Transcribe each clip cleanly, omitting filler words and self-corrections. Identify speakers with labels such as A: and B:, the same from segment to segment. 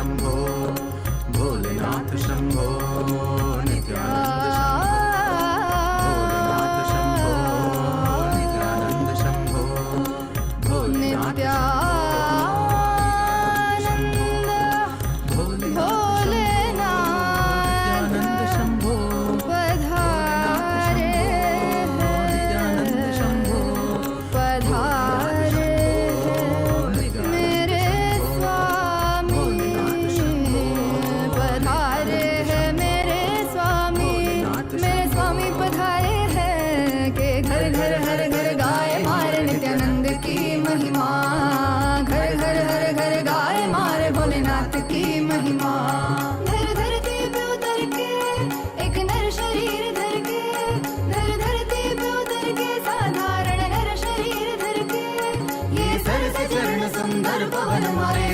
A: शंभो भोलेनाथ शंभो नित्यानंद शंभो भोलेनाथ शंभो नित्यानंद शंभो भोलेनाथ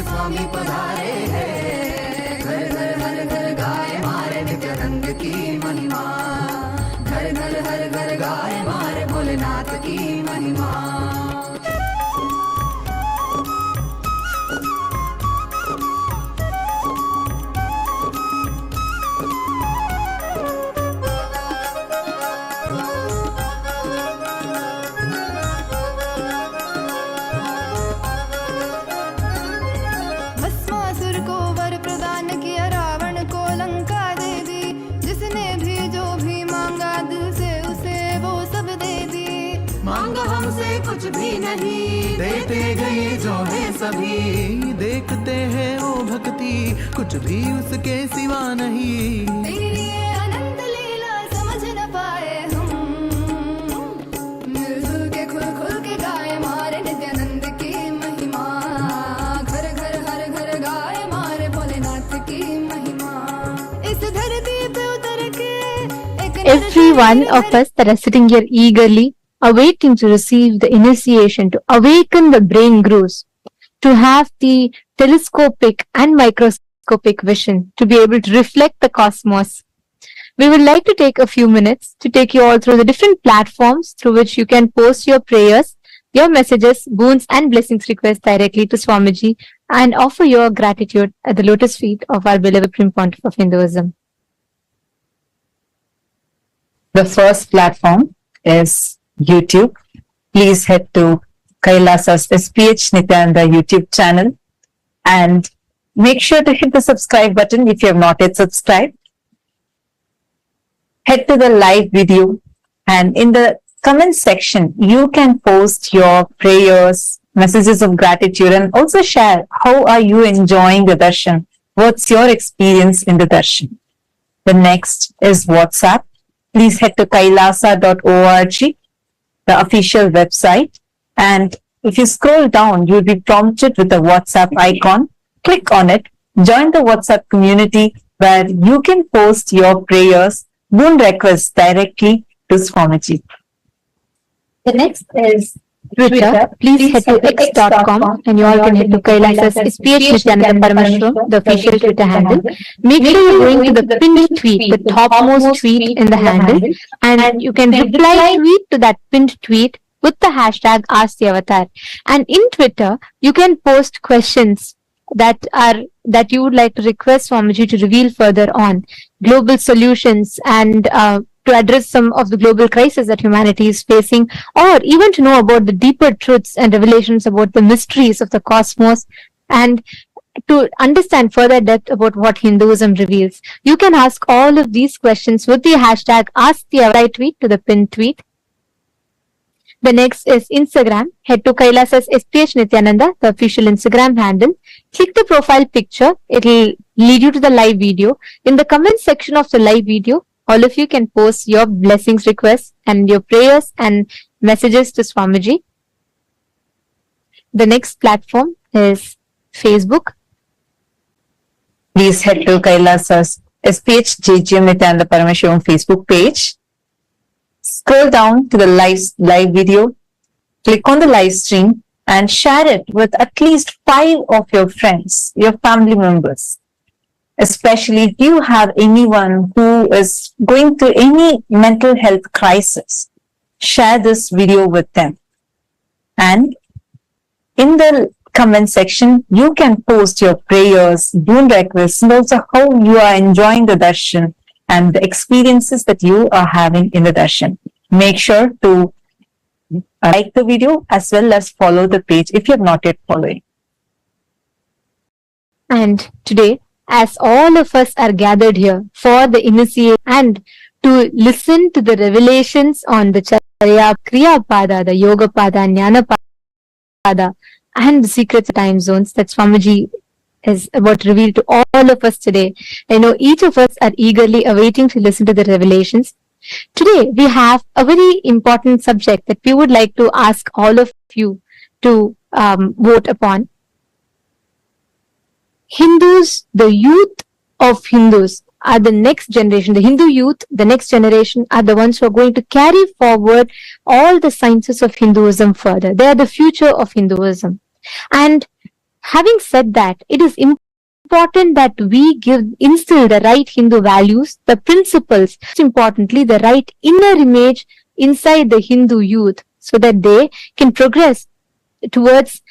A: स्वामी पधारे हैं। घर घर हर घर गाए मारे नित्यानंद की महिमा। घर घर हर घर गाए मारे भोलेनाथ की महिमा। कुछ भी नहीं देते गए जो है सभी। देखते हैं वो भक्ति कुछ भी उसके सिवा नहीं। तेरी ये अनंत लीला समझ न पाए हम। मिलजुल के खुल खुल के गाए मारे नित्यानंद की महिमा। घर घर हर घर गाए मारे भोलेनाथ की महिमा। इस धरती पे उतर के
B: Every one of us that are sitting here eagerly awaiting to receive the initiation, to awaken the brain grooves, to have the telescopic and microscopic vision, to be able to reflect the cosmos. We would like to take a few minutes to take you all through the different platforms through which you can post your prayers, your messages, boons and blessings requests directly to Swamiji and offer your gratitude at the lotus feet of our beloved Supreme Pontiff of Hinduism.
C: The first platform is YouTube. Please head to Kailasa's SPH Nityananda YouTube channel and make sure to hit the subscribe button if you have not yet subscribed. Head to the live video and in the comment section you can post your prayers, messages of gratitude and also share how are you enjoying the darshan. What's your experience in the darshan? The next is WhatsApp. Please head to kailasa.org, the official website, and if you scroll down, you'll be prompted with the WhatsApp icon. Click on it, join the WhatsApp community where you can post your prayers, boon requests directly to Swamiji. The next is
B: Twitter. Please head to x.com and you all can head to Kailasa's SPH Nityananda Paramashivam, the official Twitter handle. Make sure you're going to the pinned tweet, the topmost tweet in the handle, and you can reply tweet to that pinned tweet with the hashtag #AskTheAvatar. And in Twitter, you can post questions that you would like to request Swamiji to reveal further on, global solutions and to address some of the global crises that humanity is facing, or even to know about the deeper truths and revelations about the mysteries of the cosmos, and to understand further depth about what Hinduism reveals. You can ask all of these questions with the hashtag #AskTheAvatar tweet to the pinned tweet. The next is Instagram. Head to Kailasa's SPH Nityananda, the official Instagram handle. Click the profile picture. It will lead you to the live video. In the comment section of the live video, all of you can post your blessings requests and your prayers and messages to Swamiji. The next platform is Facebook.
C: Please head to Kailasa's SPH JGM Nityananda Paramashivam Facebook page. Scroll down to the live video, click on the live stream and share it with at least 5 of your friends, your family members. Especially if you have anyone who is going through any mental health crisis, share this video with them. And in the comment section, you can post your prayers, boon requests, and also how you are enjoying the darshan and the experiences that you are having in the darshan. Make sure to like the video as well as follow the page if you have not yet followed.
B: And today, as all of us are gathered here for the initiation and to listen to the revelations on the Charya Kriya Pada, the Yoga Pada, Jnana Pada, and the secrets of time zones that Swamiji is about to reveal to all of us today. I know each of us are eagerly awaiting to listen to the revelations. Today, we have a very important subject that we would like to ask all of you to vote upon. Hindus, the youth of Hindus are the next generation. The Hindu youth, the next generation, are the ones who are going to carry forward all the sciences of Hinduism further. They are the future of Hinduism. And having said that, it is important that we instill the right Hindu values, the principles, most importantly, the right inner image inside the Hindu youth so that they can progress towards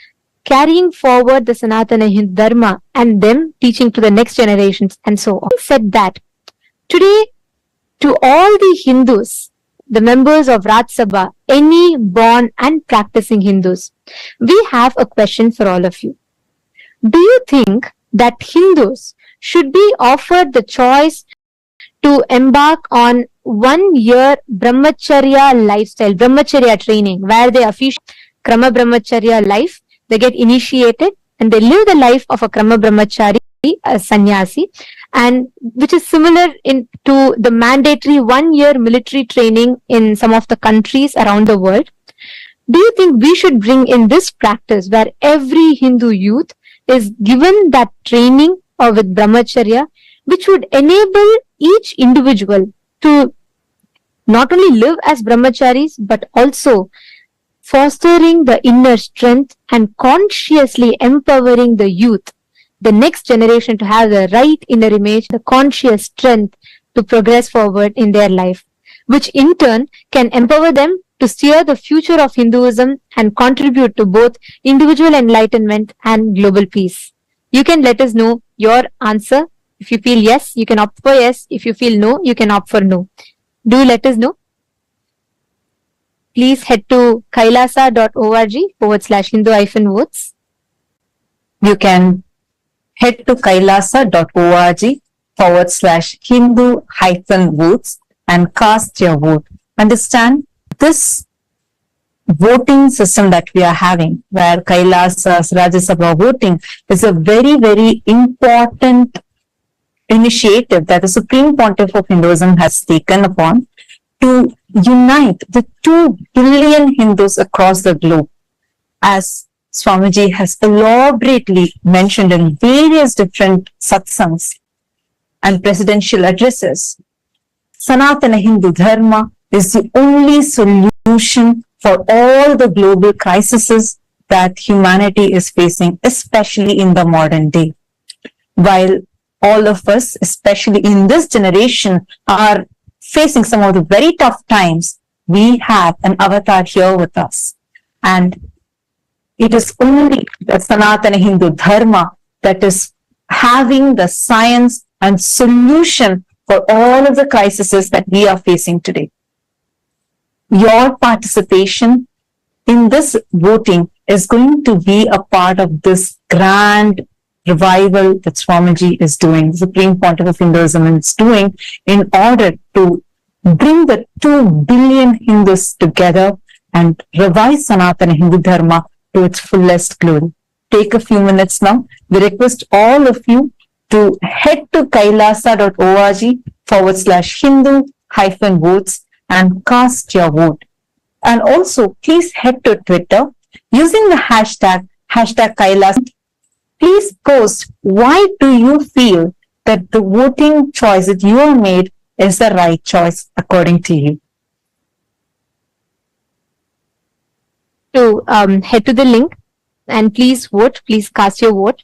B: carrying forward the Sanatana Hindu Dharma and them teaching to the next generations and so on. Having said that, today, to all the Hindus, the members of Raj Sabha, any born and practicing Hindus, we have a question for all of you. Do you think that Hindus should be offered the choice to embark on 1 year brahmacharya lifestyle, brahmacharya training, where they officially Krama brahmacharya life, they get initiated and they live the life of a Krama brahmachari, a sannyasi, and which is similar to the mandatory 1 year military training in some of the countries around the world? Do you think we should bring in this practice where every Hindu youth is given that training with brahmacharya, which would enable each individual to not only live as brahmacharis, but also fostering the inner strength and consciously empowering the youth, the next generation, to have the right inner image, the conscious strength to progress forward in their life, which in turn can empower them to steer the future of Hinduism and contribute to both individual enlightenment and global peace. You can let us know your answer. If you feel yes, you can opt for yes. If you feel no, you can opt for no. Do let us know. Please head to kailasa.org/Hindu-votes.
C: You can head to kailasa.org/Hindu-votes and cast your vote. Understand, this voting system that we are having, where Kailasa's Rajya Sabha voting, is a very, very important initiative that the Supreme Pontiff of Hinduism has taken upon to unite the 2 billion Hindus across the globe. As Swamiji has elaborately mentioned in various different satsangs and presidential addresses, Sanatana Hindu Dharma is the only solution for all the global crises that humanity is facing, especially in the modern day. While all of us, especially in this generation, are facing some of the very tough times, we have an avatar here with us. And it is only the Sanatana Hindu Dharma that is having the science and solution for all of the crises that we are facing today. Your participation in this voting is going to be a part of this grand revival that Swamiji is doing, the Supreme Pontiff of Hinduism is doing, in order to bring the 2 billion Hindus together and revive Sanatana Hindu Dharma to its fullest glory. Take a few minutes now. We request all of you to head to kailasa.org/Hindu-votes and cast your vote. And also, please head to Twitter using the hashtag Kailasa. Please post, why do you feel that the voting choice that you have made is the right choice according to you?
B: To head to the link and please vote, please cast your vote.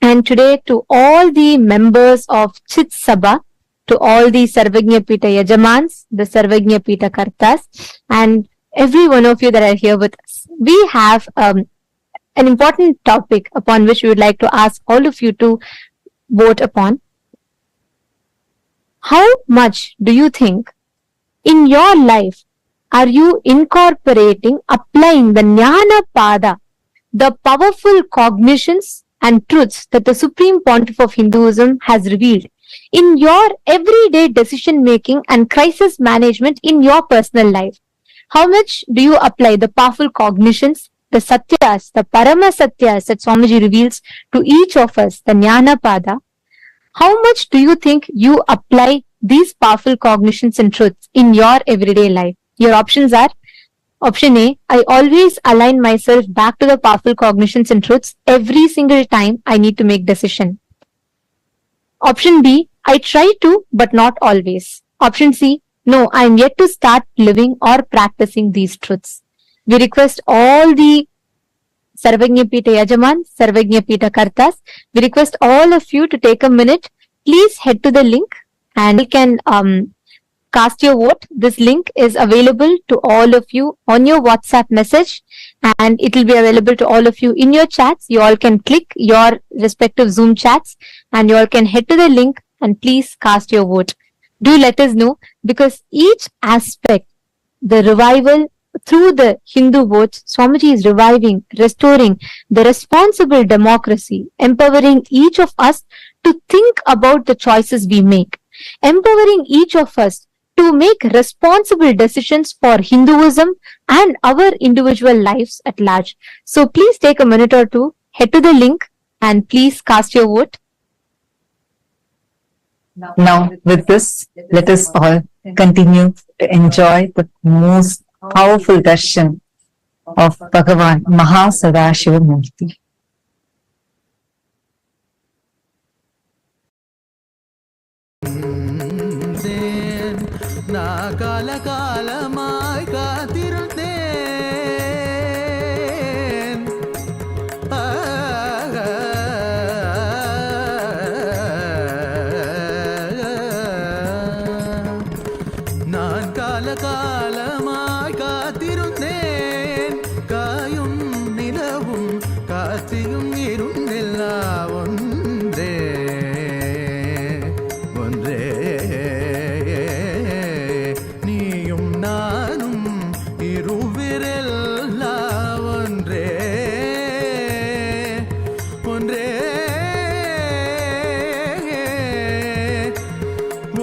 B: And today, to all the members of Chit Sabha, to all the Sarvagnya Pita Yajamans, the Sarvagnya Pita Kartas, and every one of you that are here with us, we have an important topic upon which we would like to ask all of you to vote upon. How much do you think in your life are you incorporating, applying the Jnana Pada, the powerful cognitions and truths that the Supreme Pontiff of Hinduism has revealed in your everyday decision making and crisis management in your personal life? How much do you apply the powerful cognitions, the Satyas, the Parama Satyas that Swamiji reveals to each of us, the Jnana Pada? How much do you think you apply these powerful cognitions and truths in your everyday life? Your options are: option A, I always align myself back to the powerful cognitions and truths every single time I need to make decision. Option B, I try to, but not always. Option C, no, I am yet to start living or practicing these truths. We request all the Sarvagnya Pita Yajaman, Sarvagnya Pita Kartas, we request all of you to take a minute. Please head to the link and you can cast your vote. This link is available to all of you on your WhatsApp message, and it will be available to all of you in your chats. You all can click your respective Zoom chats and you all can head to the link and please cast your vote. Do let us know, because each aspect, the revival through the Hindu votes, Swamiji is reviving, restoring the responsible democracy, empowering each of us to think about the choices we make, empowering each of us to make responsible decisions for Hinduism and our individual lives at large. So please take a minute or two, head to the link and please cast your vote.
C: Now, with this, let us all continue to enjoy the most powerful darshan of Bhagavan MahaSadashiva Murthy.
A: நான் காலகாலமாய் காத்திருந்தேன். நான் காலகாலமாய் காத்திருந்தேன். காயும் நிலவும் காட்சியும் இருந்தெல்லாம் ஒன்றே ஒன்றே. நீயும் நானும் இருவிரெல்லாம் ஒன்றே ஒன்றே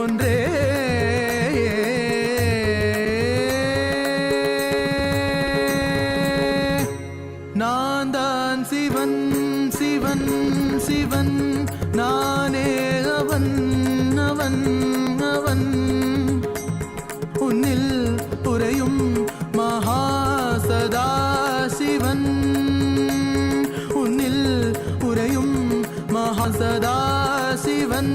A: ஒன்றே. நான் தான் சிவன் சிவன் சிவன், நானே அவன் அவன் அவன். உன்னில் உறையும் மகாசதாசிவன், உன்னில் உறையும் மகாசதாசிவன்.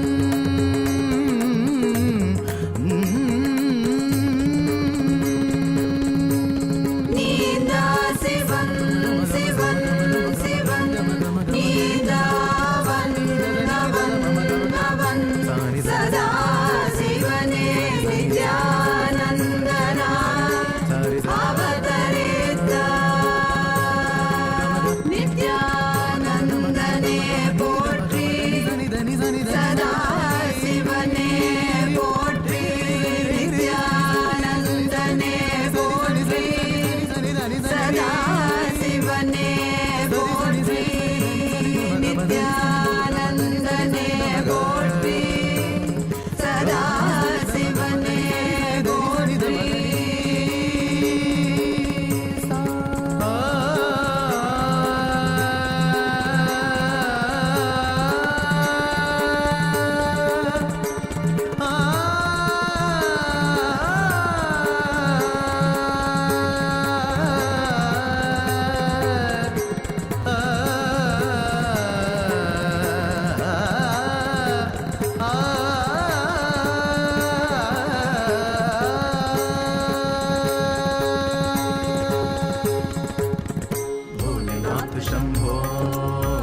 A: शंभो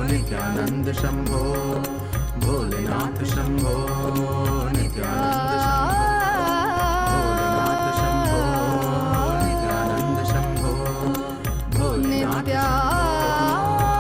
A: नित्यानंद शंभो, भोलेनाथ शंभो नित्यानंद शंभो, भोलेनाथ शंभो नित्यानंद शंभो, भोलेनाथ शंभो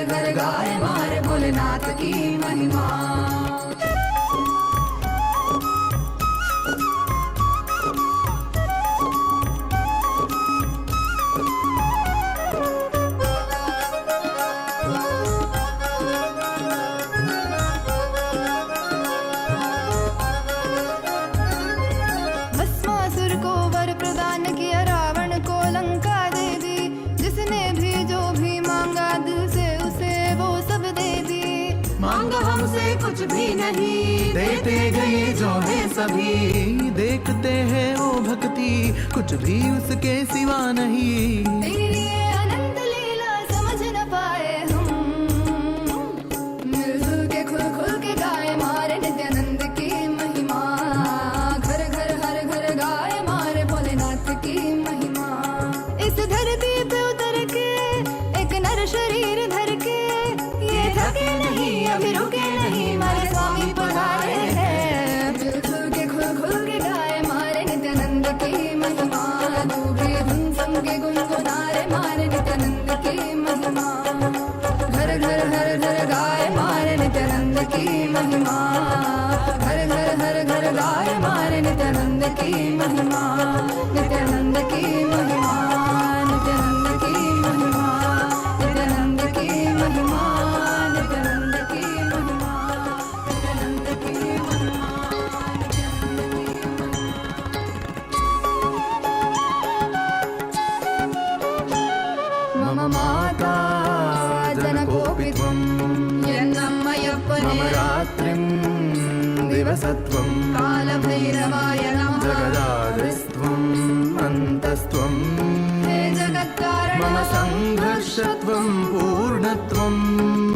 A: घर गाए मारे भोलेनाथ की महिमा। भस्मासुर को वर प्रदान किया, रावण को लंका दे दी, जिसने भी जो भी मांगा दिल से उसे वो सब दे दी। मांगा हमसे कुछ भी नहीं, देते गए जो है सभी, देखते हैं वो भक्ति कुछ भी उसके सिवा नहीं। तेरी ये अनंत लीला समझ न पाए हम, मिलजुल के खुल खुल के गाए मारे नित्यानंद की महिमा। घर घर हर घर गाए मारे भोलेनाथ की महिमा। इस धरती पे उतर के एक नर शरीर धर के, ये थके नहीं अभी रुके नहीं मारे स्वामी पधारे हैं। मिलजुल के खुल खुल के गाए मारे नित्यानंद की महिमा। तू भी धुन सम के गुनगुनारे मारे नित्यानंद की महिमा। घर घर हर घर गाए मारे नित्यानंद की महिमा। घर घर हर घर गाए मारे नित्यानंद की महिमा। नित्यानंद की महिमा, नित्यानंद की महिमा, नित्यानंद की महिमा, नित्यानंद की महिमा, नित्यानंद की महिमा, मम माता जनकोऽपि त्वं, मम रात्रिं दिवसत्वं, कालभैरवाय नमः, जगदादिस्त्वम् अन्तस्त्वं, हे जगत्कारण मम संघर्षत्वं पूर्णत्वं,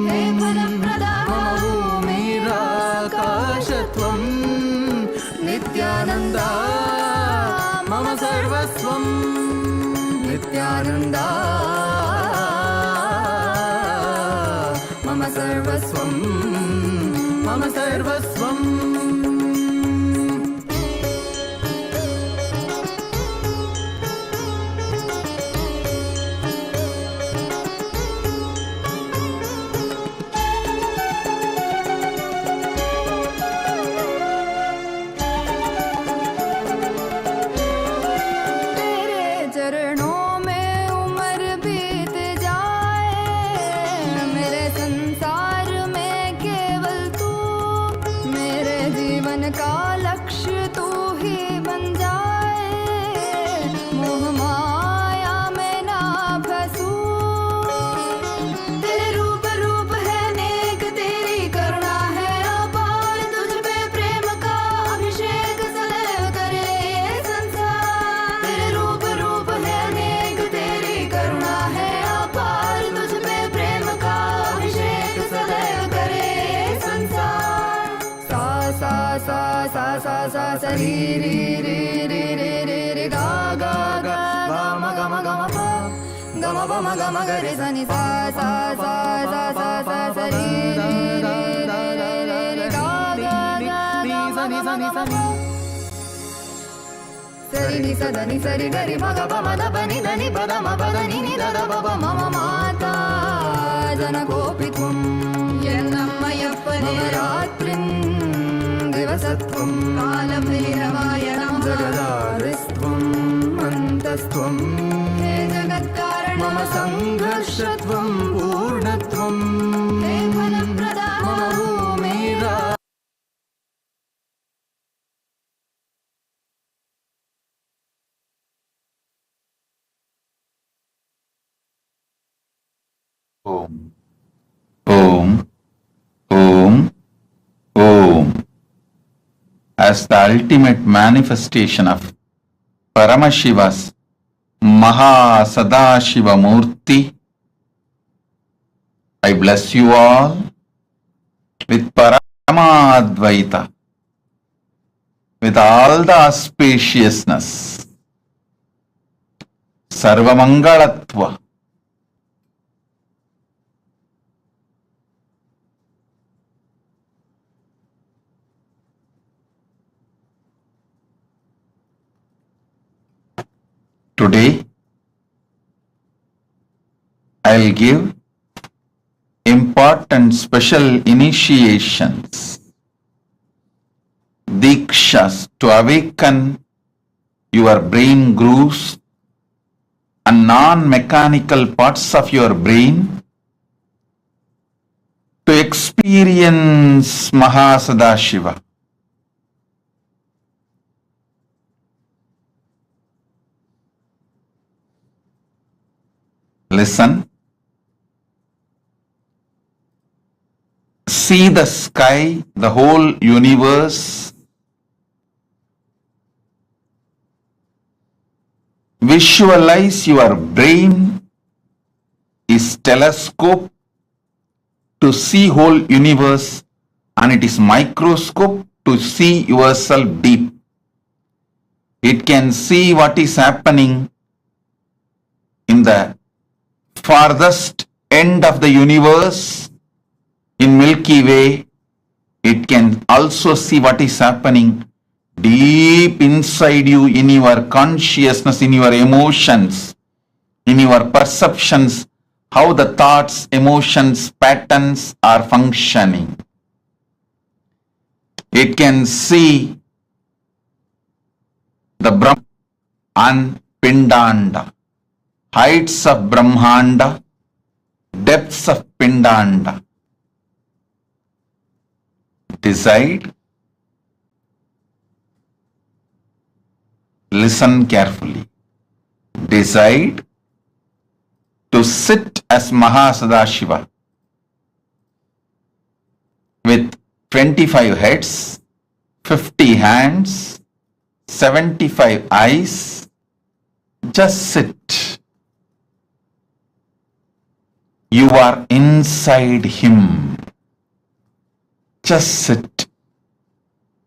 A: हे फलप्रदा मम भूमिराकाशत्वं, नित्यानन्दा मम सर्वस्वं, नित्यानन्दा मम सर्वस्वं, मम सर्वस्वम्। तेरे चरणों में उम्र बीत जाए, मेरे संसार में केवल तू, मेरे जीवन का लक्ष्य तू ही बन जाए। मोह माया में ना फंसूं, तेरे रूप रूप है नेक, तेरी करुणा है अपार, तुझ पे प्रेम का अभिषेक सदैव करे ये संसार। तेरे रूप रूप है नेक, तेरी करुणा है अपार, तुझ पे प्रेम का अभिषेक सदैव करे ये संसार। सा सा सा सा सा सा सा री री री री री री री गा गा गा गा म ग म ग म प ग म प म ग म ग रे सा नि सा सा सा सा सा सा सा री री री री री री री गा गा गा गा सा नि सा नि सा नि सरि नि स द नि सरि ग रि म ग प म द प नि द नि प द म प द नि नि द द प प मम माता जनकोऽपि त्वं, मम रात्रिं दिवसत्वं, कालभैरवाय नमः, जगदादिस्त्वम् अन्तस्त्वं, हे जगत्कारण मम संघर्षत्वं पूर्णत्वं, हे फलप्रदा मम भूमिरा।
D: Om, Om, Om, Om. As the ultimate manifestation of Paramashiva's MahaSadashiva Murthy, I bless you all with Paramadvaita, with all the auspiciousness, Sarvamangalatva, today I'll give important special initiations, Dikshas, to awaken your brain grooves and non-mechanical parts of your brain to experience MahaSadashiva. Listen. See the sky, the whole universe. Visualize your brain is telescope to see whole universe, and it is microscope to see yourself deep. It can see what is happening in the farthest end of the universe in Milky Way. It can also see what is happening deep inside you, in your consciousness, in your emotions, in your perceptions, how the thoughts, emotions, patterns are functioning. It can see the Brahma and Pindanda, heights of Brahmanda, depths of Pindanda. Decide. Listen carefully. Decide to sit as MahaSadashiva with 25 heads, 50 hands, 75 eyes. Just sit. You are inside him. Just sit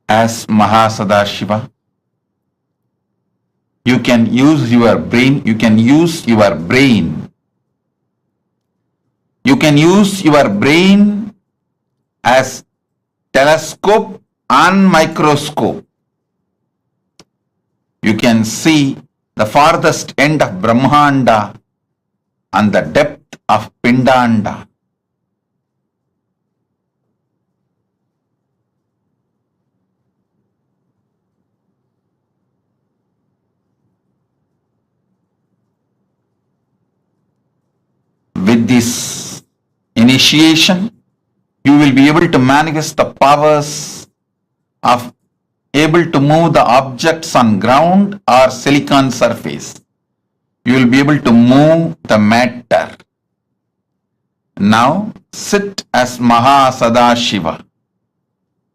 D: as MahaSadashiva. You can use your brain. You can use your brain. You can use your brain as telescope and microscope. You can see the farthest end of Brahmanda and the depth of Pindanda. With this initiation, you will be able to manifest the powers of able to move the objects on ground or silicon surface. You will be able to move the matter. Now sit as MahaSadashiva.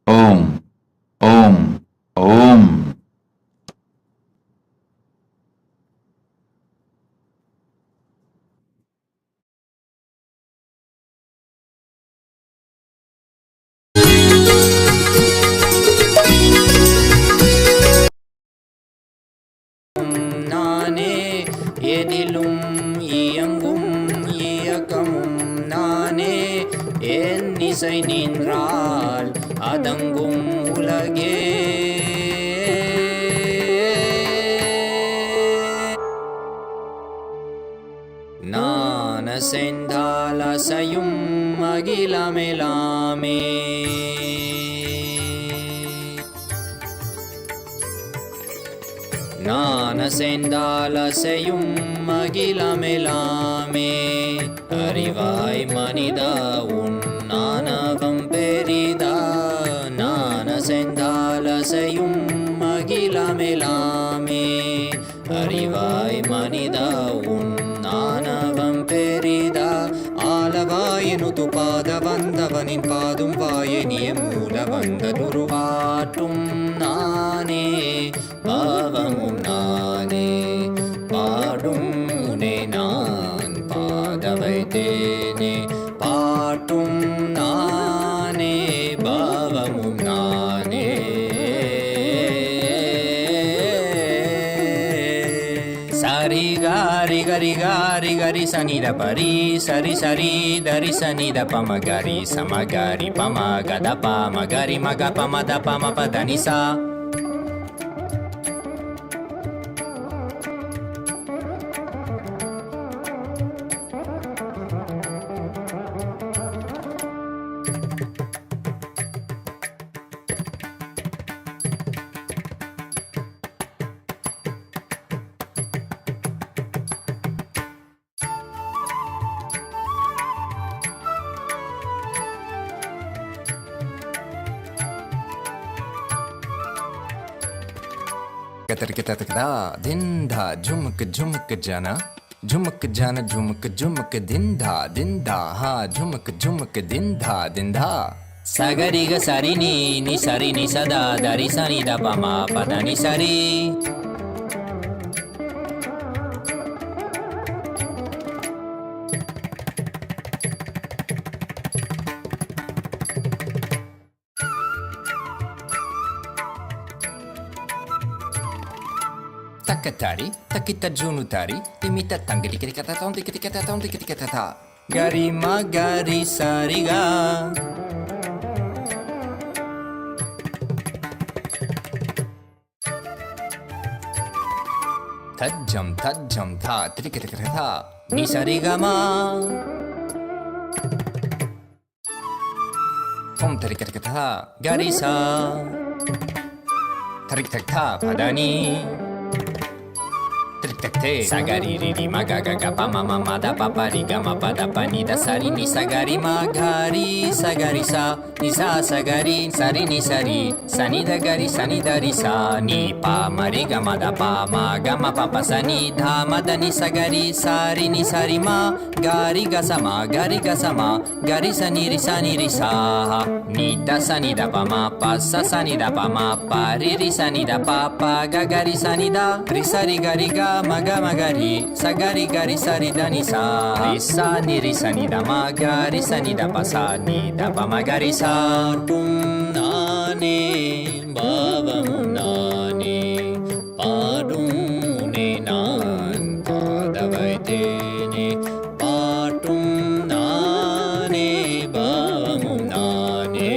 D: Om, Om, Om.
E: எதிலும் இயங்கும் இயக்கமும் நானே, என் இசை நின்றால் அதங்கும் உலகே. நான் அசைந்தால் அசையும் அகிலமெலாமே. நான் அசைந்தால் அசையும் அகிலமெலாமே. அறிவாய் மனிதா உன் ஆணவம் பெரிதா. நான் அசைந்தால் அசையும் அகிலமெலாமே. அறிவாய் மனிதா உன் ஆணவம் பெரிதா. ஆலவாயினுது பாத வந்தவனின் பாதும் வாயனிய மூல வந்ததுருவாட்டும் நானே. பாவமும் நானே, பாடும் உனை நான் பாத வைத்தேனே. பாட்டும் நானே, பாவமும் நானே. சரி காரி கரி காரி கரி சனித பரி சரி சரி தரி சனித பம கரி சமகரி பம கத பம கரி மக பம த பம பதனிசா. कतरकतकदा दिंधा झुमक झुमक जाना झुमक जाना झुमक झुमक दिंधा दिंधा हा झुमक झुमक दिंधा दिंधा सागरी ग सारी नी सारी नी सदा दारी सानी दा पामा पदा नी सारी takatari takita junu tari timita tangri kata tom kata tom kata ta gari magari sariga tajam tha trikita kata ta ni sariga ma tom trikita kata gari sa tarik tak tha padani Trik-tak-te Sagari riri magaga pa mama da papa riga ma pa da pa ni da sari ni sagari magari sagari sa ni sa sagari sari ni sari sani da gari sani da ri sa ni pa ma riga ma da pa ma ga ma pa pa sani dha ma da ni sagari sari ni sari ma gari ga sama gari ga sama gari sani ri sa ni da sani da pa ma pa sa sani da pa ma pa ri sani da pa pa ga gari sani da ri sari gari ga maga magari sagari gari sari dani sa risa ni risa ni da magari sani da pasa ni da pa magari sa tum nane bavam nane padum ne nan padavaite ne patum nane bavam nane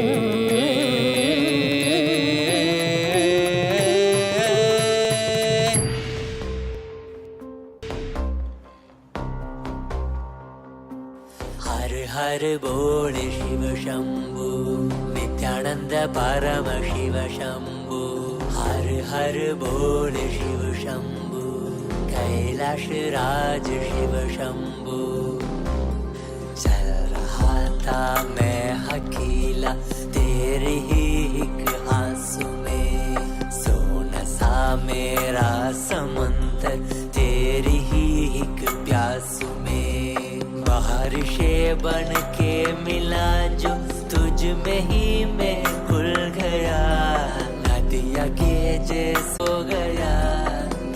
F: हर बोल शिव शंभु नित्यानंद परम शिव शंभु हर हर बोल शिव शंभु कैलाश राज शिव शंभु चल रहा था मैं अकेला तेरे ही एक आंसू में सोना सा मेरा समंदर तेरी ही एक प्यासू में बारिशे बन के मिला जो तुझ में ही मैं घुल गया नदिया के जैसो गया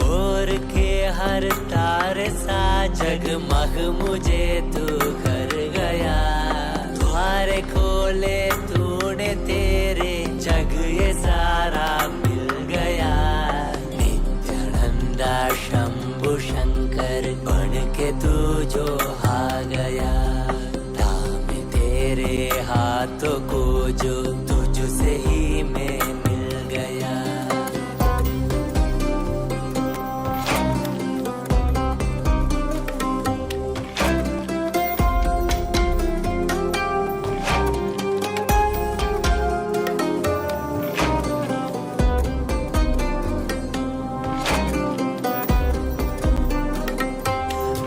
F: बोर के हर तारे सा जगमग मुझे तू कर गया द्वारे खोले तूने तेरे जग ये सारा मिल गया नित्यानंदा शंभु शंकर बन के तू जो आ गया थामे तेरे हाथों को जो तुझसे ही मैं मिल गया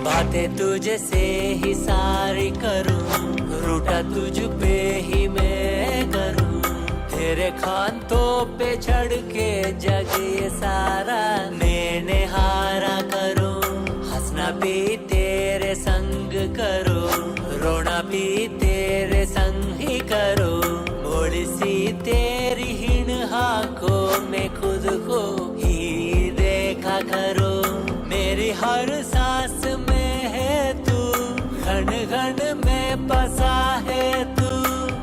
F: बातें तुझसे ही सारी करूं रूठा तुझ पे ही मैं करूं तेरे खानों पे चढ़ के जग ये सारा मैंने हारा करूं हंसना भी तेरे संग करो रोना भी तेरे संग ही करो मोड़ सी तेरी हिण को मैं खुद को ही देखा करो मेरी हर सांस में है तू घन घन में बसा है तू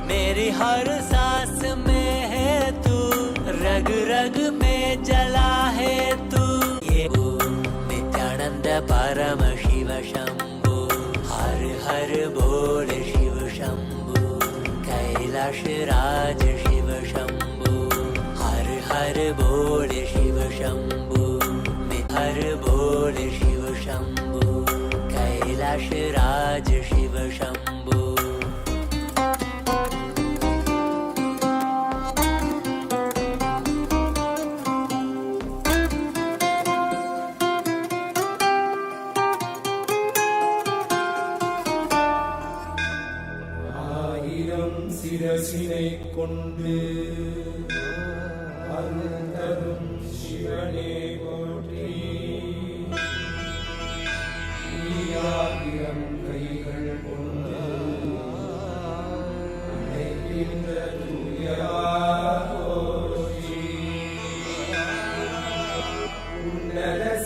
F: मेरी हर सांस में है तू रग रग में जला है तू ये नित्यानंद परम शिव शंभु हर हर बोल शिव शंभु कैलाश राज शिव शंभु हर हर बोल शिव शंभु हर बोल शिव शंभु कैलाश राज शिव शंभु
G: சிரசினை கொண்டு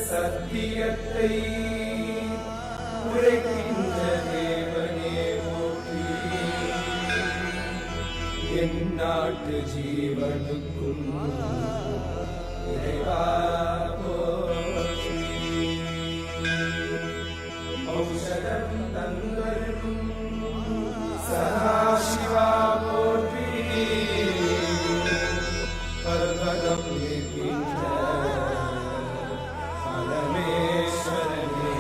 G: சத்தியத்தை உரைக்கின்ற தேவனே போற்றி. என் நாட்டு ஜீவனுக்கும் இறைவா போற்றி. ஔஷதம் தந்தருளும் சதாசிவா போற்றி. பர்வதம் நிற்கின்ற பரமேஸ்வரனே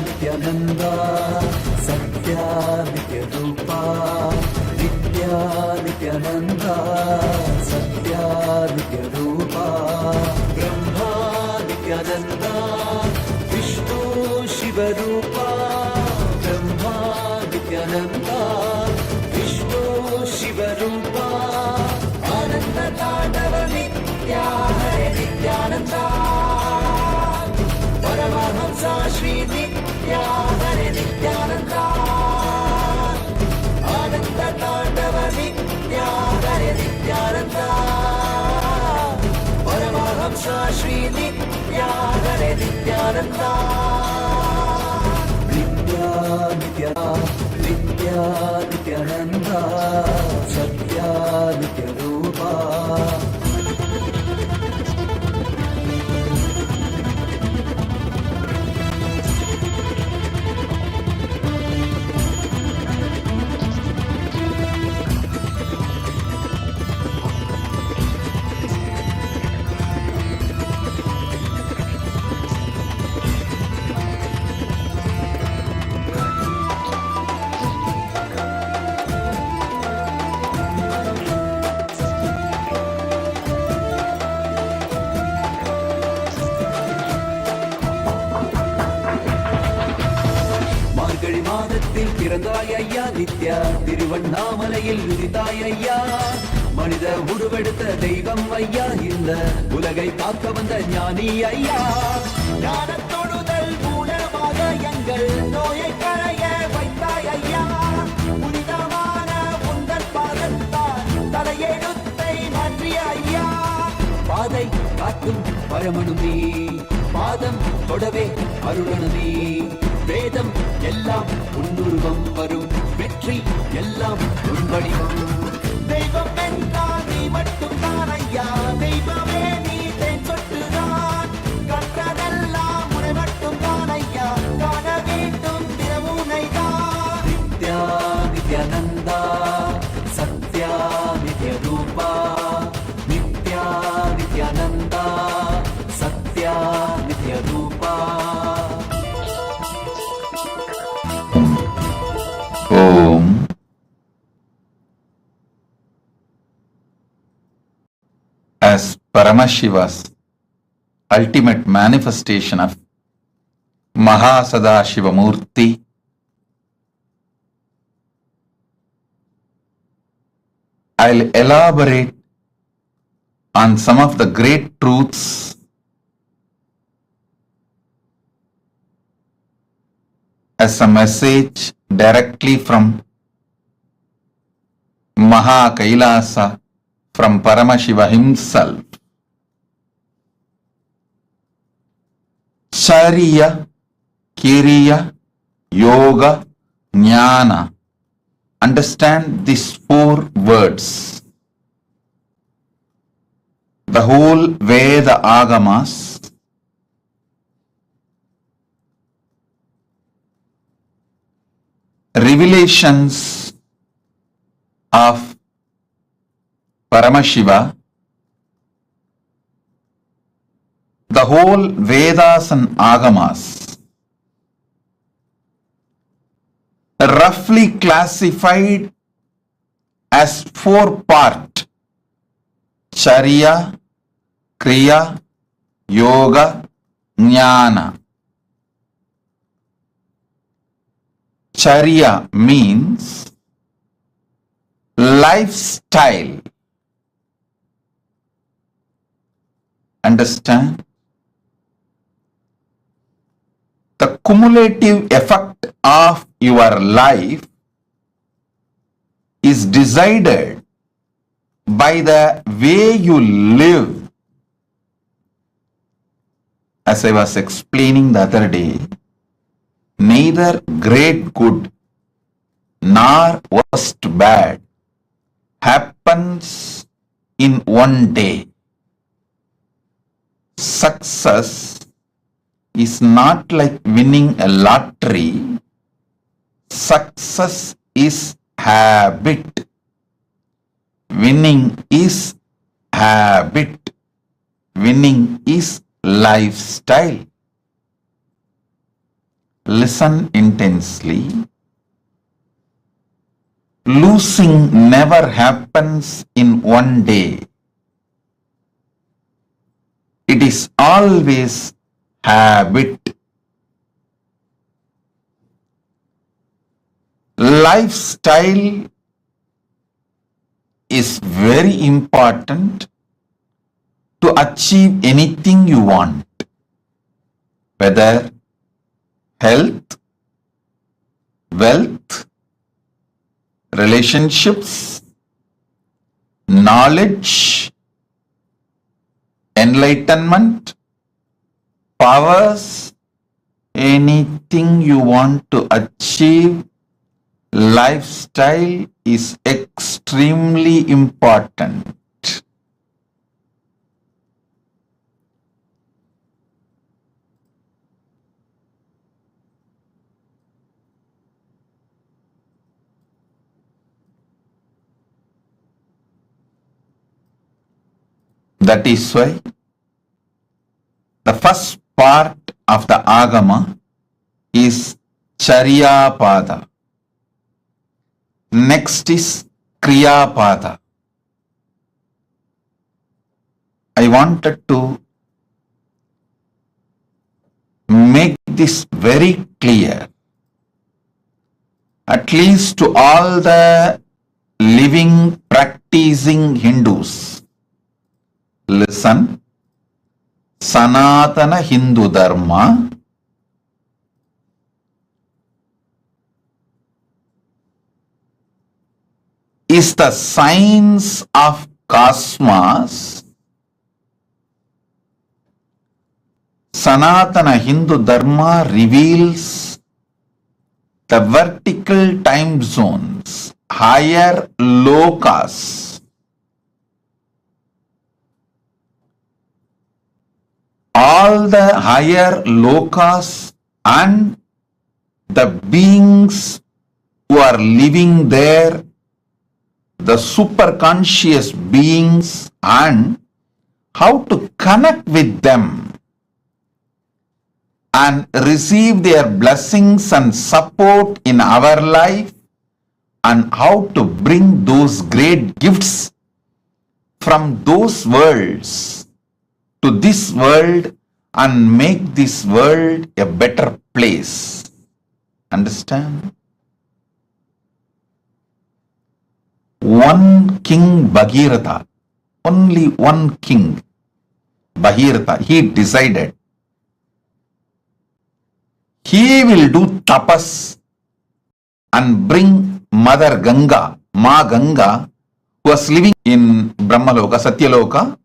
F: नित्यानंदा सत्या नित्य रूपा. नित्या नित्यानंदा सत्या नित्य रूपा. ब्रह्मा नित्यानंदा विष्णु शिव रूपा. ब्रह्मा नित्यानंदा विष्णु शिव रूपा. आनंद तांडव नित्या हरे नित्यानंदा. परमहंसा श्री नित्या हरे नित्यानंदा. आनंद तांडव नित्या हरे नित्यानंदा. परमहंसा श्री नित्या हरे नित्यानंदा. नित्या नित्या नित्या नित्यानंदा सत्या नित्य रूपा. பிறந்தாய் ஐயா நித்யா. திருவண்ணாமலையில் உதித்தாய் ஐயா. மனித உருவெடுத்த தெய்வம் ஐயா. இந்த உலகை காக்க வந்த ஞானி ஐயா. ஞான தொழுதல் மூலமாக எங்கள் நோயை களைய வைத்தாய் ஐயா. புனிதமான உங்கள் பாதத்தால் தலையெழுத்தை மாற்றிய ஐயா. பாதை காட்டும் பரமனுமே. பாதம் தொடவே அருளனுமே. வேதம் எல்லாம் உன்னுருவம் வரும். வெற்றி எல்லாம் உன் வடிவம். தெய்வம் என்றால் நீ மட்டும் தான் ஐயா. தெய்வமே நீ தேன் சொட்டுதான். கற்றதெல்லாம் உன்னை மட்டும் தான் ஐயா. காண வேண்டும் தினமுனை தான். நித்யா நித்யானந்தா சத்யா நித்ய ரூபா. நித்யா நித்யானந்தா சத்யா நித்ய ரூபா.
D: Om. As Paramashiva's ultimate manifestation of MahaSadashiva Murthy, I'll elaborate on some of the great truths as a message directly from Maha Kailasa, from Paramashiva himself. Chariya, Kiriya, Yoga, Jnana. Understand these 4 words. The whole Veda Agamas revelations of Paramashiva, the whole Vedas and Agamas roughly classified as 4 parts: Charya, Kriya, Yoga, Jnana. Charya means lifestyle. Understand? The cumulative effect of your life is decided by the way you live. As I was explaining the other day, neither great good nor worst bad happens in one day. Success is not like winning a lottery. Success is habit. Winning is habit. Winning is lifestyle. Listen intensely. Losing never happens in one day. It is always habit. Lifestyle is very important to achieve anything you want, whether health, wealth, relationships, knowledge, enlightenment, powers, anything you want to achieve. Lifestyle is extremely important. That is why the first part of the Agama is Charya Pada. Next is Kriya Pada. I wanted to make this very clear, at least to all the living, practicing Hindus. Listen, Sanatana Hindu Dharma is the science of cosmos. Sanatana Hindu Dharma reveals the vertical time zones, higher lokas. All the higher lokas and the beings who are living there, the superconscious beings, and how to connect with them and receive their blessings and support in our life, and how to bring those great gifts from those worlds to this world and make this world a better place. Understand? One king Bhagirath, only one king Bhagirath, he decided he will do tapas and bring Mother Ganga, Ma Ganga, who was living in Brahmaloka, Satyaloka.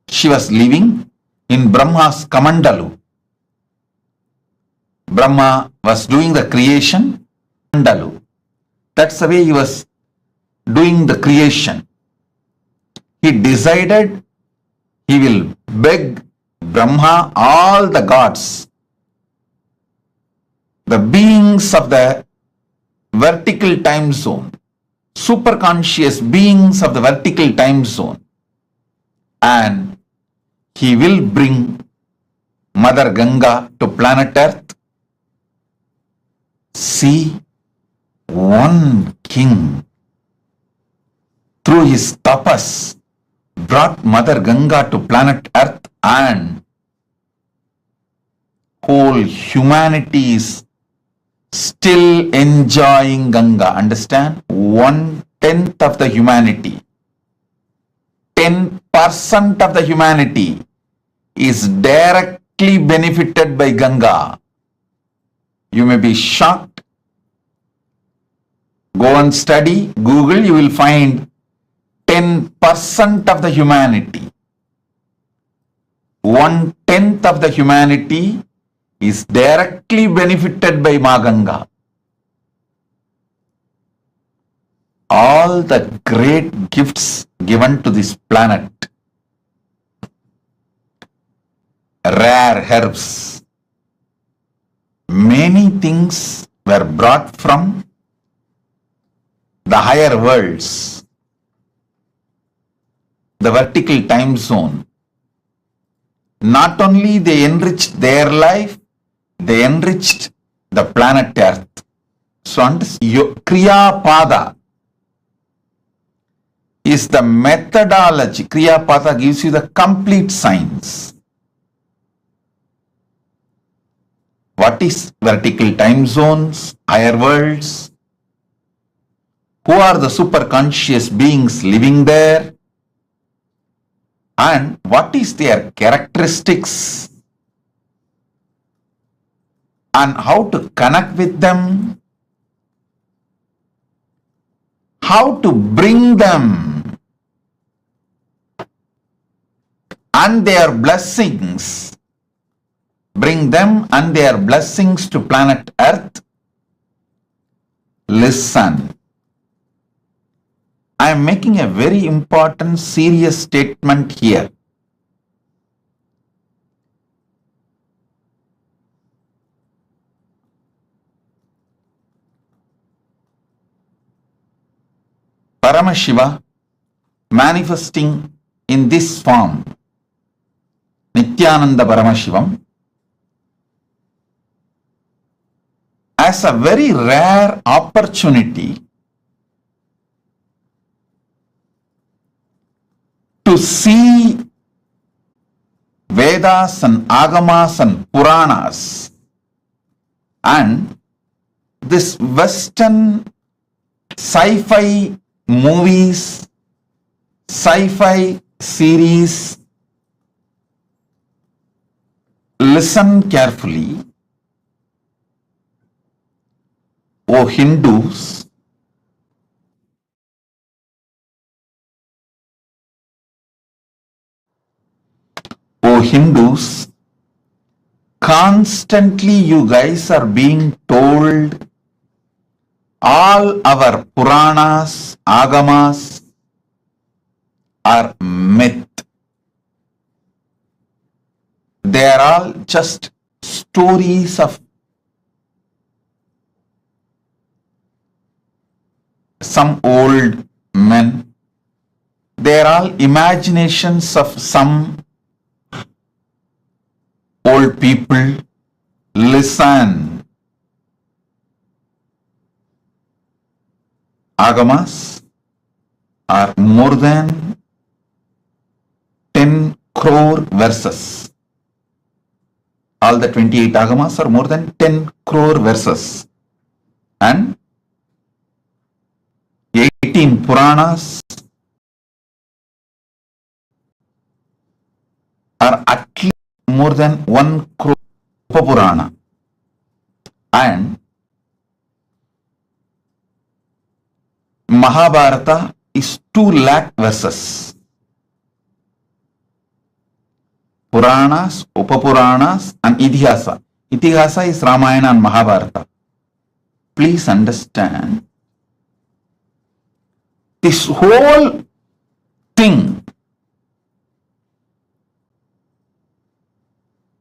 D: She was living in Brahma's Kamandalu. Brahma was doing the creation, Mandalu. That's the way he was doing the creation. He decided he will beg Brahma, all the gods, the beings of the vertical time zone, superconscious beings of the vertical time zone, and he will bring Mother Ganga to planet Earth. See, one king through his tapas brought Mother Ganga to planet Earth, and whole humanity is still enjoying Ganga. Understand? 1/10 of the humanity, 10% of the humanity is directly benefited by Ganga. You may be shocked. Go and study, Google, you will find 10% of the humanity. 1/10 of the humanity is directly benefited by Ma Ganga. All the great gifts given to this planet, rare herbs, many things were brought from the higher worlds, the vertical time zone. Not only they enriched their life, they enriched the planet Earth. So Kriya Pada is the methodology. Kriya Pada gives you the complete science. What is vertical time zones, higher worlds? Who are the superconscious beings living there? And what is their characteristics? And how to connect with them? How to bring them and their blessings, bring them and their blessings to planet Earth? Listen. I am making a very important, serious statement here. Paramashiva manifesting in this form, Nityananda Paramashivam, as a very rare opportunity to see Vedas and Agamas and Puranas and this Western sci-fi movies, sci-fi series. Listen carefully, O Hindus. O Hindus, constantly you guys are being told all our Puranas, Agamas are myth. They are all just stories of some old men. They are all imaginations of some old people. Listen. Agamas are more than 10 crore verses. All the 28 Agamas are more than 10 crore verses. And 18 Puranas are at least more than 1 crore Purana. And Mahabharata is 2 lakh verses. Puranas, Upapuranas and Idihasa. Itihasa is Ramayana and Mahabharata. Please understand, this whole thing,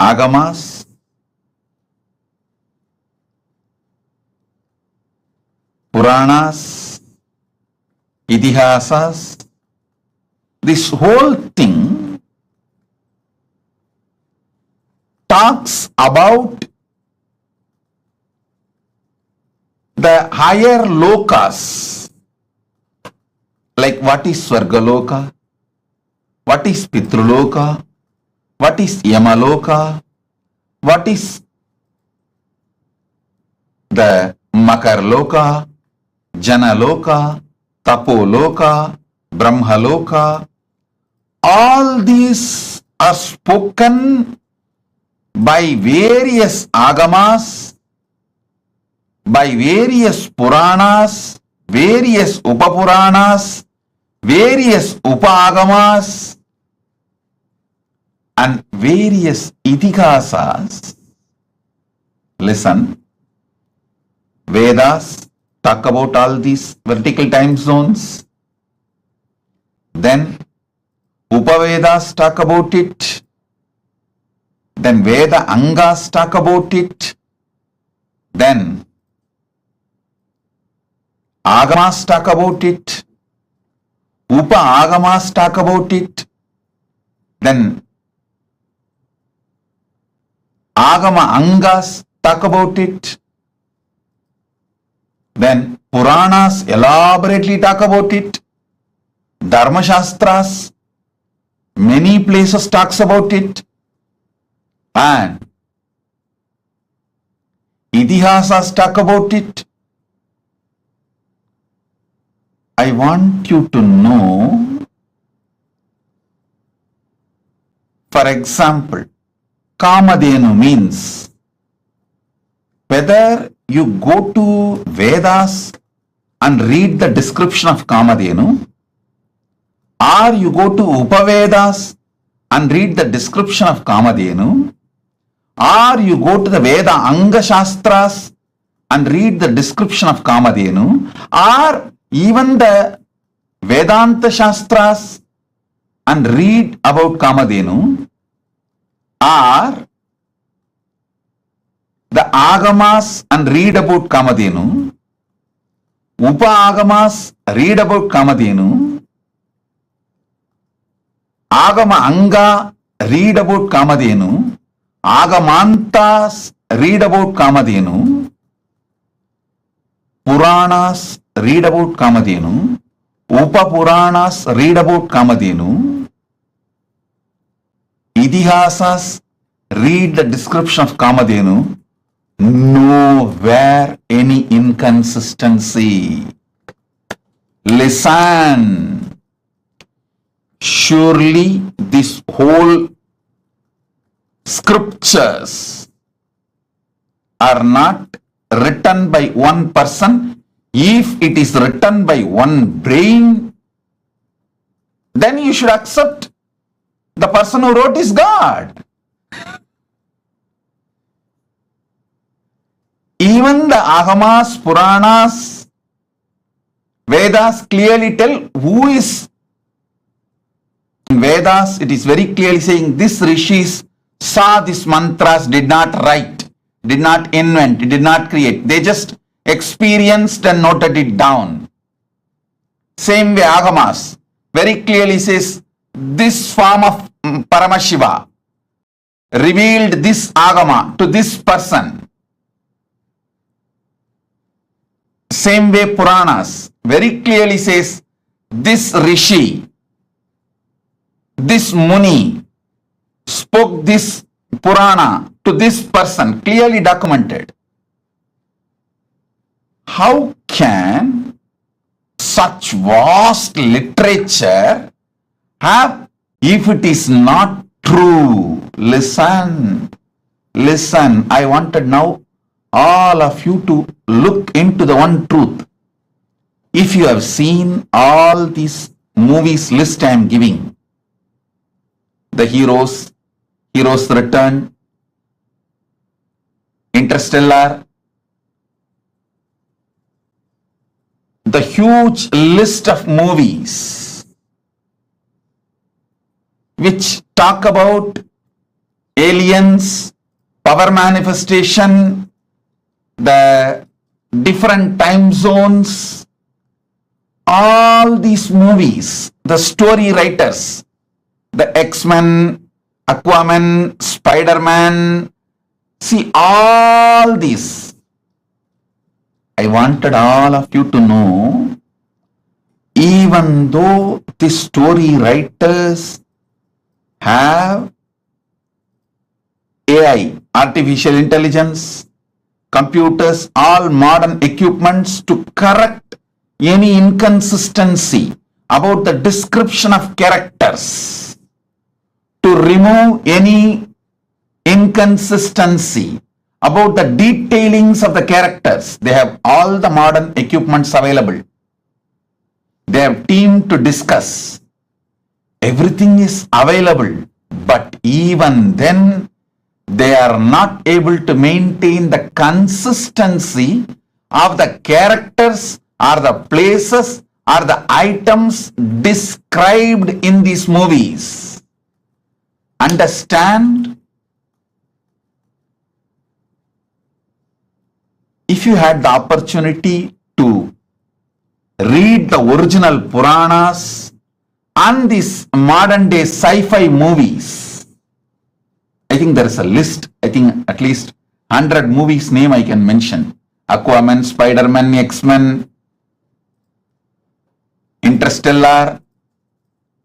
D: Agamas, Puranas, Itihasas, this whole thing talks about the higher lokas, like what is Swargaloka, what is Pitruloka, what is Yamaloka, what is the Makarloka, Janaloka, Tapoloka, Brahmaloka. All these are spoken by various agamas, by various Puranas, various Upapuranas, various Upagamas, and various Itihasas. Listen, Vedas talk about all these vertical time zones. Then Upavedas talk about it. Then Veda Angas talk about it. Then Agamas talk about it. Upa Agamas talk about it. Then Agama Angas talk about it. Then Puranas elaborately talk about it. Dharma Shastras, many places talks about it. And Itihasas talk about it. I want you to know, for example, Kamadhenu means, whether you go to Vedas and read the description of Kamadhenu, or you go to Upavedas and read the description of Kamadhenu, or you go to the Veda Anga Shastras and read the description of Kamadhenu, or even the Vedanta Shastras and read about Kamadhenu, or the Agamas and read about Kamadhenu, Upa Agamas read about Kamadhenu, Agama Anga read about Kamadhenu, Agamantas read about Kamadhenu, Puranas read about Kamadhenu, Upapuranas read about Kamadhenu, Itihasas read the description of Kamadhenu. Nowhere any inconsistency. Listen. Surely this whole scriptures are not written by one person. If it is written by one brain, then you should accept the person who wrote is God. Even the Agamas, Puranas, Vedas clearly tell who is. In Vedas, it is very clearly saying this rishis saw these mantras, did not write, did not invent, did not create. They just experienced and noted it down. Same way Agamas very clearly says this form of Paramashiva revealed this Agama to this person. Same way Puranas very clearly says this rishi, this Muni spoke this Purana to this person, clearly documented. How can such vast literature have, if it is not true? Listen, listen, I wanted now all of you to look into the one truth. If you have seen all these movies list I am giving, the heroes return, Interstellar, the huge list of movies which talk about aliens, power manifestation, the different time zones, all these movies, the story writers, the X-Men, Aquaman, Spider-Man, see all these. I wanted all of you to know, even though the story writers have AI, artificial intelligence, computers, all modern equipments to correct any inconsistency about the description of characters, to remove any inconsistency about the detailings of the characters. They have all the modern equipments available. They have team to discuss. Everything is available, but even then they are not able to maintain the consistency of the characters or the places or the items described in these movies. Understand? If you had the opportunity to read the original Puranas and these modern day sci-fi movies, I think there is a list, I think at least 100 movies name I can mention. Aquaman, Spider-Man, X-Men, Interstellar,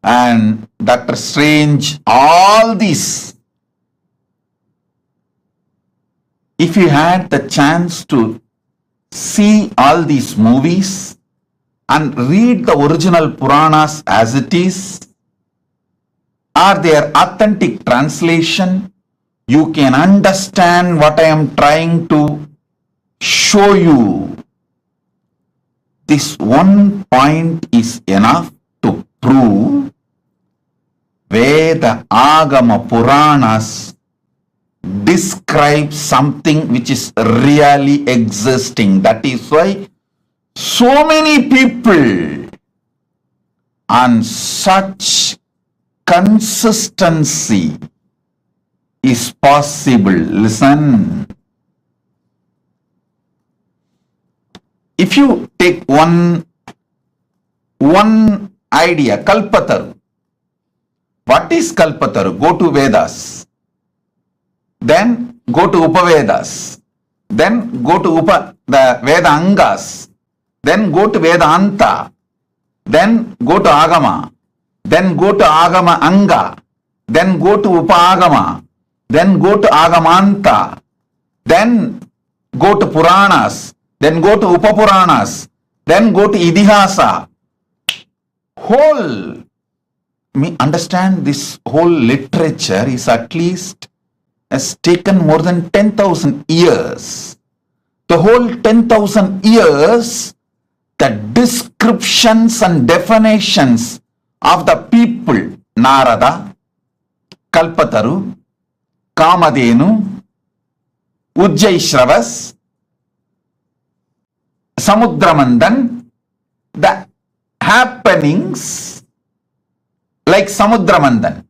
D: and Doctor Strange, all these. If you had the chance to see all these movies and read the original Puranas as it is, or their authentic translation, you can understand what I am trying to show you. This one point is enough to prove Veda, Agama, Puranas describe something which is really existing. That is why so many people on such consistency is possible. Listen. If you take one idea, Kalpataru. What is Kalpataru? Go to Vedas. Then go to Upavedas. Then go to the Veda Angas. Then go to Vedanta. Then go to Agama. Then go to Agama Anga. Then go to Upagama. Then go to Agamanta. Then go to Puranas. Then go to Upapuranas. Then go to Idihasa. Understand, this whole literature is at least has taken more than 10,000 years. The whole 10,000 years, the descriptions and definitions of the people, Narada, Kalpataru, Kamadhenu, Ujjaishravas, Samudramandan, the happenings like Samudramandan,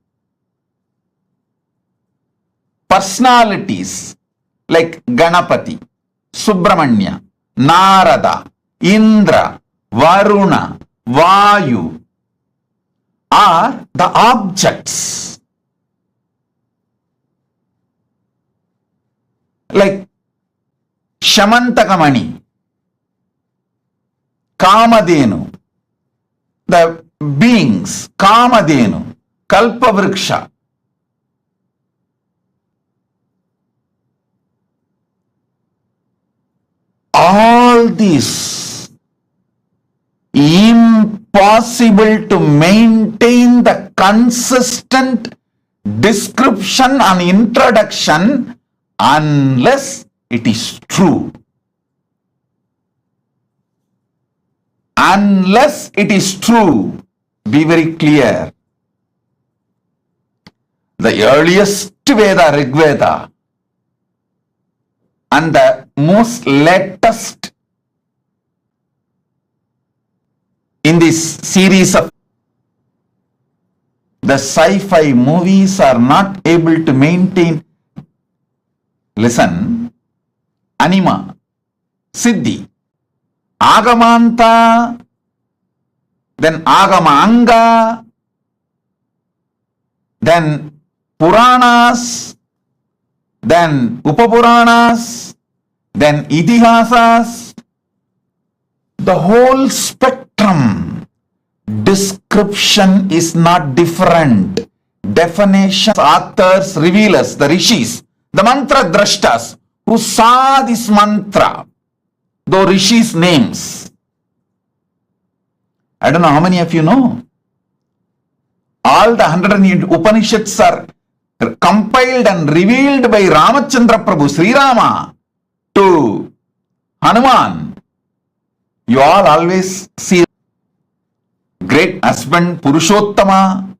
D: personalities like Ganapati, Subramanya, Narada, Indra, Varuna, Vayu are the objects. Like Shamantakamani, Kamadhenu, the beings, Kamadhenu, Kalpavriksha. All this impossible to maintain the consistent description and introduction unless it is true. Unless it is true, be very clear. The earliest Veda, Rig Veda, and the most latest in this series of the sci-fi movies are not able to maintain, listen, anima, siddhi, agamanta, then agama anga, then Puranas, then Upapuranas, then Itihasas, the whole spectrum. Description is not different. Definitions, authors, revealers, the rishis, the mantra drashtas who saw this mantra, the rishis' names. I don't know how many of you know. All the 108 Upanishads are compiled and revealed by Ramachandra Prabhu, Sri Rama, to Hanuman. You all always see great husband, Purushottama,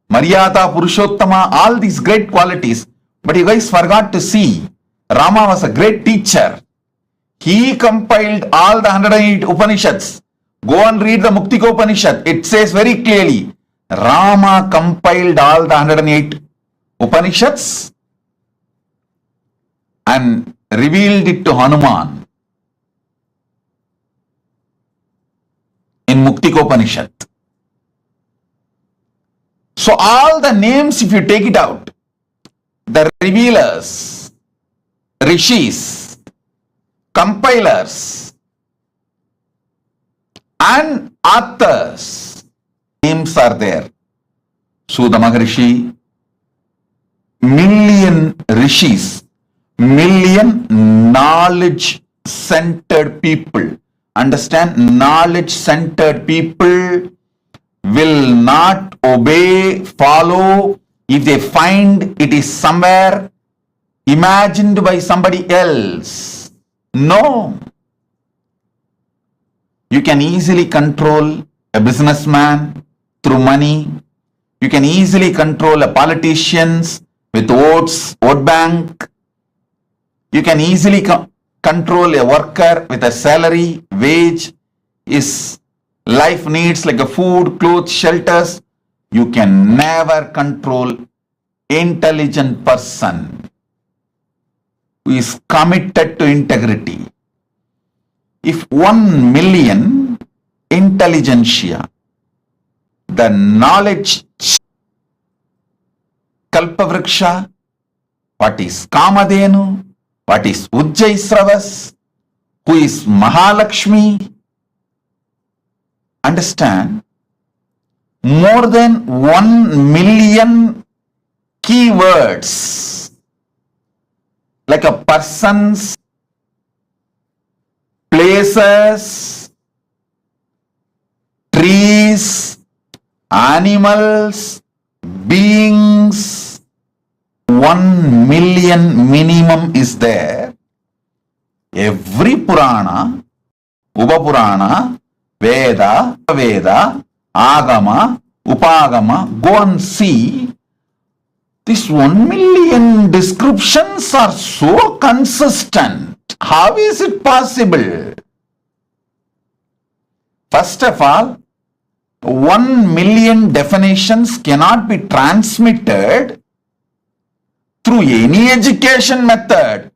D: Maryada Purushottama, all these great qualities. But you guys forgot to see, Rama was a great teacher. He compiled all the 108 Upanishads. Go and read the Muktika Upanishad. It says very clearly, Rama compiled all the 108 Upanishads and revealed it to Hanuman in Muktika Upanishad. So all the names, if you take it out, the revealers, rishis, compilers, and authors, names are there. Sudha Maharishi, million rishis, million knowledge-centered people. Understand? Knowledge-centered people will not obey, follow if they find it is somewhere imagined by somebody else. No. You can easily control a businessman through money. You can easily control a politicians with votes, vote bank. You can easily control a worker with a salary, wage, his life needs like a food, clothes, shelters. You can never control intelligent person who is committed to integrity. If 1 million intelligentsia, the knowledge Kalpavriksha, what is Kamadhenu, what is Ujjaisravas, who is Mahalakshmi, understand, more than 1 million keywords, like a person's, places, trees, animals, beings, 1 million minimum is there. Every Purana, Upapurana, Veda, Agama, Upagama, go and see. These 1 million descriptions are so consistent. How is it possible? First of all, 1 million definitions cannot be transmitted through any education method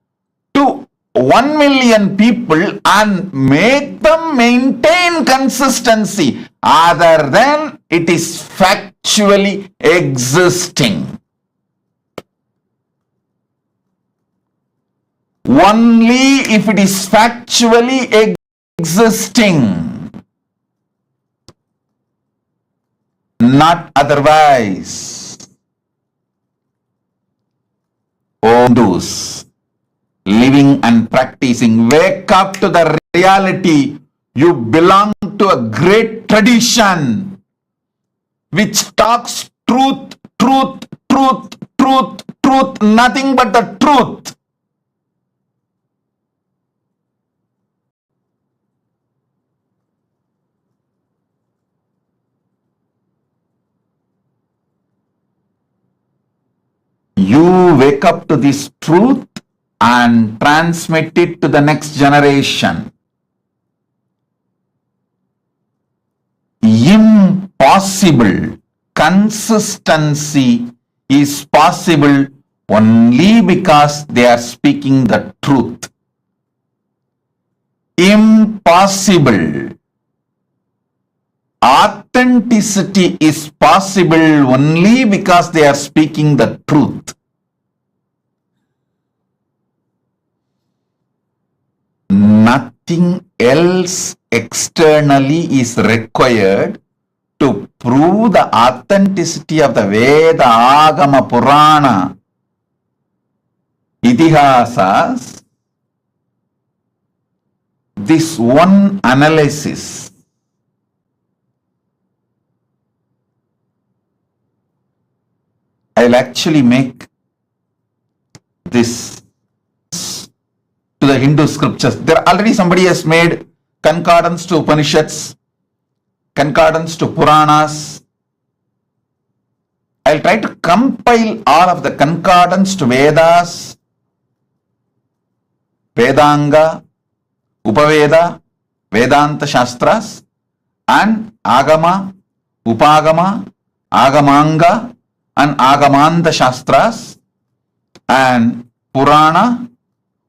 D: to 1 million people and make them maintain consistency other than it is factually existing. Only if it is factually existing, not otherwise. Oh, those living and practicing, wake up to the reality. You belong to a great tradition which talks truth, truth, truth, truth, truth, nothing but the truth. You wake up to this truth and transmit it to the next generation. Impossible. Consistency is possible only because they are speaking the truth. Impossible. Authenticity is possible only because they are speaking the truth. Nothing else externally is required to prove the authenticity of the Veda, Agama, Purana, Itihasas. This one analysis I'll actually make this to the Hindu scriptures. There already somebody has made concordance to Upanishads, concordance to Puranas. I'll try to compile all of the concordance to Vedas, Vedanga, Upaveda, Vedanta Shastras, and Agama, Upagama, Agamanga, and Agamanta Shastras, and Purana,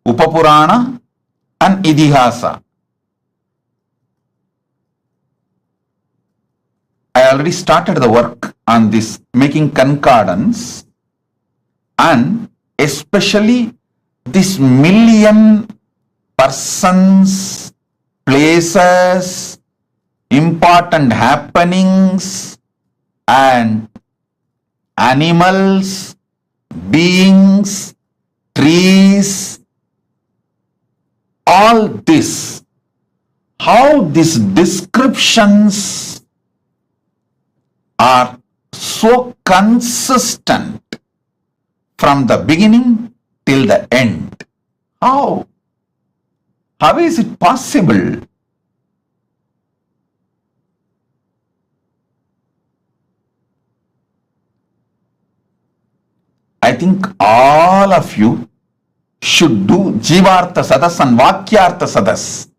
D: Upapurana, and Idihasa. I already started the work on this, making concordance, and especially this million persons, places, important happenings, and animals, beings, trees, all this, how these descriptions are so consistent from the beginning till the end. How? How is it possible? I think all of you should do Jivartha Sadas and Vakyartha Sadas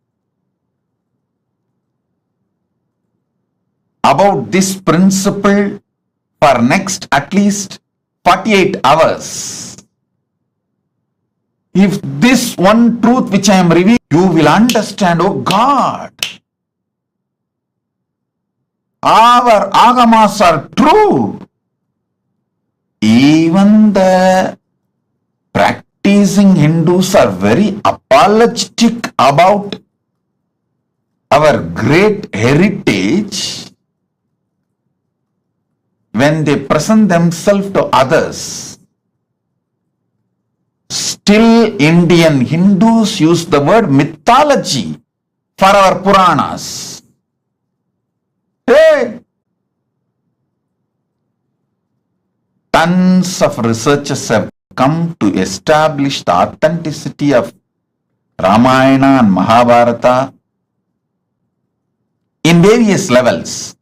D: about this principle for next at least 48 hours. If this one truth which I am revealing, you will understand, oh God, our agamas are true. Even the practicing Hindus are very apologetic about our great heritage when they present themselves to others. Still, Indian Hindus use the word mythology for our Puranas. Hey! Tons of researchers have come to establish the authenticity of Ramayana and Mahabharata in various levels.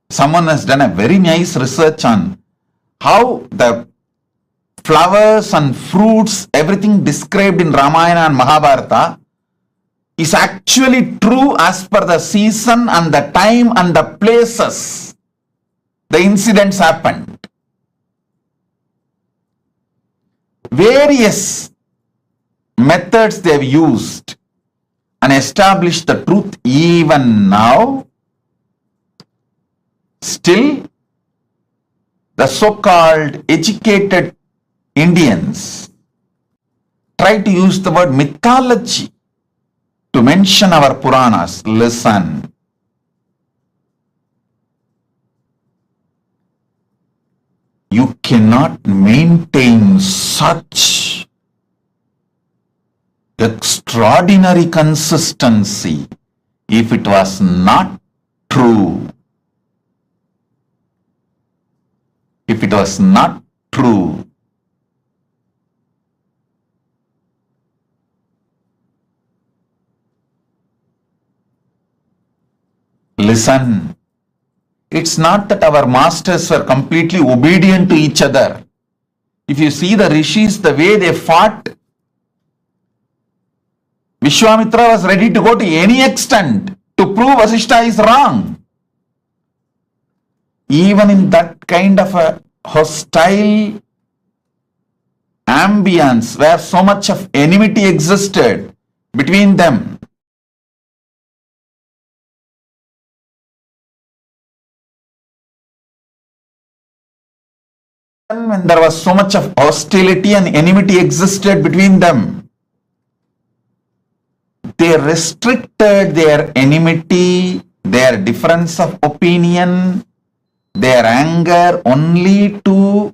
D: Someone has done a very nice research on how the flowers and fruits, everything described in Ramayana and Mahabharata is actually true as per the season and the time and the places the incidents happened. Various methods they have used and established the truth. Even now, still the so-called educated Indians try to use the word mythology to mention our Puranas. Listen. You cannot maintain such extraordinary consistency if it was not true. If it was not true. Listen. It's not that our masters were completely obedient to each other. If you see the rishis, the way they fought Vishwamitra was ready to go to any extent to prove Vasishtha is wrong. Even in that kind of a hostile ambience where so much of enmity existed between them, when there was so much of hostility and enmity existed between them, they restricted their enmity, their difference of opinion, their anger only to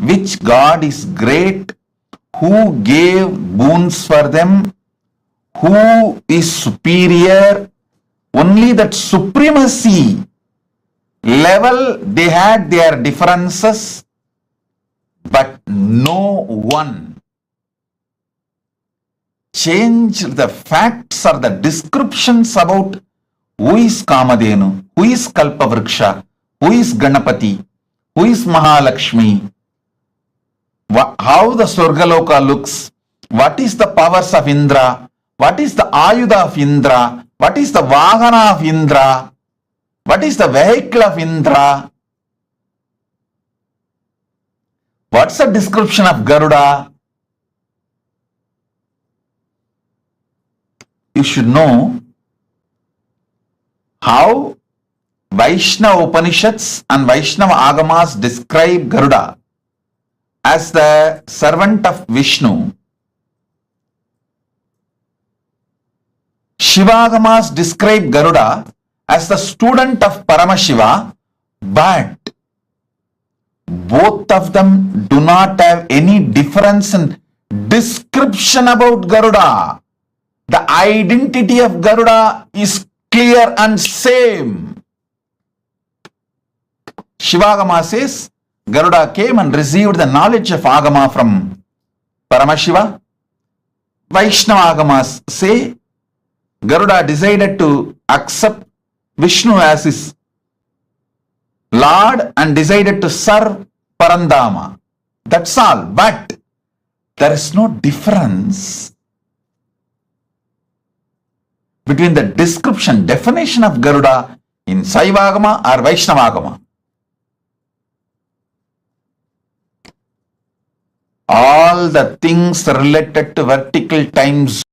D: which God is great, who gave boons for them, who is superior. Only that supremacy level they had their differences, but no one changed the facts or the descriptions about who is Kamadhenu, who is Kalpavriksha, who is Ganapati, who is Mahalakshmi, how the Swargaloka looks, what is the powers of Indra, what is the Ayudha of Indra, what is the Vahana of Indra, what is the vehicle of Indra, what's the description of Garuda. You should know how Vaishnava Upanishads and Vaishnava Agamas describe Garuda as the servant of Vishnu. Shivagamas describe Garuda as the student of Paramashiva, but both of them do not have any difference in description about Garuda. The identity of Garuda is clear and same. Shivagama says Garuda came and received the knowledge of Agama from Paramashiva. Vaishnava Agamas say Garuda decided to accept Vishnu as his Lord and decided to serve Parandama. That's all. But there is no difference between the description, definition of Garuda in Saivagama or Vaishnavagama. All the things related to vertical times,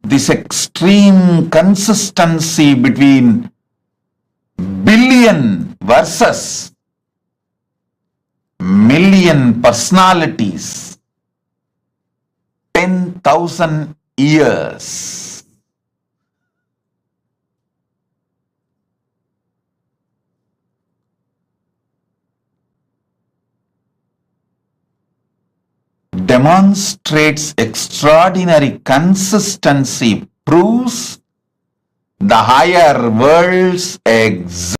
D: this extreme consistency between billion versus million personalities, 10,000 years. Demonstrates extraordinary consistency, proves the higher worlds exist.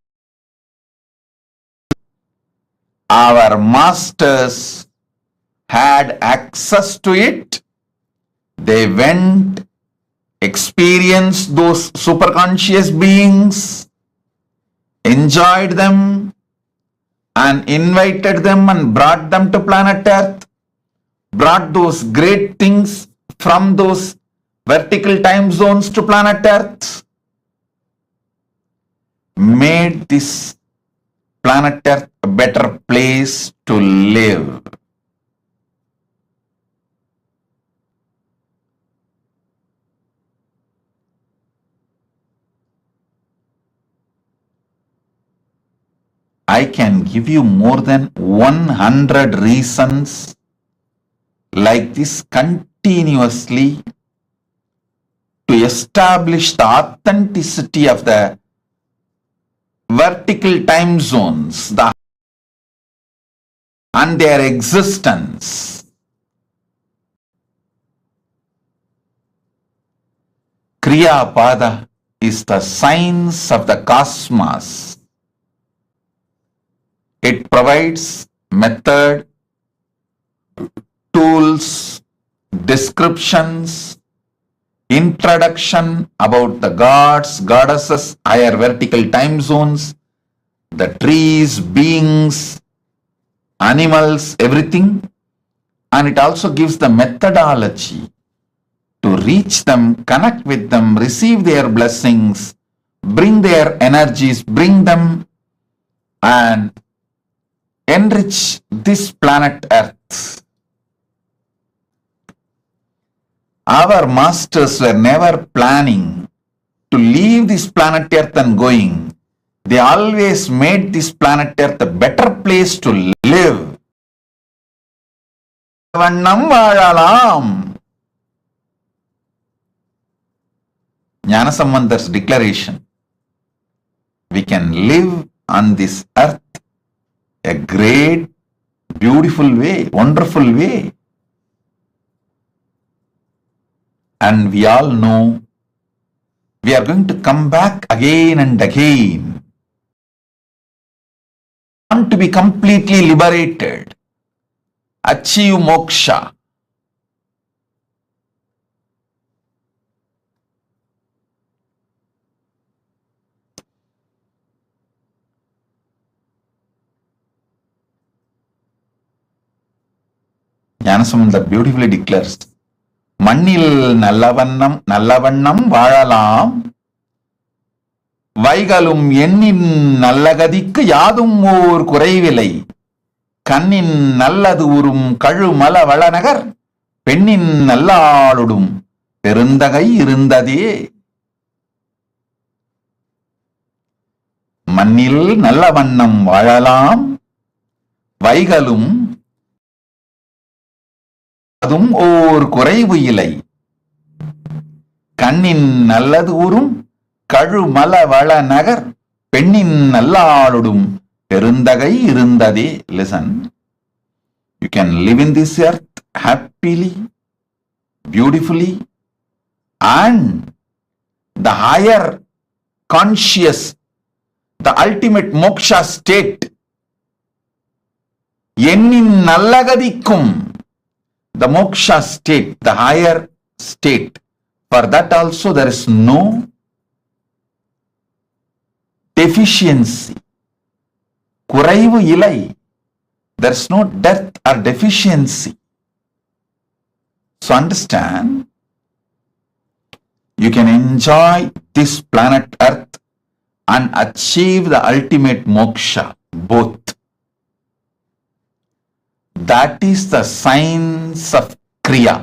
D: Our masters had access to it. They went, experienced those superconscious beings, enjoyed them, and invited them and brought them to planet Earth. Brought those great things from those vertical time zones to planet Earth. Made this planet Earth a better place to live. I can give you more than 100 reasons like this continuously to establish the authenticity of the vertical time zones and their existence. Kriya Pada is the science of the cosmos. It provides method, tools, descriptions, introduction about the gods, goddesses, higher vertical time zones, the trees, beings, animals, everything, and it also gives the methodology to reach them, connect with them, receive their blessings, bring their energies, bring them and enrich this planet Earth. Our masters were never planning to leave this planet Earth and going. They always made this planet Earth a better place to live. வண்ணம் வாழலாம். Gnanasambandar's declaration. We can live on this earth a great, beautiful way, wonderful way. And we all know we are going to come back again and again. Want to be completely liberated, achieve moksha. Gnanasamandar beautifully declares, மண்ணில் நல்லவண்ணம் வாழலாம், வைகளும் எண்ணின் நல்லகதிக்கு யாதும் ஓர் குறைவில்லை, கண்ணின் நல்லது உறும் கழுமல வளநகர், பெண்ணின் நல்லாளுடும் பெருந்தகை இருந்ததே. மண்ணில் நல்ல வண்ணம் வாழலாம், வைகளும் அதும் ஓர் குறைவு இல்லை, கண்ணின் நல்லது உறும் கழுமல வள நகர், பெண்ணின் நல்லாளுடும் பெருந்தகை இருந்ததே. Listen, you can live in this earth happily, beautifully, and the higher conscious, the ultimate moksha state, எண்ணின் நல்லகதிக்கும், the moksha state, the higher state, for that also there is no deficiency. குறைவு இல்லை. There is no death or deficiency. So understand, you can enjoy this planet Earth and achieve the ultimate moksha, both. That is the science of Kriya.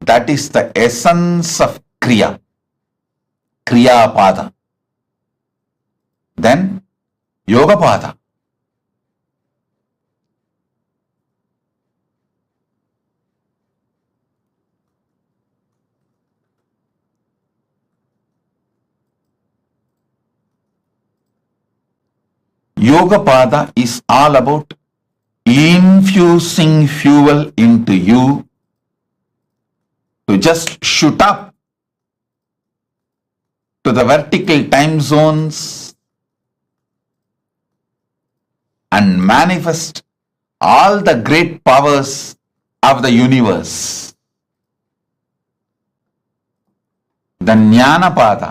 D: That is the essence of Kriya. Kriya Pada. Then Yoga Pada. Yoga Pada is all about infusing fuel into you to just shoot up to the vertical time zones and manifest all the great powers of the universe. The Jnana Pada,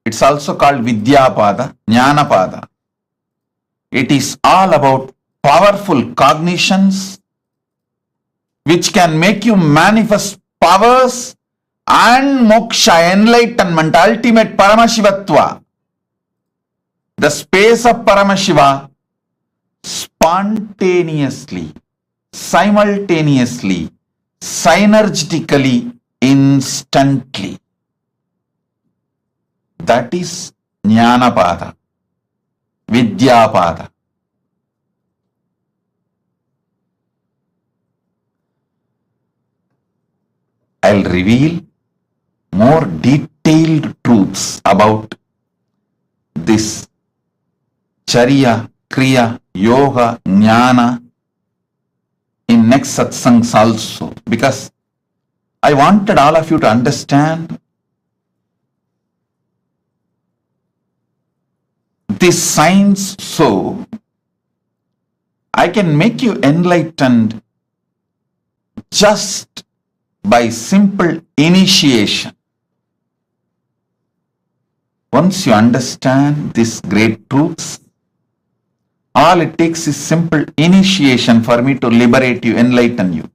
D: it's also called Vidya Pada, Jnana Pada. It is all about powerful cognitions which can make you manifest powers and moksha, enlightenment, ultimate Paramashivatva. The space of Paramashiva spontaneously, simultaneously, synergetically, instantly. That is Jnana Pada, Vidya Pada. I'll reveal more detailed truths about this Charya, Kriya, Yoga, Jnana in next satsangs also, because I wanted all of you to understand this science so I can make you enlightened just by simple initiation. Once you understand these great truths, All it takes is simple initiation for me to liberate you, enlighten you.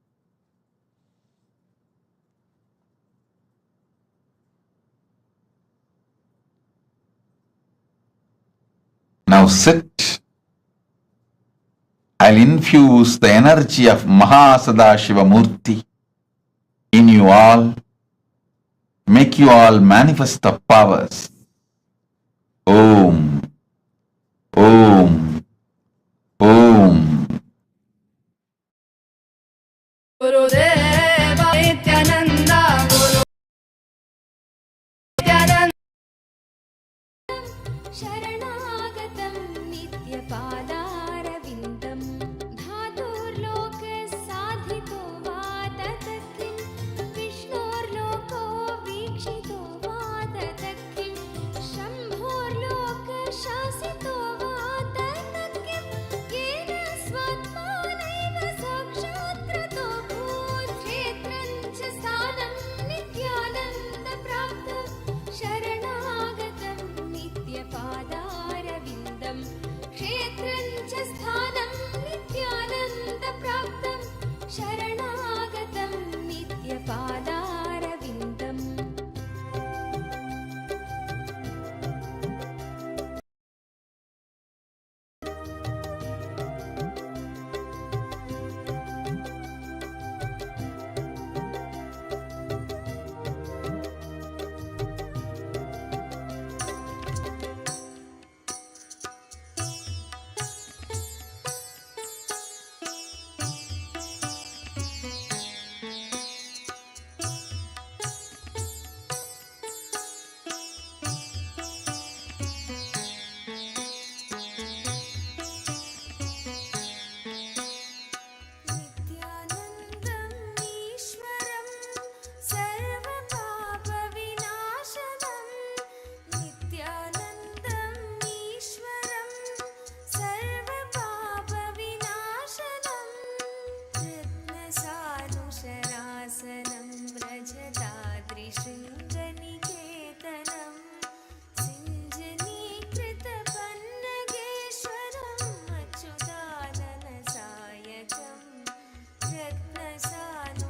D: Now sit. I'll infuse the energy of MahaSadashiva Murthy in you all, make you all manifest the powers. Om, Om, Om.
H: Gurudeva Nityananda Guru Nityananda
I: शरणागतं नित्यपादारविन्दं धातुर्लोकसाधितो वा ततः किं विष्णोर्लोको वीक्षितो वा ततः किं शम्भोर्लोकशासितो वा ततः किं येन स्वात्मानैव साक्षात् कृतो भूत् क्षेत्रं च स्थानं नित्यानन्दप्राप्तं शरणागतं नित्यपादारविन्दं क्षेत्रं च स्थानं नित्यानन्दप्राप्तं शरणागतं नित्यपादारविन्दम् नित्यानन्दं ईश्वरं सर्वपापविनाशनं नित्यानन्दं ईश्वरं सर्वपापविनाशनं रत्नसानुशरासनं व्रजताद्रिशृङ्गनिकेतनं सिञ्जनीकृतपन्नगेश्वरम् अच्युताननसायकम्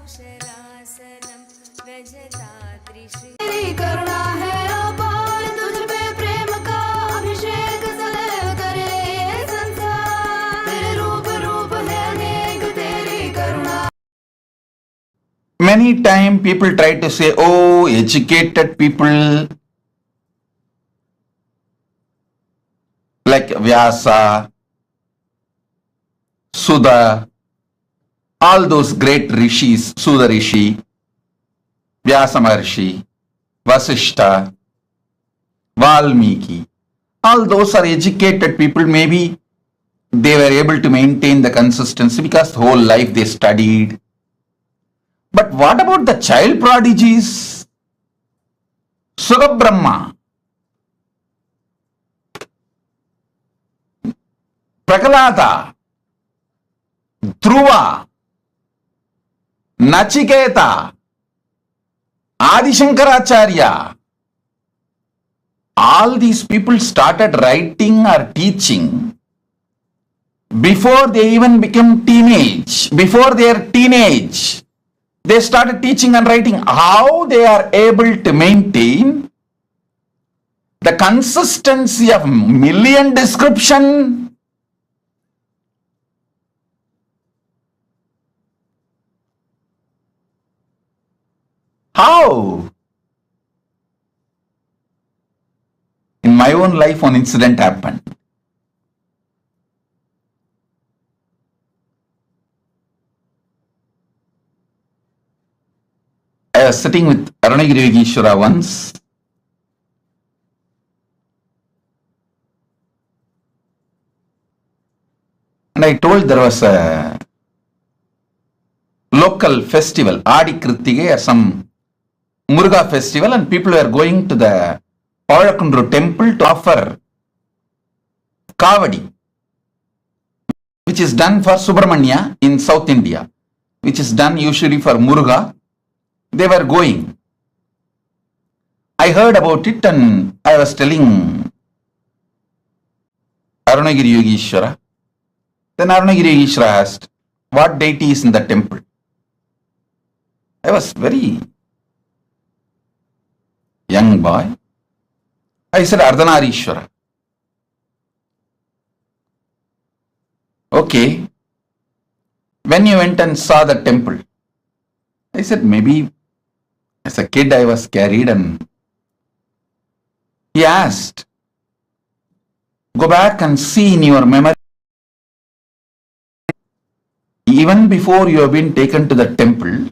I: रत्नसानुशरासनं व्रजताद्रिशृङ्ग
H: तेरी करुणा है अपार तुझ पे प्रेम का अभिषेक सदैव करे ये संसार तेरे रूप रूप है अनेक तेरी करुणा
D: Many times people try to say, oh, educated people like Vyasa, Sudha, all those great rishis, Sudha Rishi, Vyasa Maharshi, Vasishta, Valmiki, all those are educated people. Maybe they were able to maintain the consistency because the whole life they studied. But what about the child prodigies? Sugabrahma, Prakalata, Dhruva, Nachiketa, Adi Shankaracharya, all these people started writing or teaching before they even became teenage. Before their teenage, they started teaching and writing. How they are able to maintain the consistency of million description? How? In my own life, one incident happened. I was sitting with Arunagiri Yogeshwara once, and I told there was a local festival, Adi Krittige, or some Muruga festival, and people were going to the Pavalakkundru temple to offer Kavadi, which is done for Subramanya in South India, which is done usually for Muruga. They were going. I heard about it and I was telling Arunagiri Yogeshwara, Then Arunagiri Ishra asked, what deity is in the temple? I was very young boy. I said, Ardhanarishwara. Okay. When you went and saw the temple? I said, maybe as a kid I was carried, and he asked, go back and see in your memory. Even before you have been taken to the temple,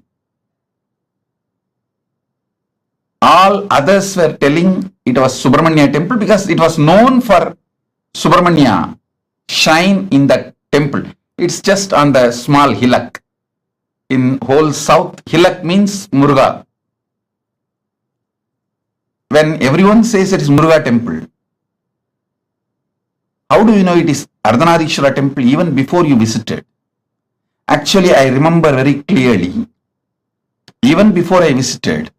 D: all others were telling it was Subramanya temple because it was known for Subramanya shrine in the temple. It's just on the small hillock. In whole south, hillock means Muruga. When everyone says it is Muruga temple, how do you know it is Ardhanarishwara temple even before you visited? Actually, I remember very clearly, even before I visited,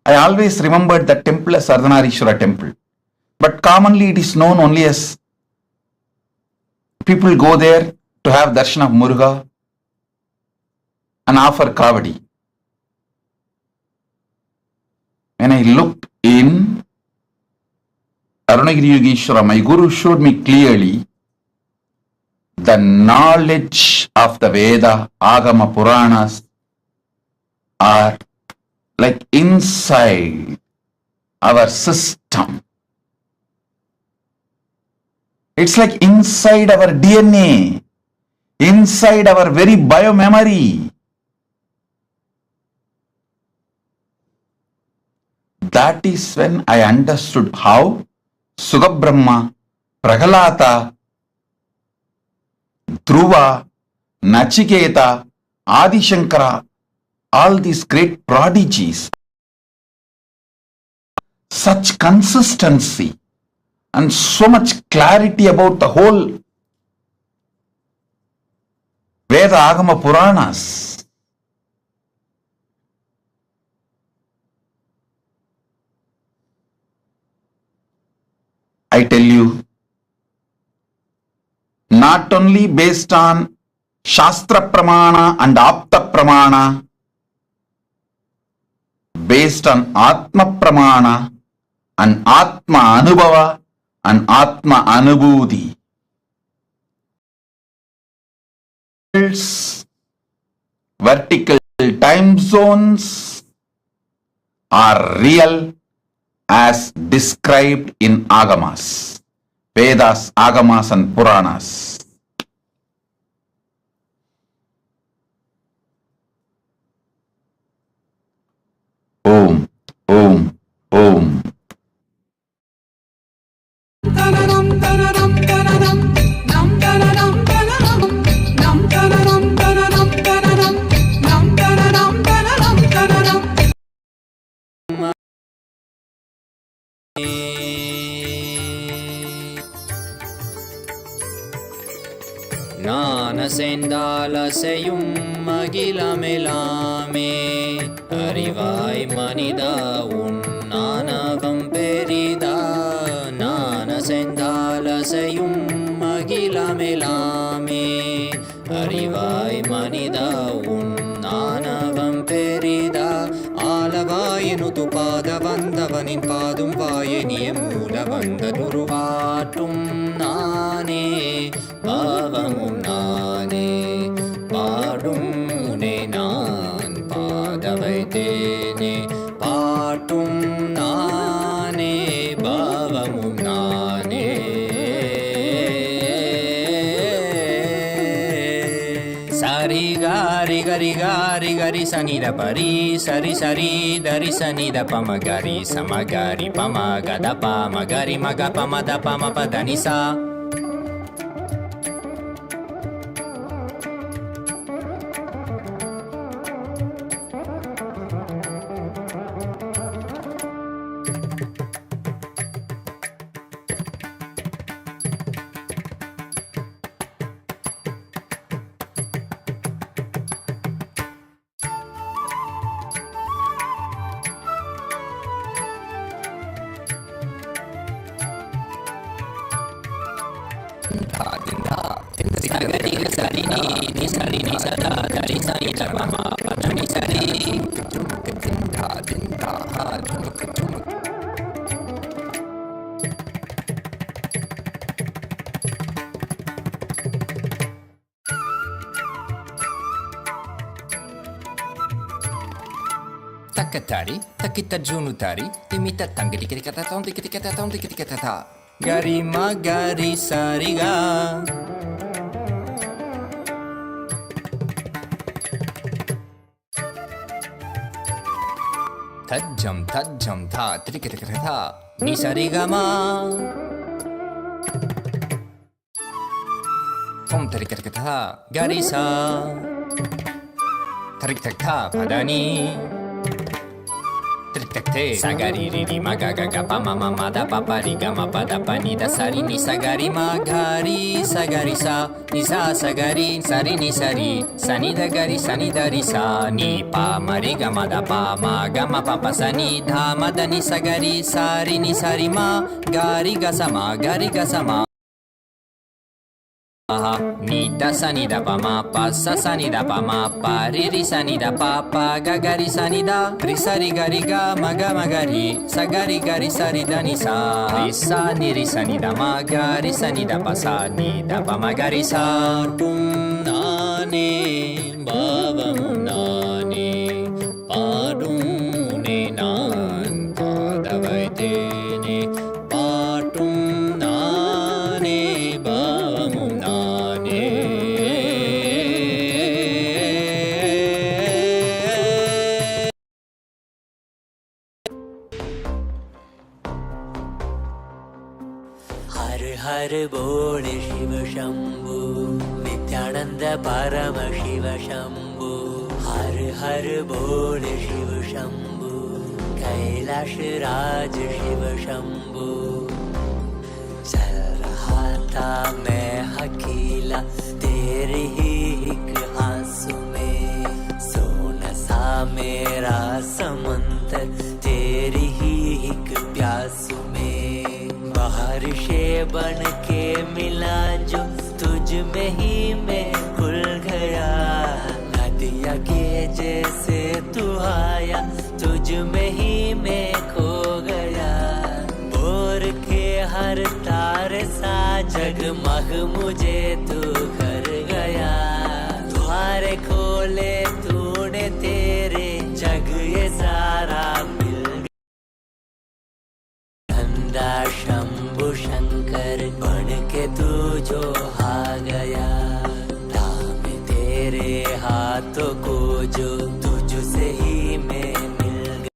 D: I always remembered the temple as Ardhanarishwara temple. But commonly it is known only as people go there to have darshan of Muruga and offer kavadi. When I looked in Arunagiri Yogeshwara, my guru showed me clearly the knowledge of the Veda, Agama, Puranas are like inside our system. It's like inside our DNA, inside our very biomemory. That is when I understood how Sugabrahma, Prahalata, Dhruva, Nachiketa, Adi Shankara, all these great prodigies, such consistency and so much clarity about the whole Veda, Agama, Puranas. I tell you, not only based on Shastra Pramana and Apta Pramana, based on Atma Pramana and Atma Anubhava and Atma Anubhuti. Vertical time zones are real as described in Agamas, Vedas, Agamas and Puranas. Om, Om, Om.
E: ஞானசெந்தாலசையும் அகிலமெலாமே அறிவாய் மனிதா உன் ஞானகம் பெரிதா. ஞானசெந்தாலசையும் அகிலமெலாமே அறிவாய் மனிதா உன் ஞானகம் பெரிதா. ஆலவாயினுது பாத வந்தவனின் பாதும் வாயனிய மூல வந்த துருவாட்டும் நானே பாவமும் நானே பாடும் உனை நான் பாத வைத்தேனே. பாட்டும் நானே பாவமும் நானே. சரி காரி கரி காரி கரி சனித பரி சரி சரி தரி சனித பம கரி சமகரி பம கத பம கரி மக பம த பம பதனிசா. సగరి సరి ని సరి ని సదా ధరి సని ధమ పద ని సరి ఝుమక్ ధింధా ధింధా హా ఝుమక్ ఝుమక్. Takatari, takita junutari, timita tangiri kata tom dikiti kata tom dikiti kata ta. Gari magari sariga. Tajam tha, trikita kata ta. Ni sariga ma. Tom trikita kata ta. Gari sa. Tarik tak ta padani. Trik-tak-te Sagari riri magaga pa mama mada papa riga ma pada pa ni da sari ni sagari magari sagari sa ni sa sagari sari ni sari sani da gari sani da ri sa ni pa ma riga ma da pa ma ga ma papa sani dha ma da ni sagari sari ni sari ma gari ga sama ni da sa ni da pa ma pa sa ni da pa ma pa ri sa ni da pa pa ga ga ri sa ni da ri sa ri ga ma ga ri sa ri da ni sa ni sa ni da ma ga ri sa ni da pa ni da pa ma ga ri sa tum na ne baba mu na ne pa dum ne nan pa da vai te ne pa tum na ne baba mu na ne.
F: हर हर बोल शिव शंभु नित्यानंद परम शिव शंभु हर हर बोल शिव शंभु कैलाश राज शिव शंभु चल रहा था मैं अकेला तेरे ही एक आंसू में सोना सा मेरा समंदर तेरी ही एक प्यासू में बारिशे बन के मिला जो तुझ में ही मैं खुल गया नदिया के जैसे तू आया तुझ में ही मैं खो गया बोर के हर तारे सा जगमग मुझे तू कर गया द्वारे खोले तूने तेरे जग ये सारा मिल नंदा शंभु शंकर बन के तू जो आ गया थामे तेरे हाथों को जो तुझसे ही मैं मिल गया.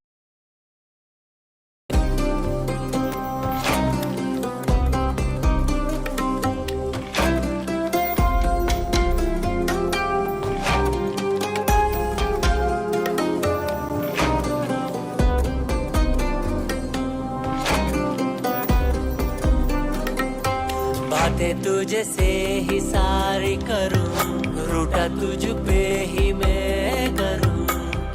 F: बातें तुझे से ही सारी करूं रूठा तुझ पे ही मैं करूं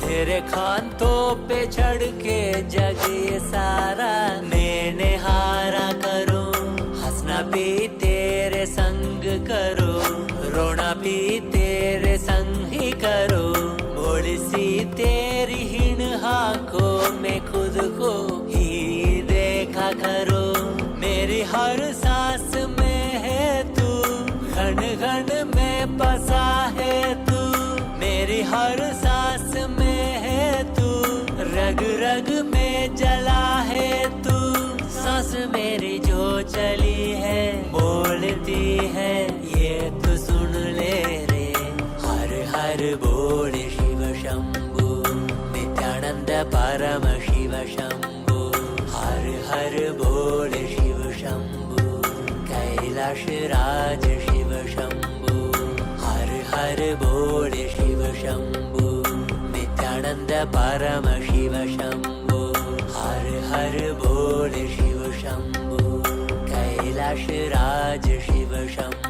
F: तेरे खानों पे चढ़ के जग ये सारा मैंने हारा करूं हंसना भी तेरे संग करो रोना भी तेरे संग ही करो बोली सी तेरी हिण आंखों में खुद को ही देखा करो मेरी हर सांस में है तू घन घन में बसा है तू मेरी हर सांस में है तू रग रग में जला है तू सांस मेरी जो चली है बोलती है ये तो सुन ले रे हर हर बोल शिव शंभु नित्यानंद परम शिव शंभु हर हर बोल शिव शंभु कैलाश राज शिव शंभु हर हर बोल शिव शंभु नित्यानंद परम शिव शंभु हर हर बोल शिव शंभु कैलाश राज शिव शंभु.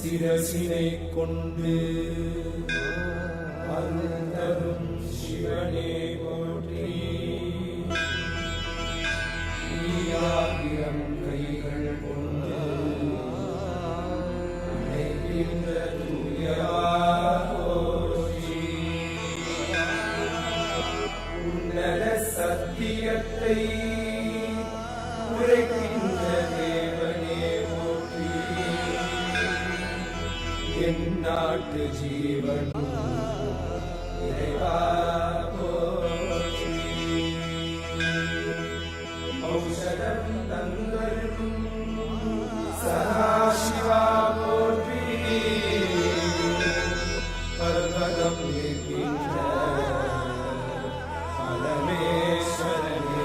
G: சிரசினை கொண்டு அருந்தரும் சிவனே போற்றி. ஈயாயிரம் கைகள் கொண்டு நினைக்கின்ற தூயவா போற்றி. உன்னத சத்தியத்தை உரைக்கின்ற தேவனே போற்றி. என் நாட்டு ஜீவன் இறைவா போற்றி. ஔஷதம் தந்தருளும் சதாசிவா போற்றி. பர்வதம் நிற்கின்ற பரமேஸ்வரனே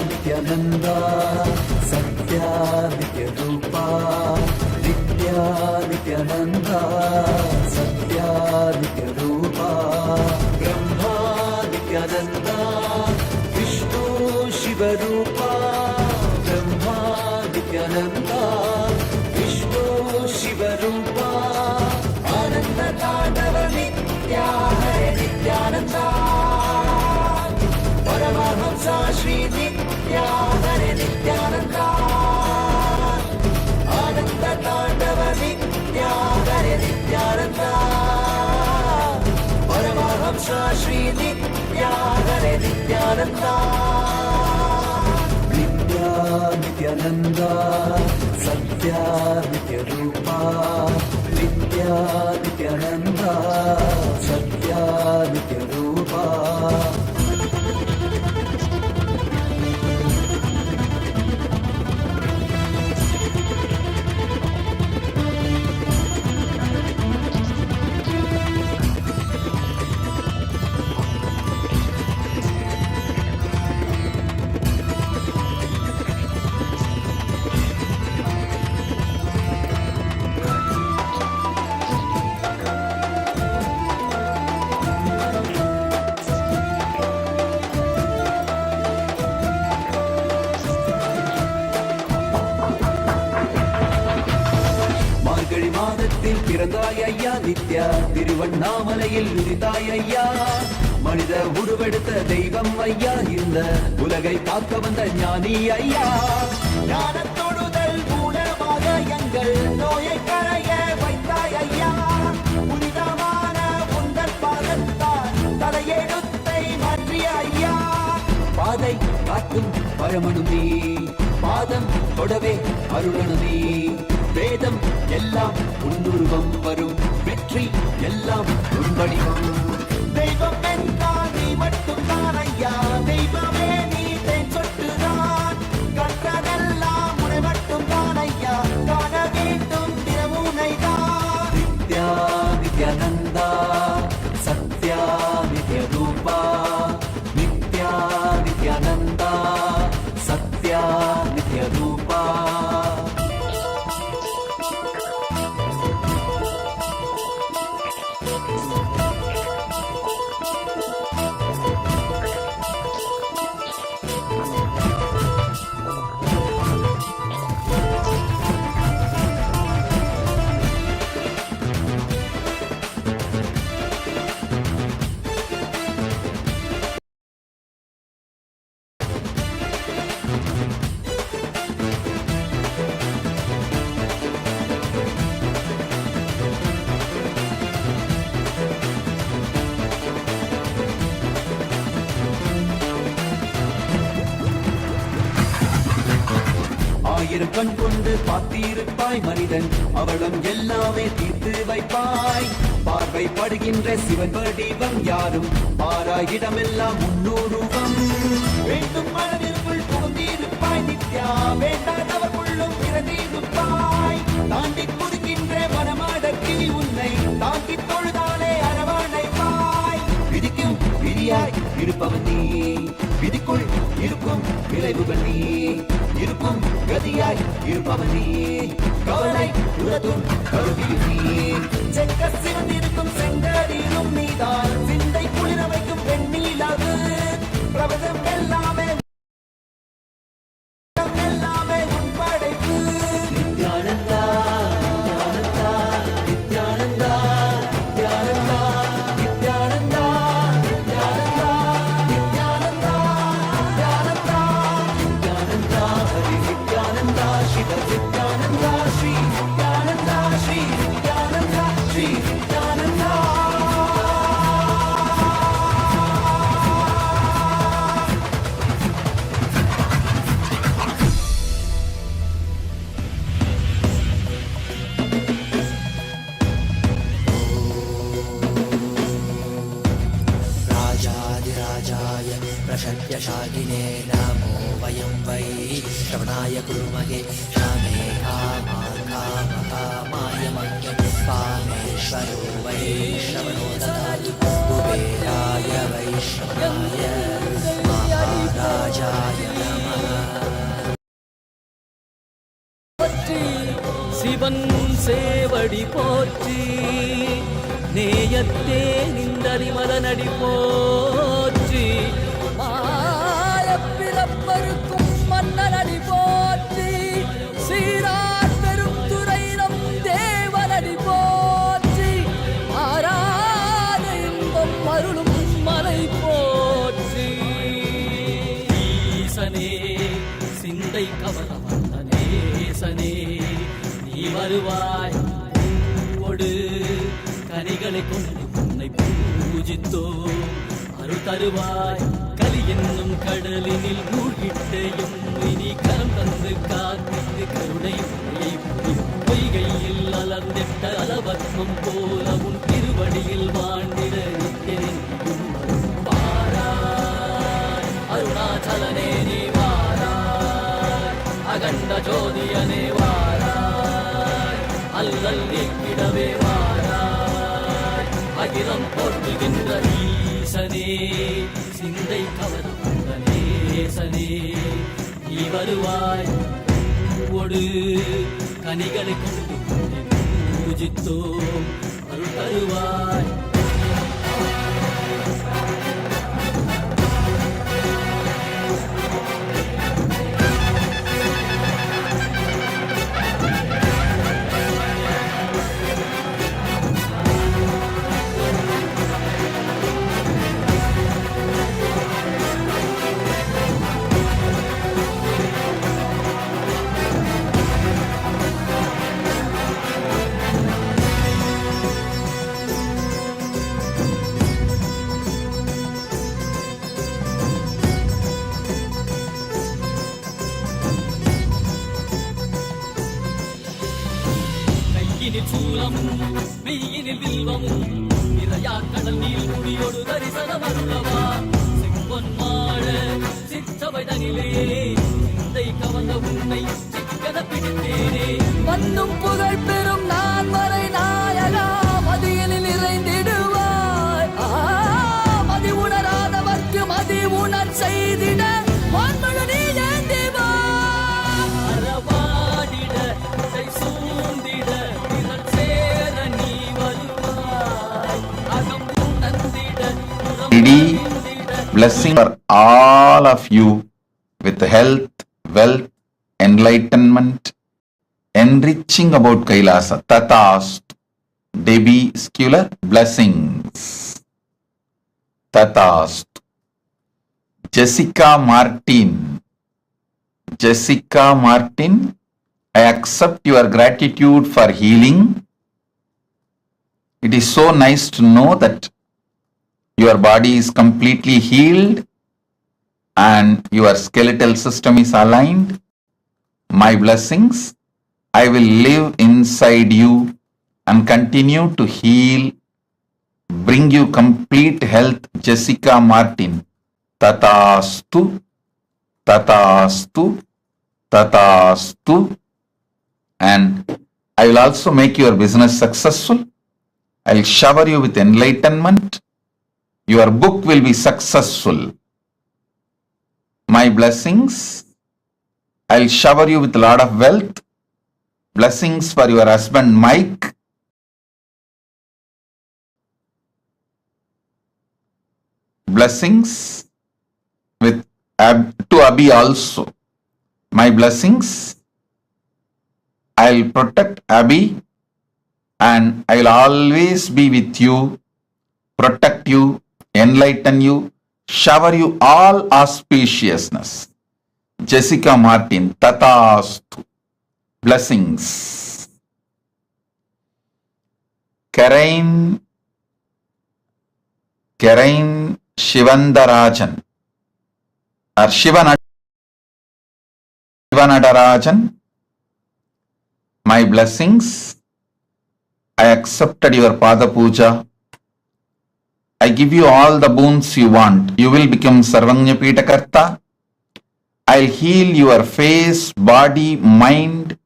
F: नित्यानंदा सत्या नित्य रूपा. नित्या नित्यानंदा सत्या नित्य रूपा. ब्रह्मा नित्यानंदा विष्णु शिव रूपा. ब्रह्मा नित्यानंदा विष्णु शिव रूपा. आनंद तांडव नित्या हरे नित्यानंदा. परमहंसा श्री नित्या हरे नित्यानंदा. आनंद तांडव नित्या हरे नित्यानंदा. परमहंसा श्री नित्या हरे नित्यानंदा. नित्या नित्यानंदा सत्या नित्य रूपा. नित्या नित्यानंदा सत्या नित्य रूपा. பிறந்தாய் ஐயா நித்யா. திருவண்ணாமலையில் உதித்தாய் ஐயா. மனித உருவெடுத்த தெய்வம் ஐயா. இந்த உலகை காக்க வந்த ஞானி ஐயா. ஞான தொடுதல் மூலமாக எங்கள் நோயை கரைய வைத்தாய் ஐயா. புனிதமான உங்கள் பாதத்தால் தலையெழுத்தை மாற்றிய ஐயா. பாதை காட்டும் பரமனுமே. பாதம் தொடவே அருளனுமே. வேதம் எல்லாம் உன்னுருவம் வரும். வெற்றி எல்லாம் உன் வடிவம். தெய்வம் என்றால் நீ மட்டும் தான் ஐயா. தெய்வமே நீ தேன் சொட்டுதான். கற்றதெல்லாம் உன்னை மட்டும் தான் ஐயா. காண வேண்டும் தினமுனை தான். நித்யா நித்யானந்தா சத்யா நித்ய ரூபா. நித்யா நித்யானந்தா சத்யா நித்ய ரூபா.
J: ஆயிரம் கண் கொண்டு பார்த்திருப்பாய் மனிதன் அவளும் எல்லாமே தீர்த்து வைப்பாய் பார்வை படுகின்ற சிவன் வடிவம் யாரும் பாராயிடமெல்லாம் முன்னூறுவம் வேண்டும் மனதிற்குள் புகுந்திருப்பாய் நித்யா வேண்டாதவர்களும் பிறந்திருப்பாய் தாண்டி குதிக்கின்ற மனமாடக்கி உன்னை தாக்கி தொழுதாலே அரவணைப்பாய் விதிக்கும் விதியாய் இருப்பவன் நீ விதிக்குள் இருக்கும் விளைவுகள் நீ இருக்கும் கதியாய் இருப்பவன் நீ கவலை உலதும் கருவியும் நீ செக்க சிவந்திருக்கும் செங்கடிலும் நீதான் சிந்தை குளிர வைக்கும் பெண்ணீலாது பிரபதம் எல்லாமே எல்லாமே உன் படைப்பு நித்யானந்தா நித்யானந்தா நித்யானந்தா நித்யானந்தா நித்யானந்தா நித்யானந்தா நித்யானந்தா நித்யானந்தா ஹரி நித்யானந்தா சிவ நித்யானந்தா ஸ்ரீ நித்யானந்தா ஸ்ரீ நித்யானந்தா ஸ்ரீ நித்யானந்தா राजाधिराजाय प्रशत्यशालिने नमो वयं वै श्रवणाय कुर्महे श्यामे कामाय मह्यं कामेश्वरो वै श्रवणो ददातु कुबेराय वै श्रवणाय महाराजाय नमः சிவன் சேவடி போற்றி நேயத்தே நின்றறிமலனடி போற்றி மாயப்பிறப்பருக்கும் மன்னனடி போற்றி சீரார் பெரும் துறையினம் தேவனடி போற்றி ஆராத இன்பம் அருளும் மலை போற்றி ஈசனே சிந்தை கவர வந்தனேசனே நீ வருவாய் பூவோடு கனிகளை கொண்டு உன்னை பூஜித்தோ அருள் தருவாய் கலி என்னும் கடலினில் மூழ்கிட்டையும் இனி கரம் தந்து காத்திட்டு கருணை உன்னை புரியும் பொய்கையில் அலர்ந்திட்ட அலவத்மம் போல உன் திருவடியில் வாழ்ந்திட நித்தனின் வாராய் அருணாச்சலனே நீ வாராய் அகண்ட ஜோதியனே வாராய் அல்லல் நீக்கிடவே வாராய் அகிலம் போற்றுகின்ற ஈசனே சிந்தை கவர வந்தனேசனே நீ வருவாய் பூவோடு கனிகளை கொண்டு உன்னை பூஜித்தோ அருள் தருவாய் கையினில் சூலமும் மெய்யினில் வில்வமும் நிறையா கடல் நீர் குடியோடு தரிசனம் அருளவா செம்பொன் மாட சிற்றவை தனிலே சிந்தை கவர்ந்த உன்னை சிக்கன பிடித்தேனே மண்ணும் புகழ் பெறும் நான் வரை நாயகா மதியனில் நிறைந்திடுவாய் மதி உணராதவர்க்கு மதி உணர் செய்திட வான்மழு நீ ஏந்திவா அறவாடிட இசை சூழ்ந்திட திரள் சேர நீ வருவாய் அகம் உணர்ந்திட
D: Ready? Blessing for all of you with health, wealth, enlightenment, enriching about Kailasa. Tatast. Debbie Scular, blessings. Tatast. Jessica Martin. Jessica Martin, I accept your gratitude for healing. It is so nice to know that your body is completely healed and your skeletal system is aligned. My blessings, I will live inside you and continue to heal, bring you complete health, Jessica Martin. Tatastu, Tatastu, Tatastu. And I will also make your business successful. I will shower you with enlightenment. Your book will be successful. My blessings, I will shower you with a lot of wealth. Blessings for your husband Mike. Blessings with to Abhi also. My blessings, I will protect Abhi and I will always be with you, protect you, enlighten you, shower you all auspiciousness. Jessica Martin, Tatastu. Blessings. Karain Shivandarajan or Shivanadarajan. My blessings, I accepted your Pada Puja. I give you all the boons you want. You will become Sarvanya Pitakarta. I'll heal your face, body, mind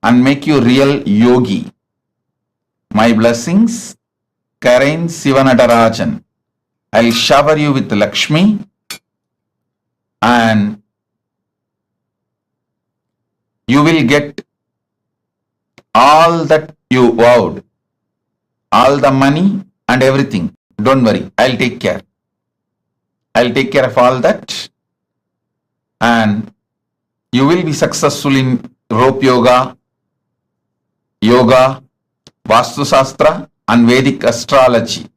D: and make you real yogi. My blessings, Karain Sivanadarajan. I'll shower you with Lakshmi and you will get all that you vowed, all the money and everything. Don't worry, I'll take care. I'll take care of all that and you will be successful in rope yoga, Vastu Shastra and Vedic astrology.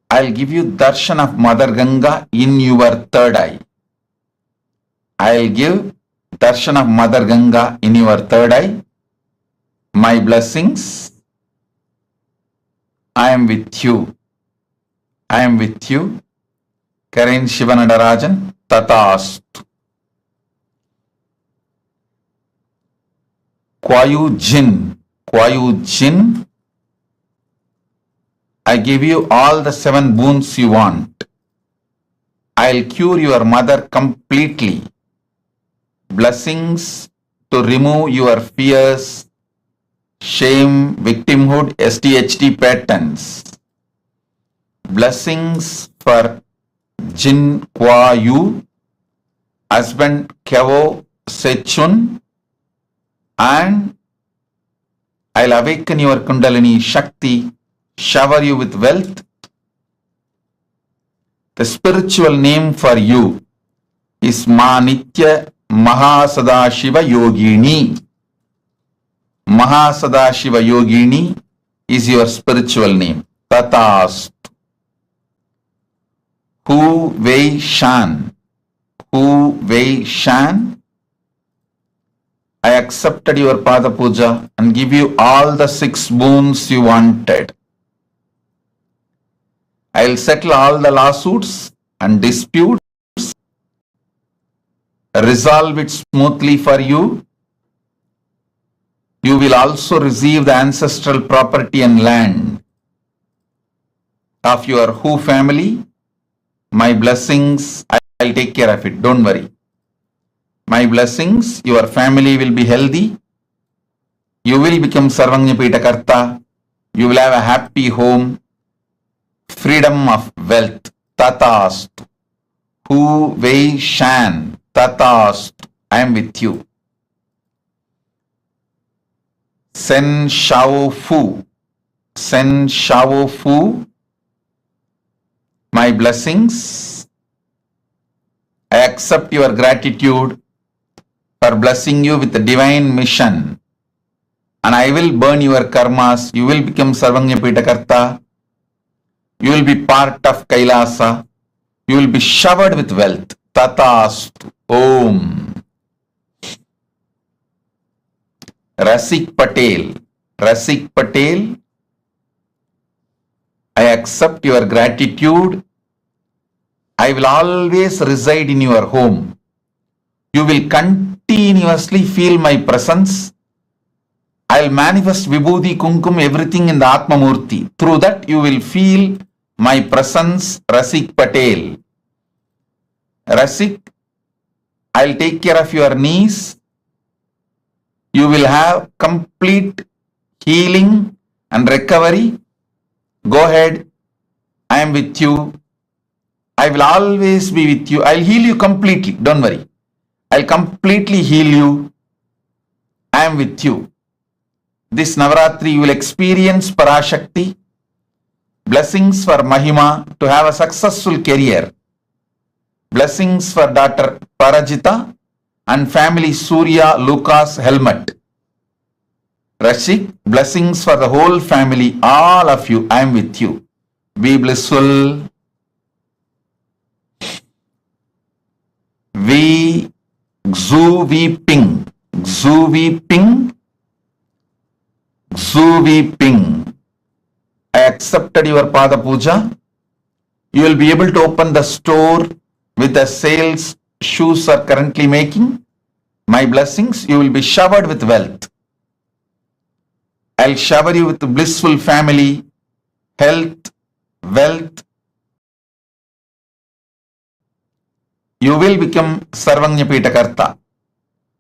D: I'll give you darshan of Mother Ganga in your third eye. I'll give darshan of Mother Ganga in your third eye. My blessings, I am with you. I am with you. Karain Shivanadarajan, Tatastu. Kwayu Jin, I give you all the 7 boons you want. I'll cure your mother completely. Blessings to remove your fears, shame, victimhood, SDHD patterns. Blessings for Jin Kwayu, husband Kevo Sechun, and I'll awaken your Kundalini Shakti, shower you with wealth. The spiritual name for you is Manitya MahaSadashiva Yogini. MahaSadashiva Yogini is your spiritual name. Tatastu. Hu Wei Shan. I accepted your Pada Puja and give you all the 6 boons you wanted. I'll settle all the lawsuits and disputes, resolve it smoothly for you. You will also receive the ancestral property and land of your Hu family. My blessings, I'll take care of it. Don't worry. My blessings, your family will be healthy. You will become Sarvanya Pitakarta. You will have a happy home. Freedom of wealth. Tatastu. Hu Wei Shan. Tatastu. I am with you. Sen Shao Fu. My blessings. I accept your gratitude for blessing you with the divine mission. And I will burn your karmas. You will become Sarvanya Pitakarta. You will be part of Kailasa. You will be showered with wealth. Tatastu. Om. Rasik Patel. I accept your gratitude. I I will always reside in your home. You will continuously feel my presence. I'll manifest Vibhuti, Kumkum, everything in the Atma Murthy. Through that you will feel my presence, Rasik Patel. Rasik, I'll take care of your knees. You will have complete healing and recovery. Go ahead. I am with you. I will always be with you. I'll heal you completely. Don't worry. I'll completely heal you. I am with you. This Navaratri you will experience Parashakti. Blessings for Mahima to have a successful career. Blessings for daughter Parajita and family Surya Lucas Helmet. Rashik, blessings for the whole family, all of you. I am with you. Be blissful. We Xuvi Ping. Xuvi Ping. Xuvi Ping. I accepted your Pada Puja. You will be able to open the store with the sales shoes are currently making. My blessings, you will be showered with wealth. I'll shower you with a blissful family, health, wealth. You will become Sarvanya Pitakarta.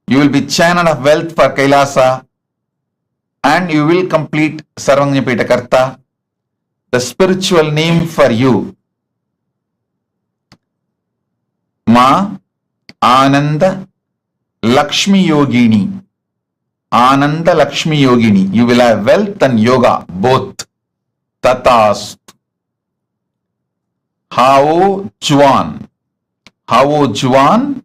D: You will be channel of wealth for Kailasa and you will complete Sarvanya Pitakarta. The spiritual name for you, Ma Ananda Lakshmi Yogini. Ananda Lakshmi Yogini. You will have wealth and yoga both. Tatast. Hao Juan. Hao Juan.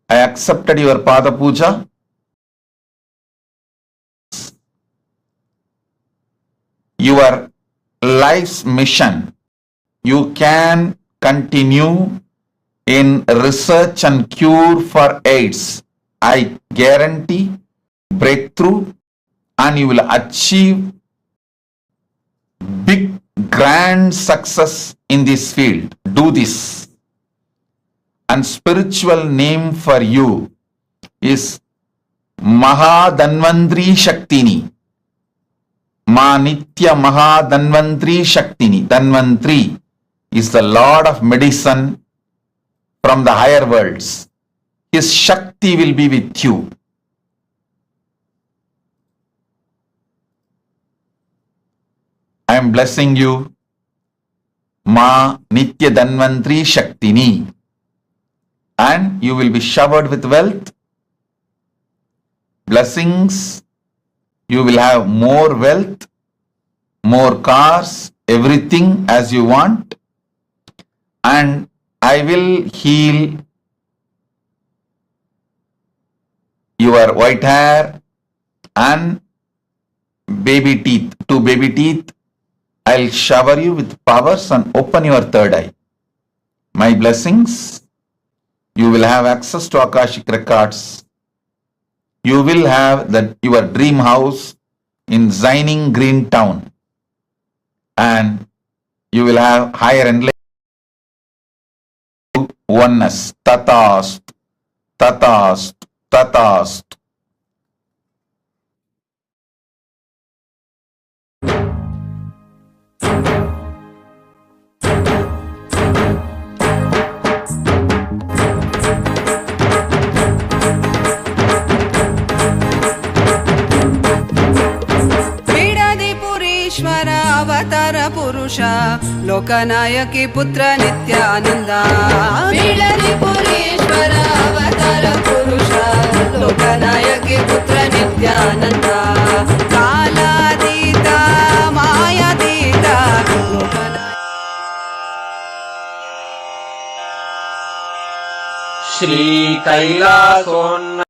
D: I accepted your Pada Puja. Your life's mission. You can continue in research and cure for AIDS. I guarantee breakthrough and you will achieve big grand success in this field. Do this. And spiritual name for you is Mahadanvantri Shaktini. Ma Nitya Mahadanvantri Shaktini. Danvantri is the Lord of medicine from the higher worlds. His Shakti will be with you. I am blessing you. Ma Nitya Danvantri Shaktini. And you will be showered with wealth. Blessings. You will have more wealth, more cars, everything as you want. And I will heal your white hair and baby teeth. 2 baby teeth. I'll shower you with powers and open your third eye. My blessings. You will have access to Akashic records. You will have your dream house in Zining Green Town. And you will have higher enlightenment. Oneness. Tatast. Tatast. Tatast.
K: अवतार पुरुष लोकनायकी पुत्र नित्यानंद पुरेश्वर अवतार पुरुष लोकनायकी पुत्र नित्यानंद कालातीता मायातीता
E: श्री कैलासोन्न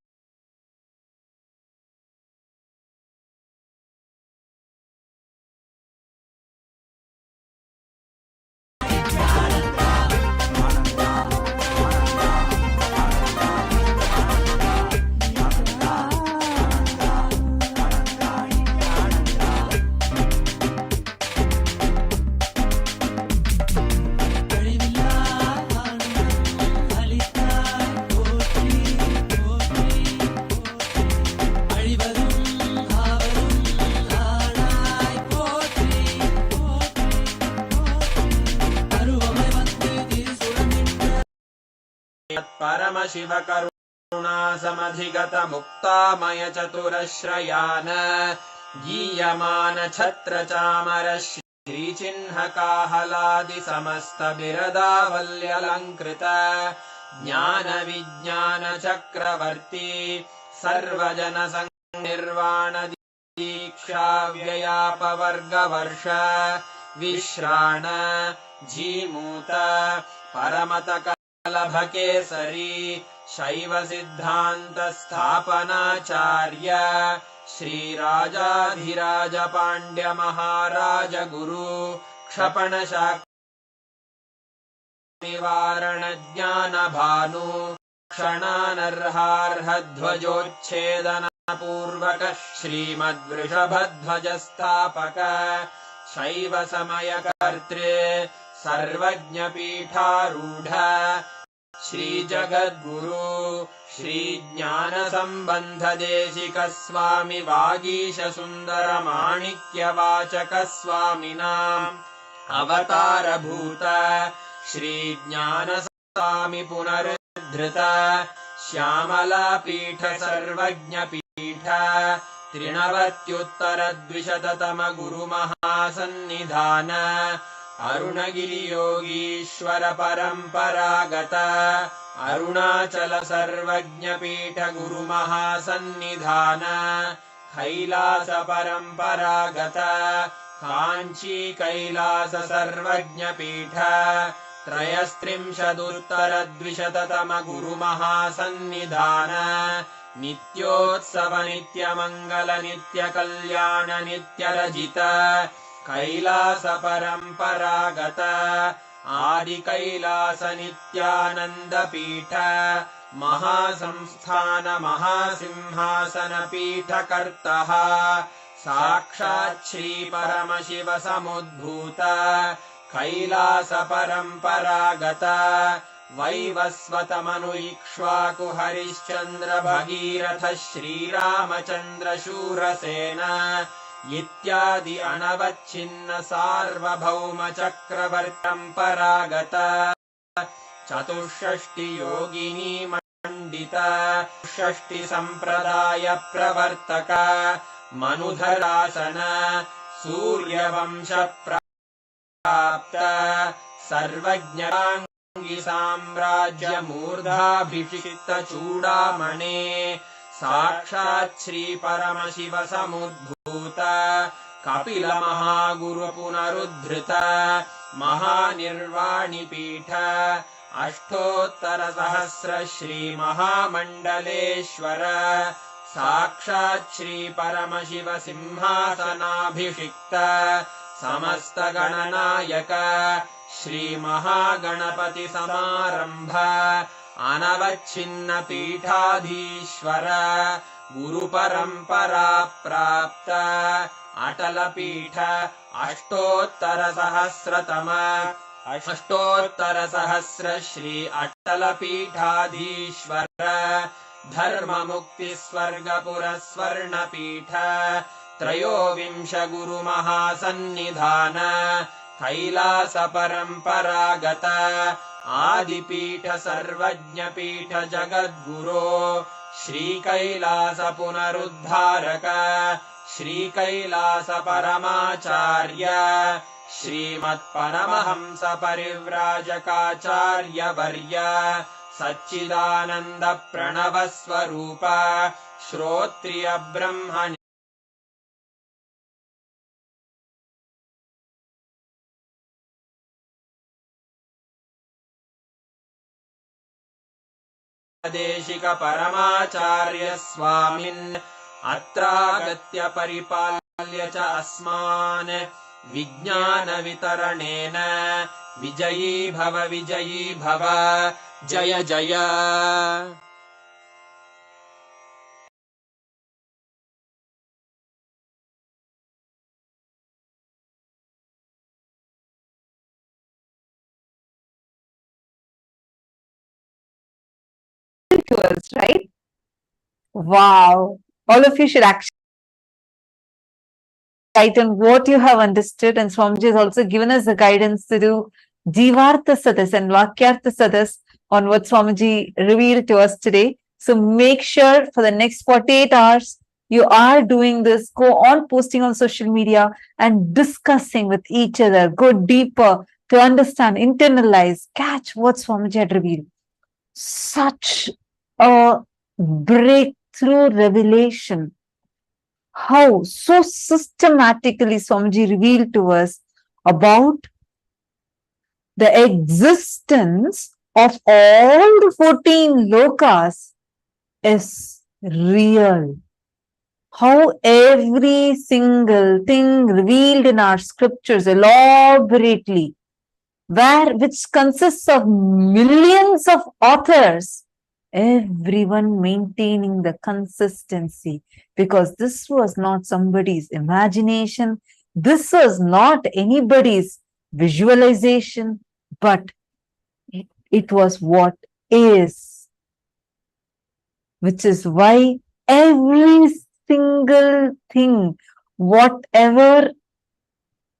E: परमशिव करुणा समधिगत मुक्तामय चतुरश्रयान् गीयमान छत्र चामर श्रीचिह्न काहलादि समस्त बिरदावल्यलङ्कृत ज्ञान विज्ञान चक्रवर्ती सर्वजन निर्वाण दीक्षा व्ययापवर्गवर्ष विश्राण जीमूत परमत कलभकेसरी शैव सिद्धान्त स्थापनाचार्य श्रीराजाधिराज पाण्ड्य महाराज गुरु क्षपण निवारण ज्ञान भानु क्षणानर्हार्हध्वजोच्छेदन पूर्वक श्रीमद्वृषभध्वज स्थापक शैव समय कर्तृ सर्वज्ञ पीठारूढ़ श्री जगद्गुरु श्री ज्ञान संबंध देशिक स्वामी वागीश सुंदर माणिक्य वाचक स्वामिनाम् अवतार भूत श्री ज्ञान स्वामी पुनरुद्धृत श्यामला पीठ सर्वज्ञ पीठ त्रिनवत्युत्तरद्विशततम गुरु महासन्निधान अरुणगिरि योगीश्वर परंपरागत अरुणाचल सर्वज्ञ पीठ गुरु महासन्निधान कैलास परंपरागत कांची कैलास सर्वज्ञ पीठ त्रयस्त्रिंशदुत्तरद्विशततम गुरु महासन्निधान नित्योत्सव नित्य मंगल नित्य कल्याण नित्य रजित कैलास परंपरागत आदि कैलास नित्यानंद पीठ महासंस्थान महासिंहासन पीठ कर्तः साक्षात् श्री परमशिव समुद्भूत कैलास परंपरागत वैवस्वत मनु इक्ष्वाकु हरिश्चंद्र भगीरथ श्रीरामचंद्र शूरसेन इत्यादि अनवच्छिन्न सार्वभौम चक्रवर्तंपरागत चतुष्षष्टि योगिनी मंडित षष्टि संप्रदाय प्रवर्तक मनुधरासन सूर्यवंश प्राप्त सर्वज्ञांगी साम्राज्य मूर्धाभिषिक्त चूड़ामणे साक्षात् श्री परमशिव समुद्भूत कपिल महागुरु पुनरुद्धृत महानिर्वाणि पीठ अष्टोत्तर सहस्र श्री महामंडलेश्वर साक्षात् श्री परमशिव सिंहासनाभिषिक्त समस्त गणनायक श्री महागणपति समारंभ अनवच्छिन्न पीठाधीश्वर गुरु परंपरा प्राप्त अटल पीठ अष्टोत्तर सहस्र श्री अटल पीठाधीश्वर धर्म मुक्ति स्वर्गपुर स्वर्ण पीठ त्रयोविंश गुरु महासन्निधान कैलास परंपरागत आदिपीठ सर्वज्ञ पीठ जगद्गुरो श्री कैलास पुनरुद्धारक श्री कैलास परमाचार्य श्रीमत्परमहंस परिव्राजकाचार्य वर्य सच्चिदानंद प्रणव स्वरूप श्रोत्रिय ब्रह्मणि देशिक परमाचार्य स्वामिन् अत्रागत्य परिपाल्य च अस्मान् विज्ञान वितरणेन विजयी भव जय जय
C: to us, right? Wow. All of you should actually write on what you have understood, and Swamiji has also given us the guidance to do Jivartha Sadas and Vakyartha Sadas on what Swamiji revealed to us today. So make sure for the next 48 hours, you are doing this. Go on posting on social media and discussing with each other. Go deeper to understand, internalize, catch what Swamiji had revealed. Such a breakthrough revelation. How so systematically Swamiji revealed to us about the existence of all the 14 lokas is real. How every single thing revealed in our scriptures elaborately, which consists of millions of authors, everyone maintaining the consistency, because this was not somebody's imagination, this was not anybody's visualization, but it was what is, which is why every single thing, whatever,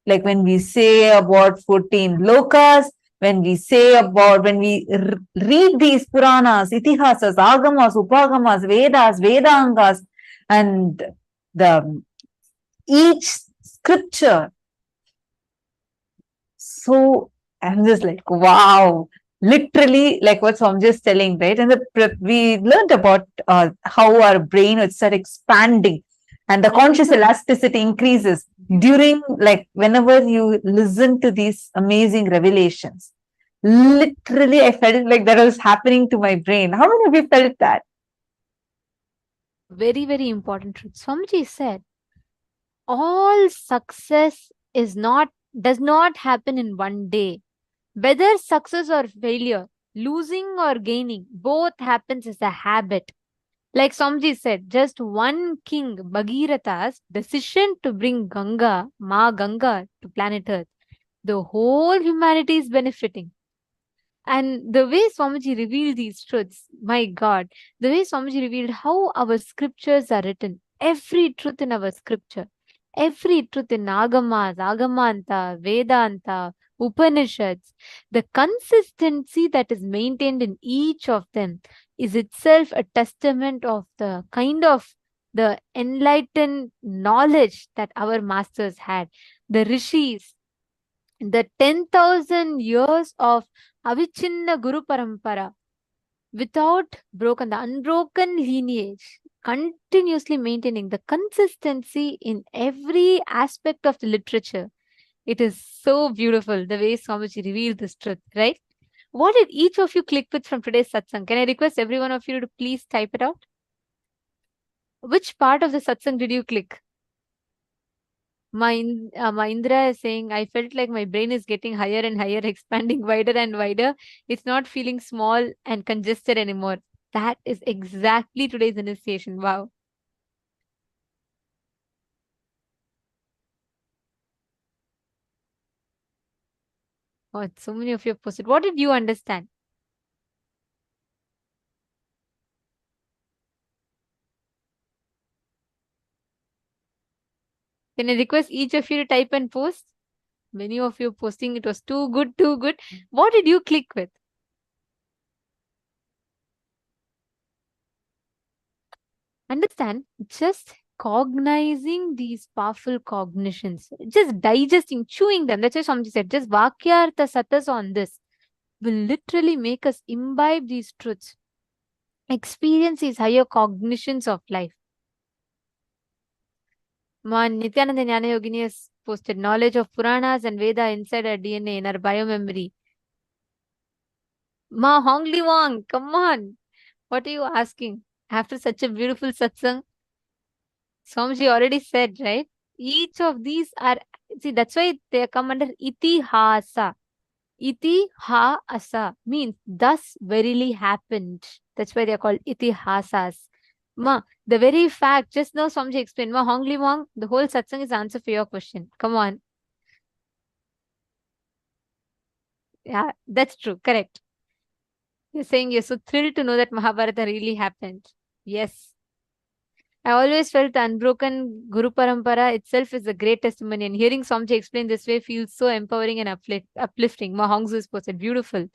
C: like when we say about 14 lokas, when we say about, when we read these Puranas, Itihasas, Agamas, Upagamas, Vedas, Vedangas, and each scripture. So I'm just like, wow, literally like what Swamiji is telling, right? And we learned about how our brain would start expanding and the conscious elasticity increases during, like, whenever you listen to these amazing revelations. Literally, I felt like that was happening to my brain. How many of you felt that?
B: Very, very important truth. Swamiji said, all success does not happen in one day. Whether success or failure, losing or gaining, both happens as a habit. Like Swamiji said, just one king, Bhagiratha's decision to bring Ma Ganga, to planet Earth, the whole humanity is benefiting. And the way Swamiji revealed these truths, my God, the way Swamiji revealed how our scriptures are written, every truth in our scripture, every truth in Agamas, Agamanta, Vedanta, Upanishads, the consistency that is maintained in each of them is itself a testament of the kind of the enlightened knowledge that our masters had. The rishis, the 10,000 years of Avichinna Guru Parampara, without broken, the unbroken lineage, continuously maintaining the consistency in every aspect of the literature. It is so beautiful the way Swamiji revealed this truth, right? What did each of you click with from today's satsang? Can I request every one of you to please type it out? Which part of the satsang did you click? Indra is saying, I felt like my brain is getting higher and higher, expanding wider and wider. It's not feeling small and congested anymore. That is exactly today's initiation. Wow. Oh, so many of you have posted. What did you understand? Can I request each of you to type and post? Many of you posting, it was too good, too good. What did you click with? Understand, just cognizing these powerful cognitions, just digesting, chewing them. That's why Swamiji said, just Vakyartha Satas on this will literally make us imbibe these truths, experience these higher cognitions of life. Nityananda Jnana Yogini has posted knowledge of Puranas and Veda inside our DNA, in our biomemory. Ma Hongli Wang, come on. What are you asking? After such a beautiful satsang, Swamiji already said, right? Each of these are, see, that's why they come under itihasa. Itihasa means thus verily happened. That's why they are called itihasas. Ma, the very fact, just now Swamiji explained, Ma Hongli Wang, the whole satsang is answer for your question. Come on. Yeah, that's true. Correct. You're saying you're so thrilled to know that Mahabharata really happened. Yes. I always felt the unbroken Guru Parampara itself is a great testimony, and hearing Swamiji explain this way feels so empowering and uplifting. Mahongzu is posted. Beautiful.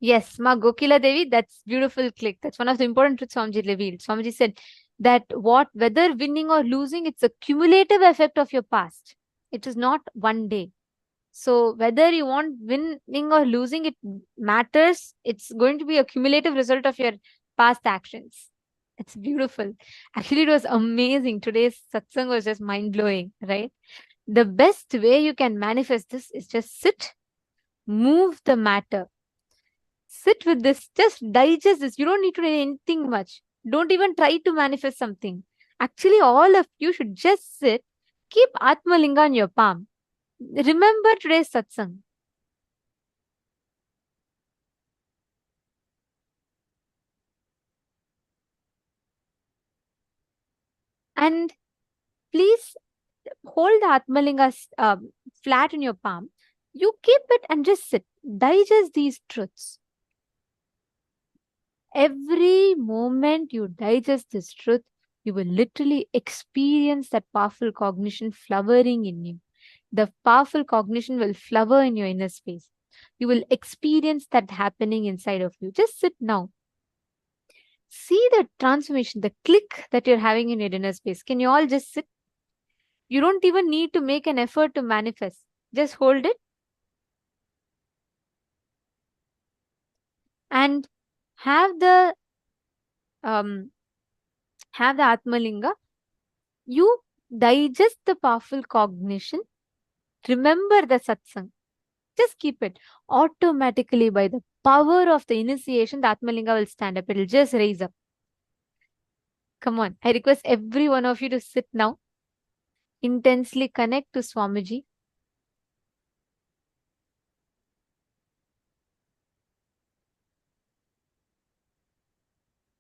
B: Yes, Ma Gokila Devi, that's beautiful click. That's one of the important truths Swamiji revealed. Swamiji said that whether winning or losing, it's a cumulative effect of your past. It is not one day. So whether you want winning or losing, it matters. It's going to be a cumulative result of your past actions. It's beautiful. Actually, it was amazing. Today's satsang was just mind blowing, right? The best way you can manifest this is just sit, move the matter. Sit with this, just digest this. You don't need to do anything much. Don't even try to manifest something. Actually, all of you should just sit, keep Atmalinga in your palm. Remember today's satsang. And please hold the Atmalinga flat in your palm. You keep it and just sit. Digest these truths. Every moment you digest this truth, you will literally experience that powerful cognition flowering in you. The powerful cognition will flower in your inner space. You will experience that happening inside of you. Just sit now. See the transformation, the click that you're having in your inner space. Can you all just sit? You don't even need to make an effort to manifest. Just hold it and have the um, Atmalinga. You digest the powerful cognition. Remember the satsang. Just keep it. Automatically, by the power of the initiation, the Atmalinga will stand up. It will just raise up. Come on. I request every one of you to sit now. Intensely connect to Swamiji.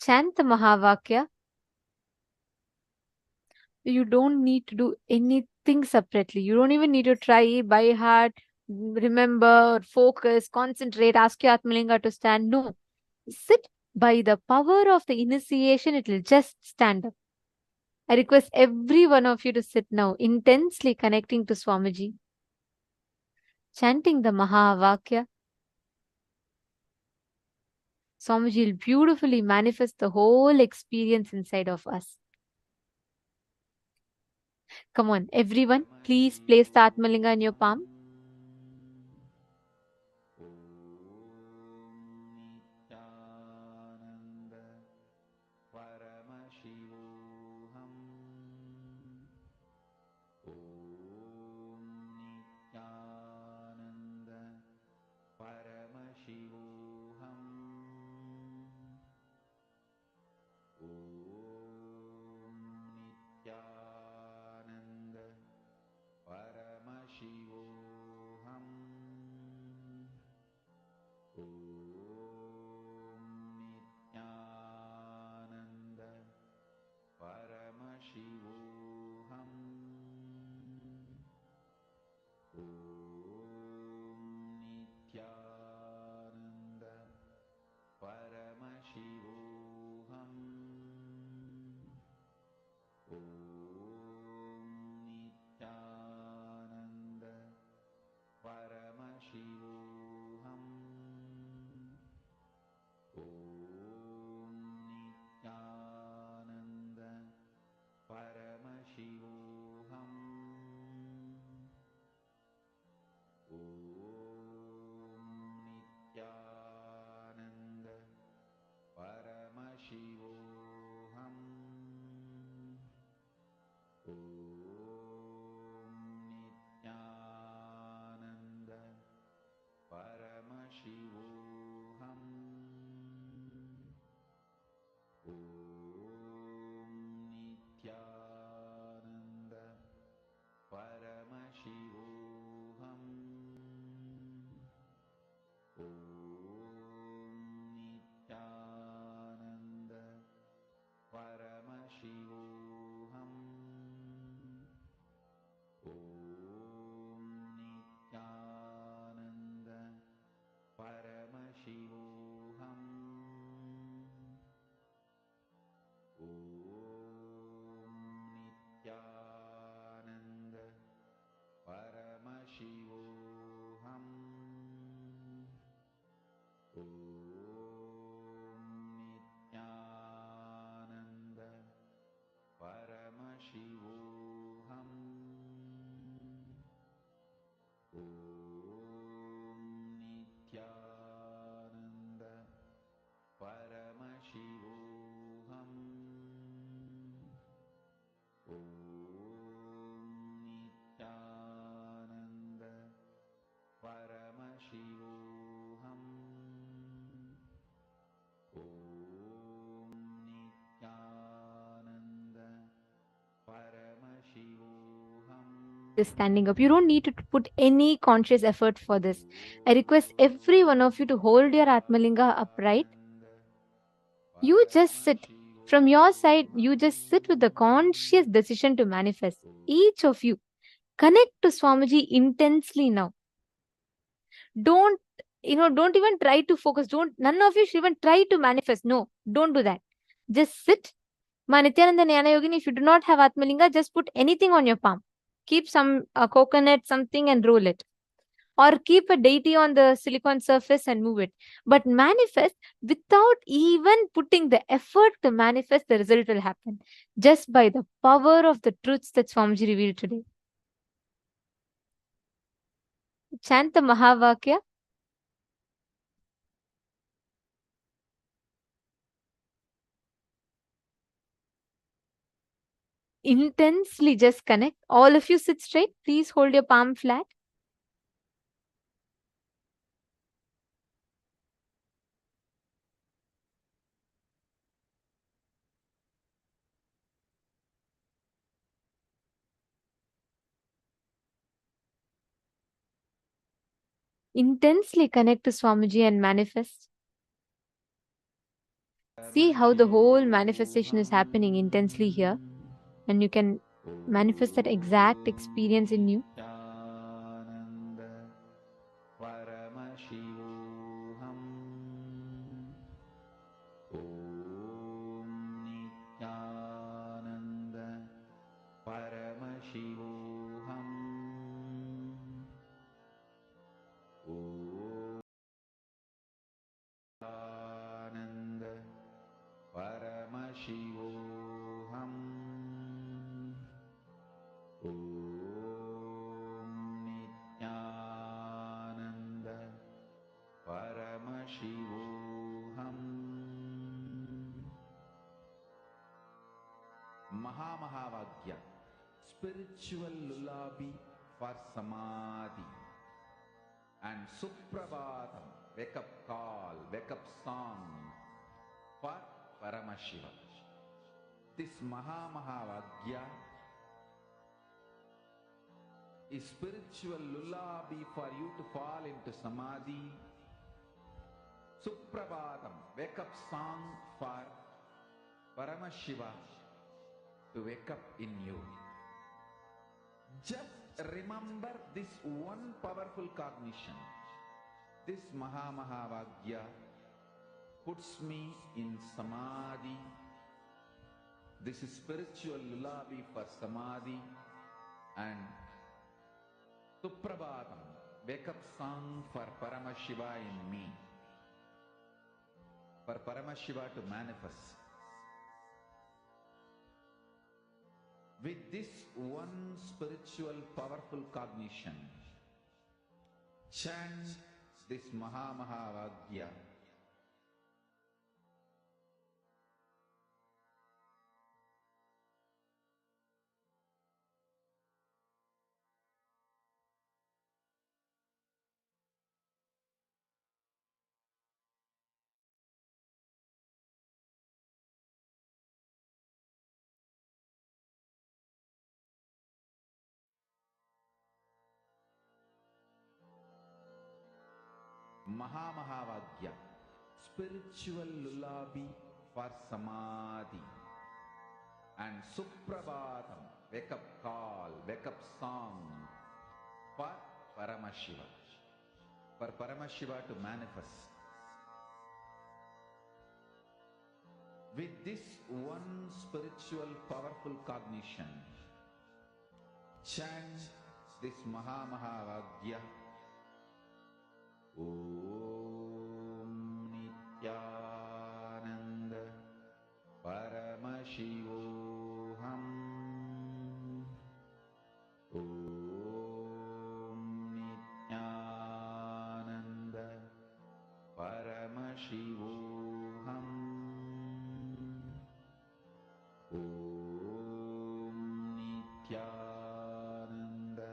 B: Chant the Mahavakya. You don't need to do anything separately. You don't even need to try by heart, remember, focus, concentrate, ask your Atmalinga to stand. No. Sit. By the power of the initiation, it will just stand up. I request every one of you to sit now, intensely connecting to Swamiji, chanting the Mahavakya. Swamiji will beautifully manifest the whole experience inside of us. Come on, everyone, please place the Atmalinga in your palm. Just standing up. You don't need to put any conscious effort for this. I request every one of you to hold your Atmalinga upright. You just sit. From your side, you just sit with the conscious decision to manifest. Each of you, connect to Swamiji intensely now. Don't even try to focus. None of you should even try to manifest. No, don't do that. Just sit. Ma Nityananda Jnana Yogini, if you do not have Atmalinga, just put anything on your palm. Keep some coconut, something, and roll it. Or keep a deity on the silicon surface and move it. But manifest without even putting the effort to manifest, the result will happen. Just by the power of the truths that Swamiji revealed today. Chant the Mahavakya. Intensely just connect. All of you sit straight. Please hold your palm flat. Intensely connect to Swamiji and manifest. See how the whole manifestation is happening intensely here. And you can manifest that exact experience in you.
D: Mahavagya, spiritual lullaby for samadhi, and Suprabhatam, wake up call, wake up song for Paramashiva. This Mahavagya is spiritual lullaby for you to fall into samadhi. Suprabhatam, wake up song for Paramashiva to wake up in you. Just remember this one powerful cognition. This Mahavagya puts me in samadhi. This is spiritual lullaby for samadhi, and Suprabhatam, wake up song for Paramashiva in me. For Paramashiva to manifest. With this one spiritual powerful cognition, chant this Mahavagya. Mahavagya, spiritual lullaby for samadhi, and Suprabhatam, wake up call, wake up song for Paramashiva. For Paramashiva to manifest. With this one spiritual powerful cognition, chant this Mahavagya. Om Nityananda Paramashivoham. Om Nityananda Paramashivoham. Om Nityananda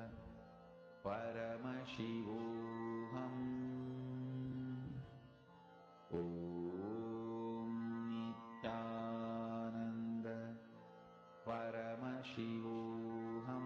D: Paramashivoham. Om Nityananda Paramashivoham.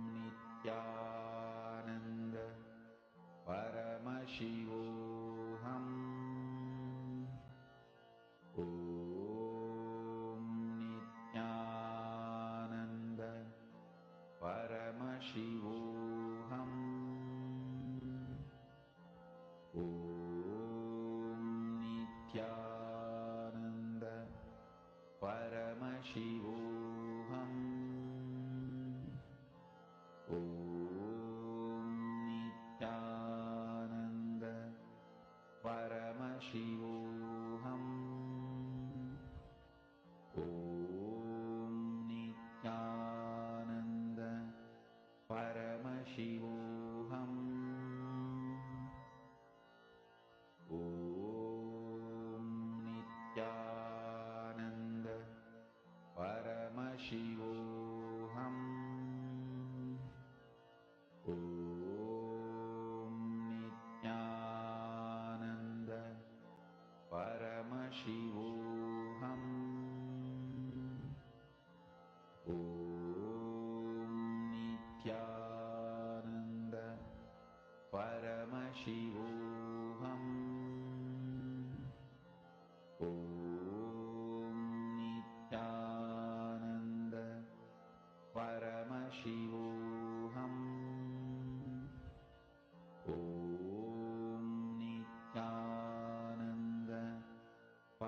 D: परमशिवोऽहम् ॐ नित्यानन्द परमशिवोऽहम् ॐ नित्यानन्द परमशिवोऽहम् ॐ नित्यानन्द परमशिवोऽहम् ॐ नित्यानन्द परमशिवोऽहम् ॐ नित्यानन्द परमशिवोऽहम् ॐ नित्यानन्द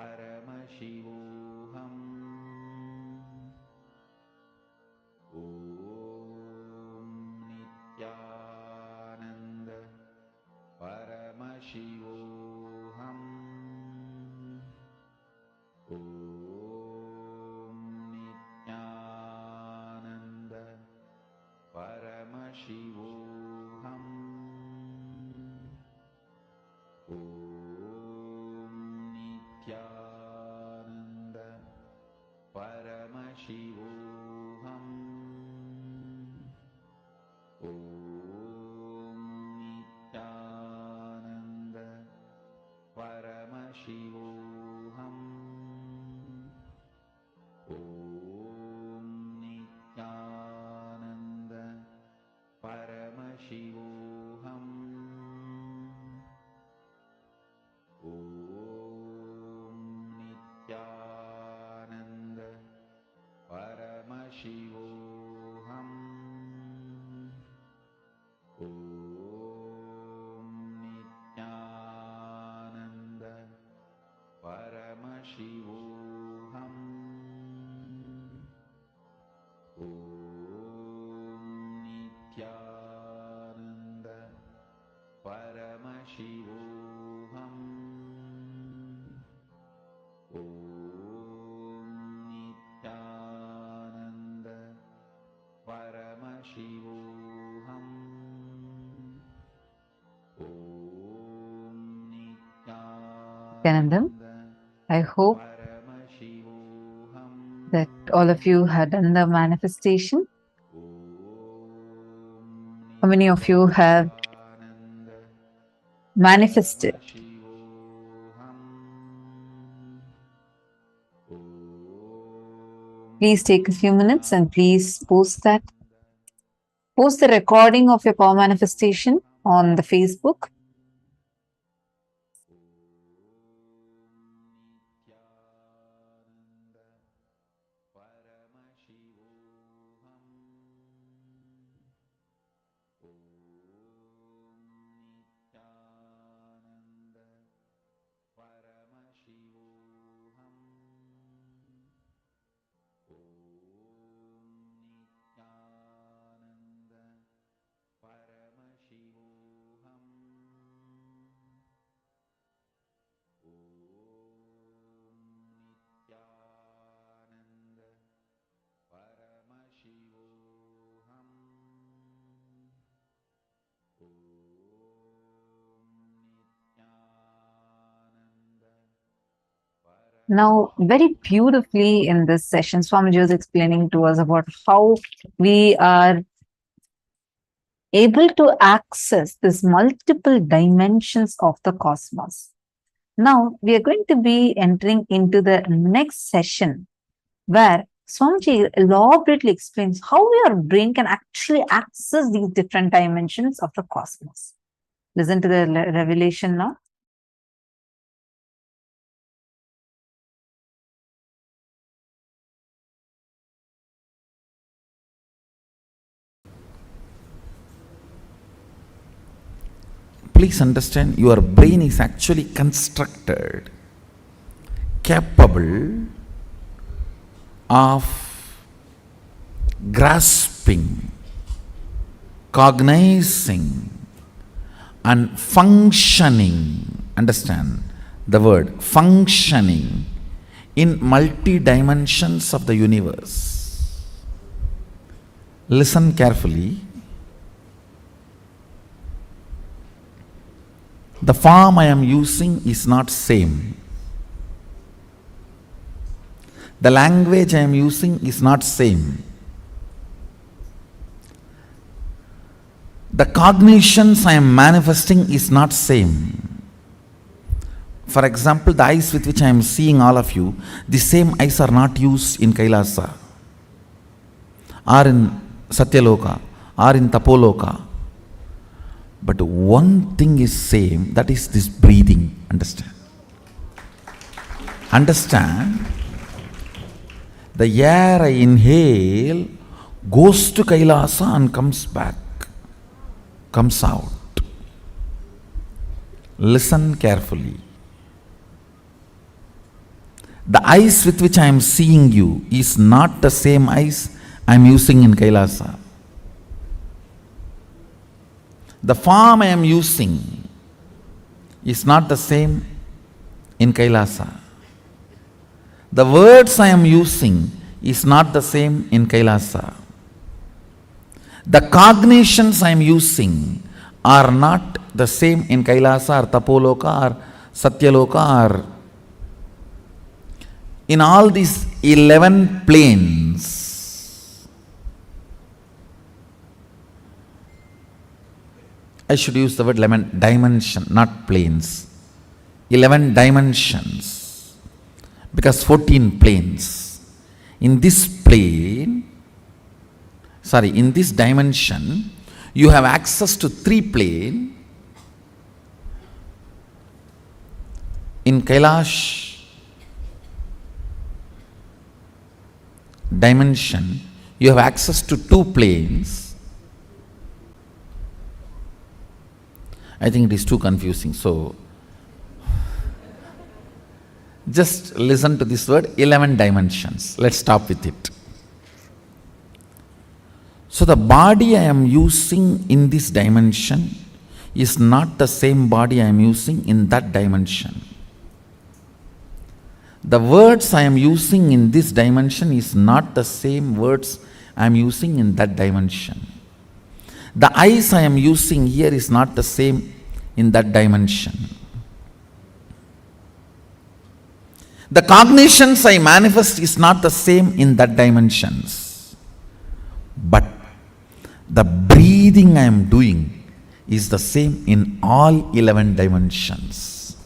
D: परमशिवोऽहम् ॐ नित्यानन्द परमशिवोऽहम् ॐ नित्यानन्द परमशिवोऽहम् ॐ नित्यानन्द परमशिवोऽहम् ॐ नित्यानन्द परमशिवोऽहम् ॐ नित्यानन्द परमशिवोऽहम् ॐ नित्यानन्द परमशिवोऽहम् ॐ नित्यानन्द परमशिवोऽहम् ॐ नित्यानन्द परमशिवोऽहम् ॐ नित्यानन्द परमशिवोऽहम् ॐ नित्यानन्द परमशिवोऽहम् ॐ
C: Nityanandam, I hope
D: परमशिवोऽहम्
C: that all of you had done the manifestation. How many of you have manifested? Please take a few minutes and please post that. Post the recording of your power manifestation on the Facebook. Now, very beautifully in this session, Swamiji was explaining to us about how we are able to access these multiple dimensions of the cosmos. Now, we are going to be entering into the next session where Swamiji elaborately explains how your brain can actually access these different dimensions of the cosmos. Listen to the revelation now.
D: Please understand, your brain is actually constructed, capable of grasping, cognizing and functioning. Understand the word functioning in multi dimensions of the universe. Listen carefully. The form I am using is not same. The language I am using is not same. The cognitions I am manifesting is not same. For example, the eyes with which I am seeing all of you, the same eyes are not used in Kailasa, or in Satyaloka, or in Tapoloka. But one thing is same, that is this breathing. Understand? Understand? The air I inhale goes to Kailasa and comes back, comes out. Listen carefully. The eyes with which I am seeing you is not the same eyes I am using in Kailasa. The form I am using is not the same in Kailasa. The words I am using is not the same in Kailasa. The cognitions I am using are not the same in Kailasa or Tapoloka or Satyaloka or in all these 11 planes. I should use the word 11 dimension, not planes. 11 dimensions, because 14 planes. In this plane, in this dimension, you have access to 3 planes. In Kailash dimension, you have access to 2 planes. I think it is too confusing, so just listen to this word, 11 dimensions. Let's stop with it. So the body I am using in this dimension is not the same body I am using in that dimension. The words I am using in this dimension is not the same words I am using in that dimension. The eyes I am using here is not the same in that dimension. The cognitions I manifest is not the same in that dimensions. But the breathing I am doing is the same in all 11 dimensions.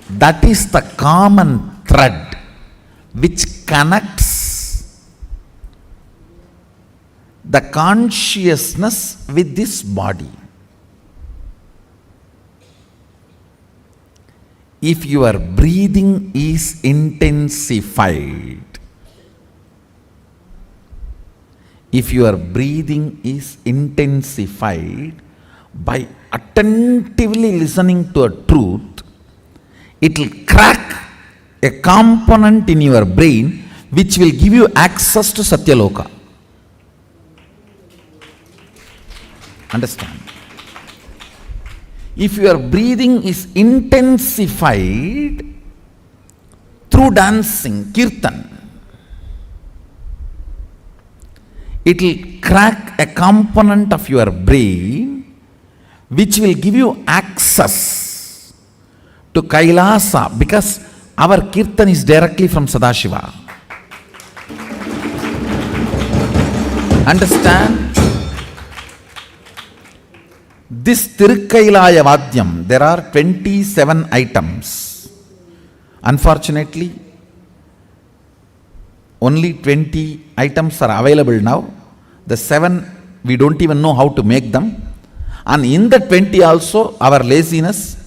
D: That is the common thread which connects the consciousness with this body. If your breathing is intensified, by attentively listening to a truth, it will crack a component in your brain which will give you access to Satyaloka. Understand? If your breathing is intensified through dancing, kirtan, it will crack a component of your brain which will give you access to Kailasa, because our kirtan is directly from Sadashiva. Understand? This Tirukkailaya Vadyam, there are 27 items. Unfortunately, only 20 items are available now. The 7, we don't even know how to make them. And in the 20 also, our laziness,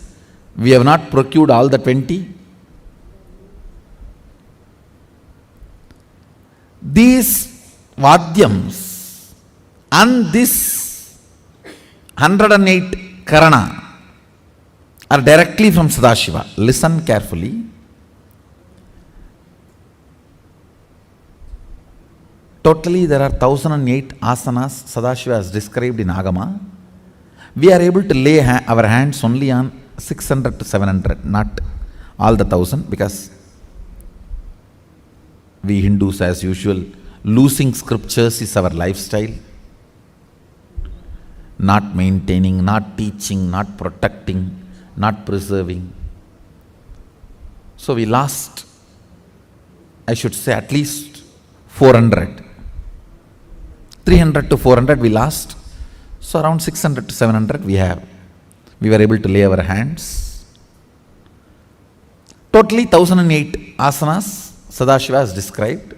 D: we have not procured all the 20. These Vadyams and this 108 Karana are directly from Sadashiva. Listen carefully. Totally there are 1008 asanas Sadashiva has described in Agama. We are able to lay our hands only on 600 to 700, not all the 1000, because we Hindus, as usual, losing scriptures is our lifestyle. Not maintaining, not teaching, not protecting, not preserving. So we lost, I should say, at least 400. 300 to 400 we lost. So around 600 to 700 we were able to lay our hands. Totally 1008 asanas Sadashiva has described.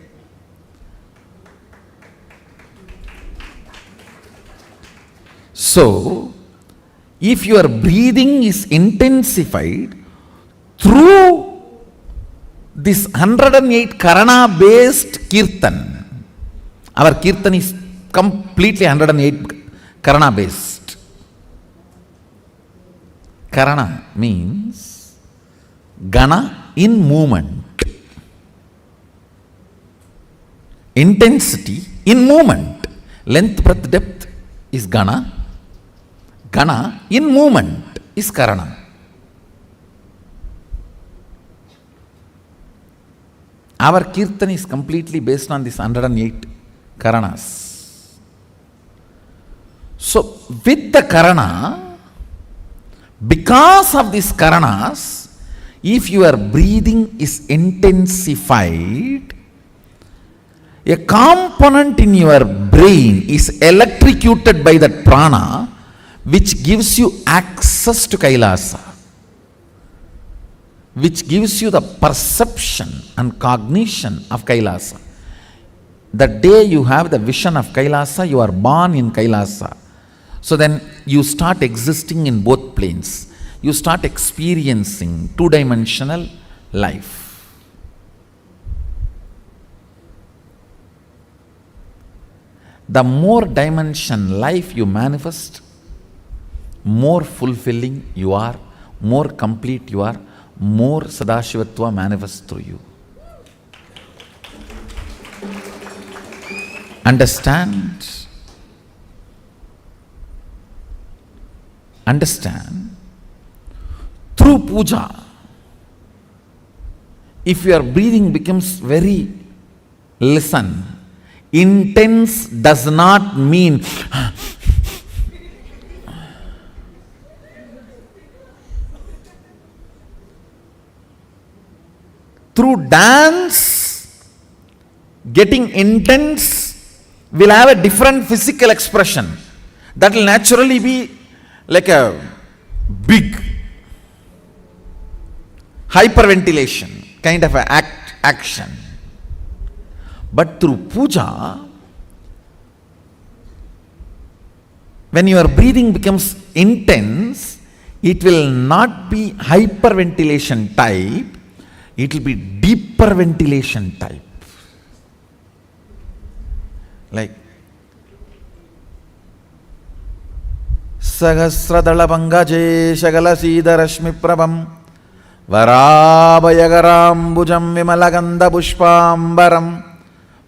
D: So, if your breathing is intensified through this 108 Karana based Kirtan, our Kirtan is completely 108 Karana based. Karana means Gana in movement. Intensity in movement. Length, breadth, depth is Gana. Gana in movement is Karana. Our Kirtan is completely based on this 108 Karanas. So, with the Karana, because of these Karanas, if your breathing is intensified, a component in your brain is electrocuted by that prana, which gives you access to Kailasa, which gives you the perception and cognition of Kailasa. The day you have the vision of Kailasa, you are born in Kailasa. So then you start existing in both planes. You start experiencing two-dimensional life. The more dimension life you manifest, more fulfilling you are, more complete you are, more Sadashivatva manifests through you. Understand? Understand? Through puja, if your breathing becomes very, listen, intense does not mean through dance, getting intense will have a different physical expression. That will naturally be like a big hyperventilation kind of an action. But through puja, when your breathing becomes intense, it will not be hyperventilation type, it will be deeper ventilation type. Like Sahasradala Pangaje Shagala Sida Rashmi Prabham Varabhayagarambujam Vimalaganda Pushpambaram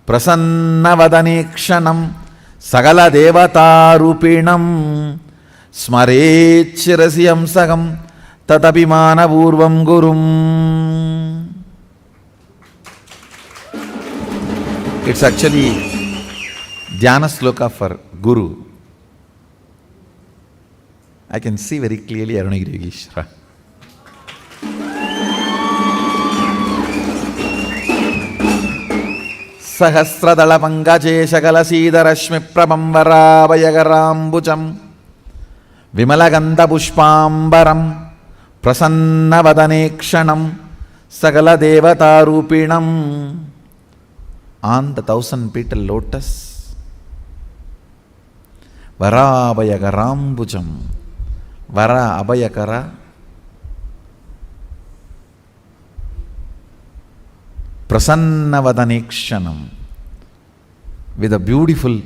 D: Prasannavadanekshanam Sagala Devata Rupinam Smarechirasiyam Sagam Tatapimana Purvam Gurum. It's actually Dhyana Sloka for Guru. I can see very clearly Arunagiri Yogeshwara. Sahasradala Pangaje Shagala Sida Rashmi Prabham Varabhayagarambujam Vimalaganda Pushpambaram Prasannavadanekshanam Sagala Devata Rupinam. On the 1000-petal lotus, Varabhayagarambujam, Vara Abhayakara, Prasannavadanekshanam, with a beautiful,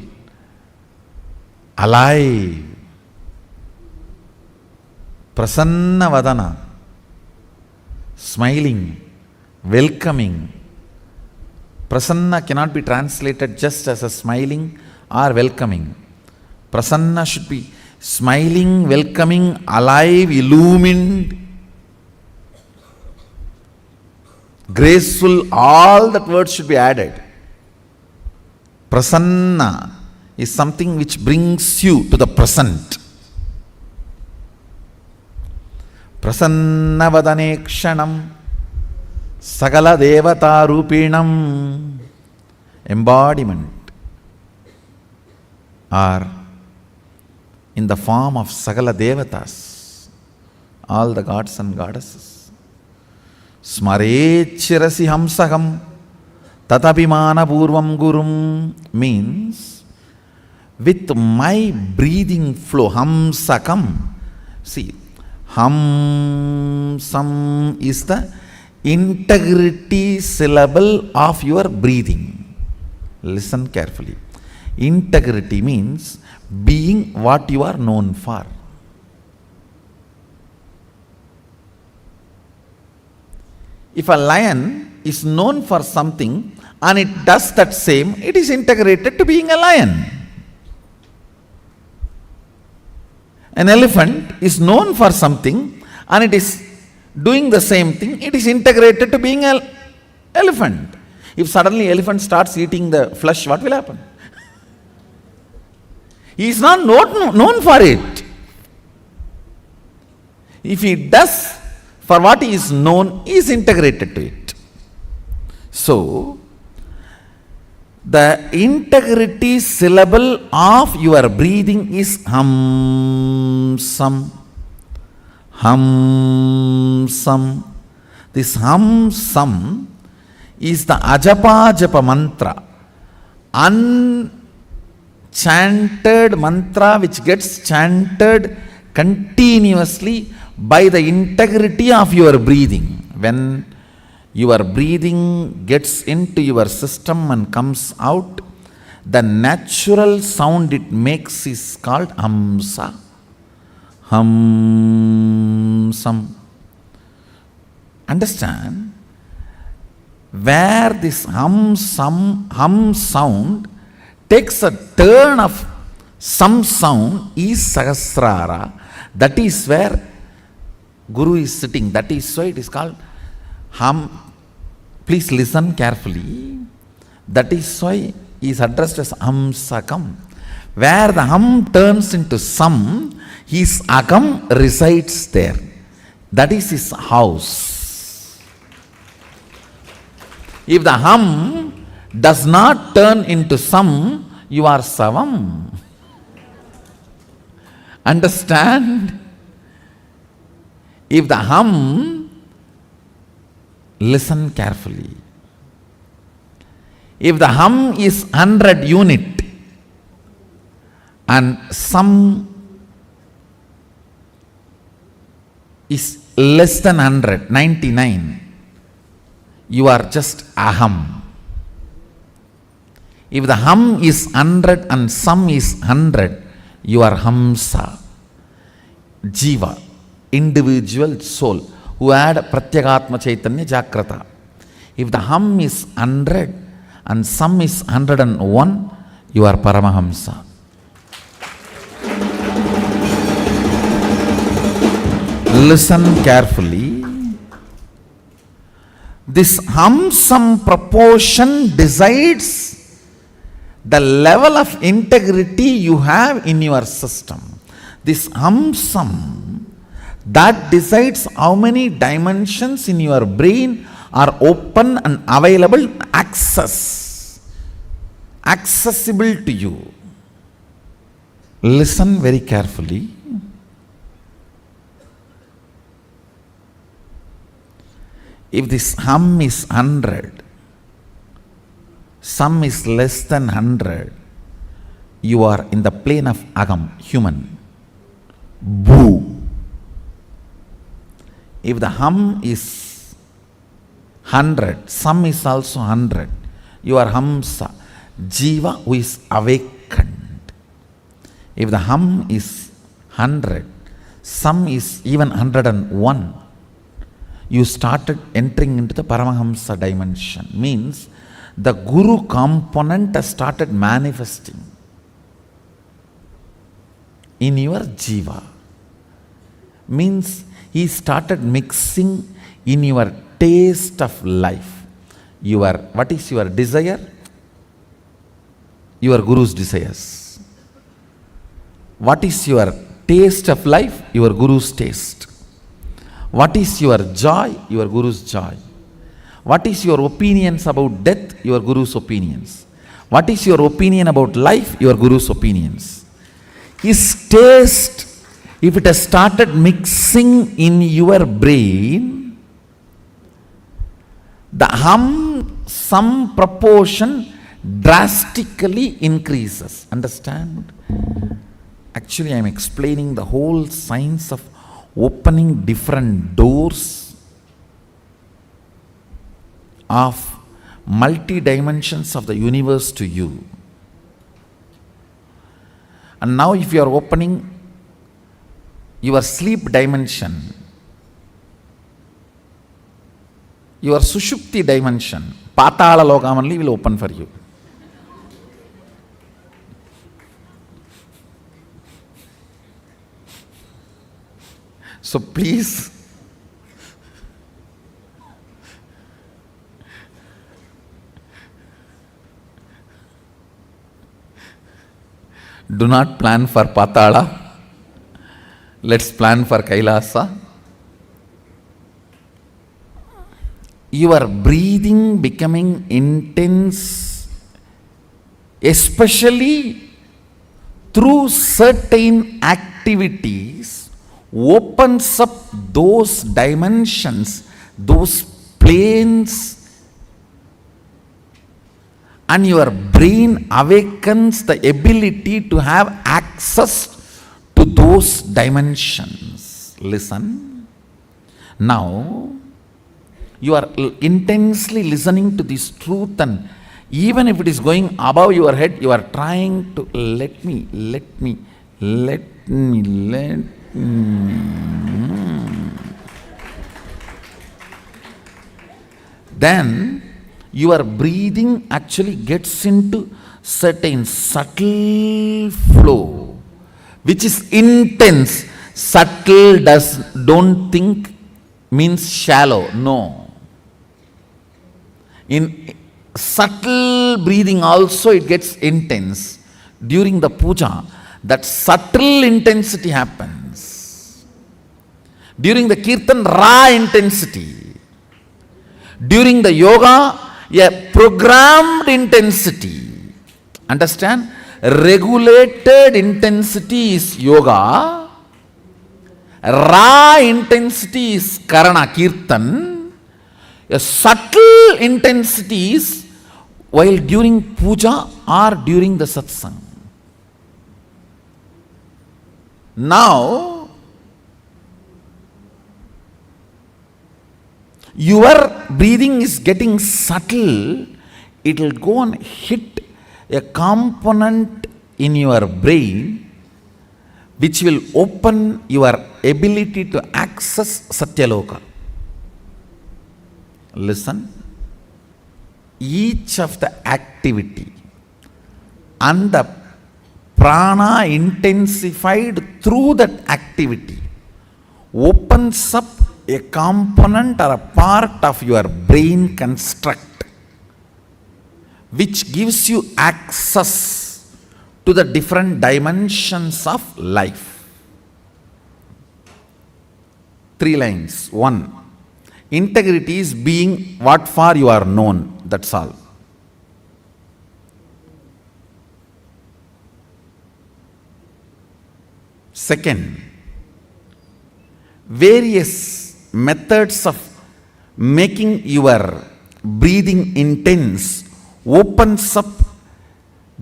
D: alive, Prasannavadana, smiling, welcoming, Prasanna cannot be translated just as a smiling or welcoming. Prasanna should be smiling, welcoming, alive, illumined, graceful. All that words should be added. Prasanna is something which brings you to the present. Prasanna vadane kshanam sagala devata rupinam. Embodiment, or in the form of sagala devatas, all the gods and goddesses. Smarechirasi hamsaham tatapimana purvam gurum means with my breathing flow, hamsakam. See, hamsam is the integrity syllable of your breathing. Listen carefully. Integrity means being what you are known for. If a lion is known for something and it does that same, it is integrated to being a lion. An elephant is known for something and it is doing the same thing, it is integrated to being an elephant. If suddenly elephant starts eating the flesh, what will happen? He is not known for it. If he does for what he is known, he is integrated to it. So, the integrity syllable of your breathing is hamsam. Hamsam. This hamsam is the ajapa japa mantra, unchanted mantra which gets chanted continuously by the integrity of your breathing. When your breathing gets into your system and comes out, the natural sound it makes is called hamsa. Hamsam. Understand? Where this hum sound takes a turn of some sound is Sahasrara. That is where Guru is sitting. That is why it is called hum. Please listen carefully. That is why he is addressed as Hamsakam. Where the hum turns into sam, his agam resides there. That is his house. If the hum does not turn into sam, you are savam. Understand? If the hum, listen carefully. If the hum is 100 unit and sam is less than 100, 99, you are just aham. If the hum is 100 and sam is 100, you are hamsa. Jiva, individual soul, who had pratyagatma chaitanya jagrata. If the hum is 100 and sam is 101, you are paramahamsa. Listen carefully. This hum-sam proportion decides the level of integrity you have in your system. This hum-sam, that decides how many dimensions in your brain are open and available, accessible to you. Listen very carefully. If this hum is 100, sam is less than 100, you are in the plane of agam, human. Boo. If the hum is 100, sam is also 100, you are hamsa, jiva who is awakened. If the hum is 100, sam is even 101, you started entering into the Paramahamsa dimension. Means the Guru component has started manifesting in your jiva. Means he started mixing in your taste of life. What is your desire? Your Guru's desires. What is your taste of life? Your Guru's taste. What is your joy? Your Guru's joy. What is your opinions about death? Your Guru's opinions. What is your opinion about life? Your Guru's opinions. His taste, if it has started mixing in your brain, some proportion drastically increases. Understand? Actually, I am explaining the whole science of opening different doors of multi-dimensions of the universe to you. And now if you are opening your sleep dimension, your Sushupti dimension, Patala Lokam only will open for you. So please, do not plan for Patala. Let's plan for Kailasa. Your breathing becoming intense, especially through certain activities, opens up those dimensions, those planes, and your brain awakens the ability to have access to those dimensions. Listen. Now, you are intensely listening to this truth, and even if it is going above your head, you are trying to let me. Then your breathing actually gets into certain subtle flow, which is intense. Subtle don't think means shallow. No. In subtle breathing also it gets intense. During the puja, that subtle intensity happens. During the kirtan, raw intensity. During the yoga, a programmed intensity. Understand? Regulated intensity is yoga. Raw intensity is karana, kirtan. A subtle intensity is while during puja or during the satsang. Now, your breathing is getting subtle. It will go and hit a component in your brain which will open your ability to access Satyaloka. Listen. Each of the activity and the prana intensified through that activity opens up a component or a part of your brain construct which gives you access to the different dimensions of life. 3 lines. 1. Integrity is being what for you are known. That's all. Second, various methods of making your breathing intense opens up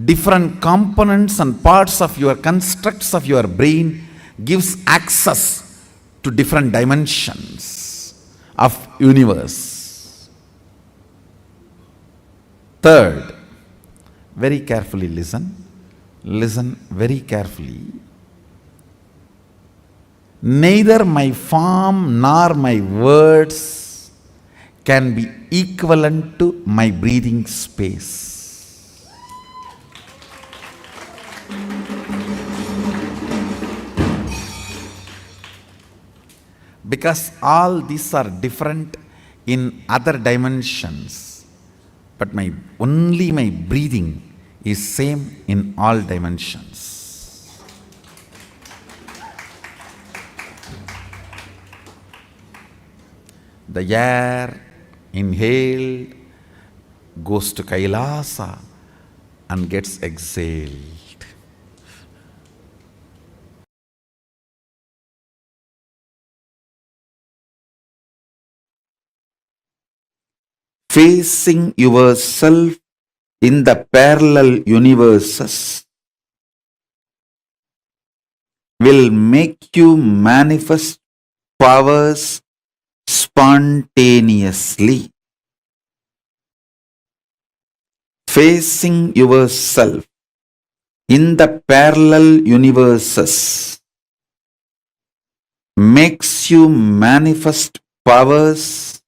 D: different components and parts of your constructs of your brain, gives access to different dimensions of universe. Third, very carefully listen. Listen very carefully. Neither my form nor my words can be equivalent to my breathing space. Because all these are different in other dimensions, but only my breathing is same in all dimensions. The air inhaled goes to Kailasa and gets exhaled. Facing yourself in the parallel universes will make you manifest powers spontaneously. Facing yourself in the parallel universes makes you manifest powers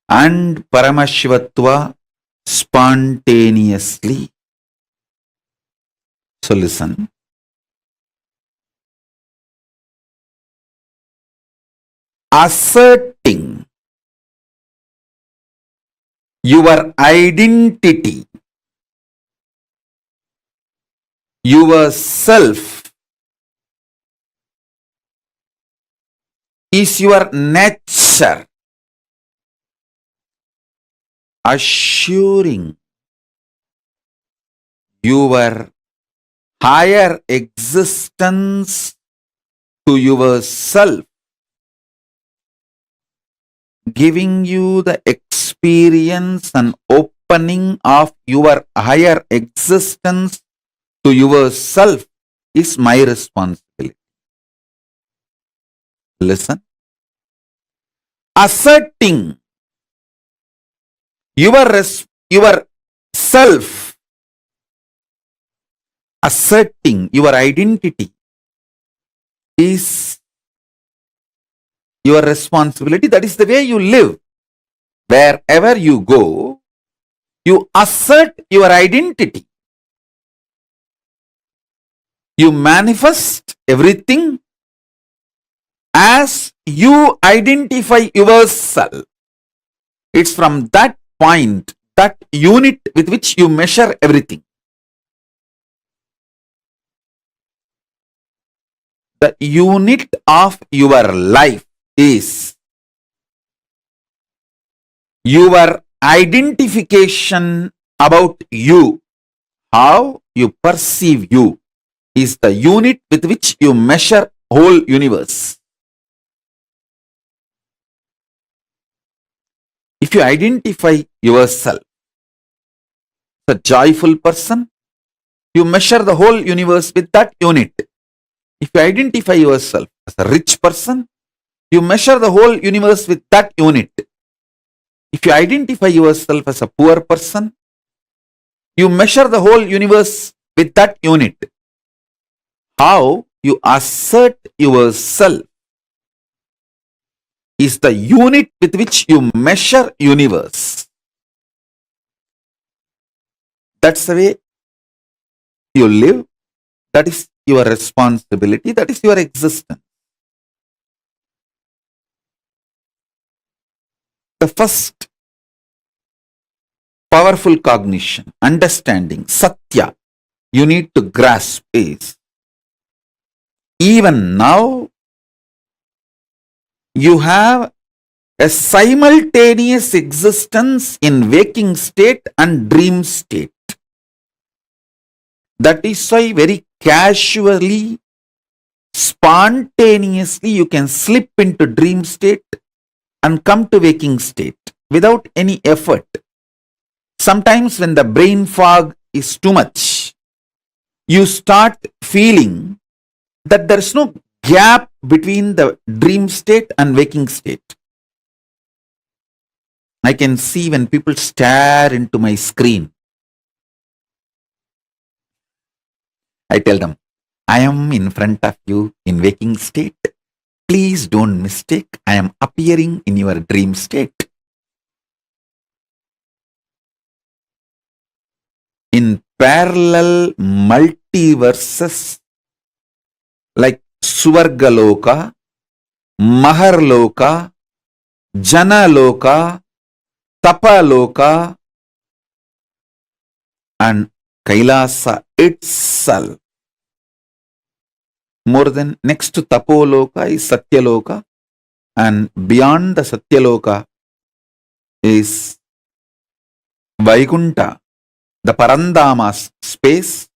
D: and Paramashivatva spontaneously. So listen. Asserting your identity, yourself, is your nature. Assuring your higher existence to yourself, giving you the experience and opening of your higher existence to yourself is my responsibility. Listen. Asserting your self, asserting your identity is your responsibility. That is the way you live. Wherever you go, you assert your identity. You manifest everything as you identify yourself. It's from that point, that unit with which you measure everything. The unit of your life is your identification about you. How you perceive you is the unit with which you measure whole universe. If you identify yourself as a joyful person, you measure the whole universe with that unit. If you identify yourself as a rich person, you measure the whole universe with that unit. If you identify yourself as a poor person, you measure the whole universe with that unit. How you assert yourself is the unit with which you measure universe. That's the way you live. That is your responsibility. That is your existence. The first powerful cognition, understanding, satya, you need to grasp is, even now, you have a simultaneous existence in waking state and dream state. That is why very casually, spontaneously, you can slip into dream state and come to waking state without any effort. Sometimes when the brain fog is too much, you start feeling that there is no gap between the dream state and waking state. I can see when people stare into my screen, I tell them, I am in front of you in waking state. Please don't mistake, I am appearing in your dream state. in parallel multiverses like Suvargaloka, Maharloka, Janaloka, Tapaloka, and Kailasa itself. More than next to Tapoloka is Satyaloka, and beyond the Satyaloka is Vaikunta, the Parandama space.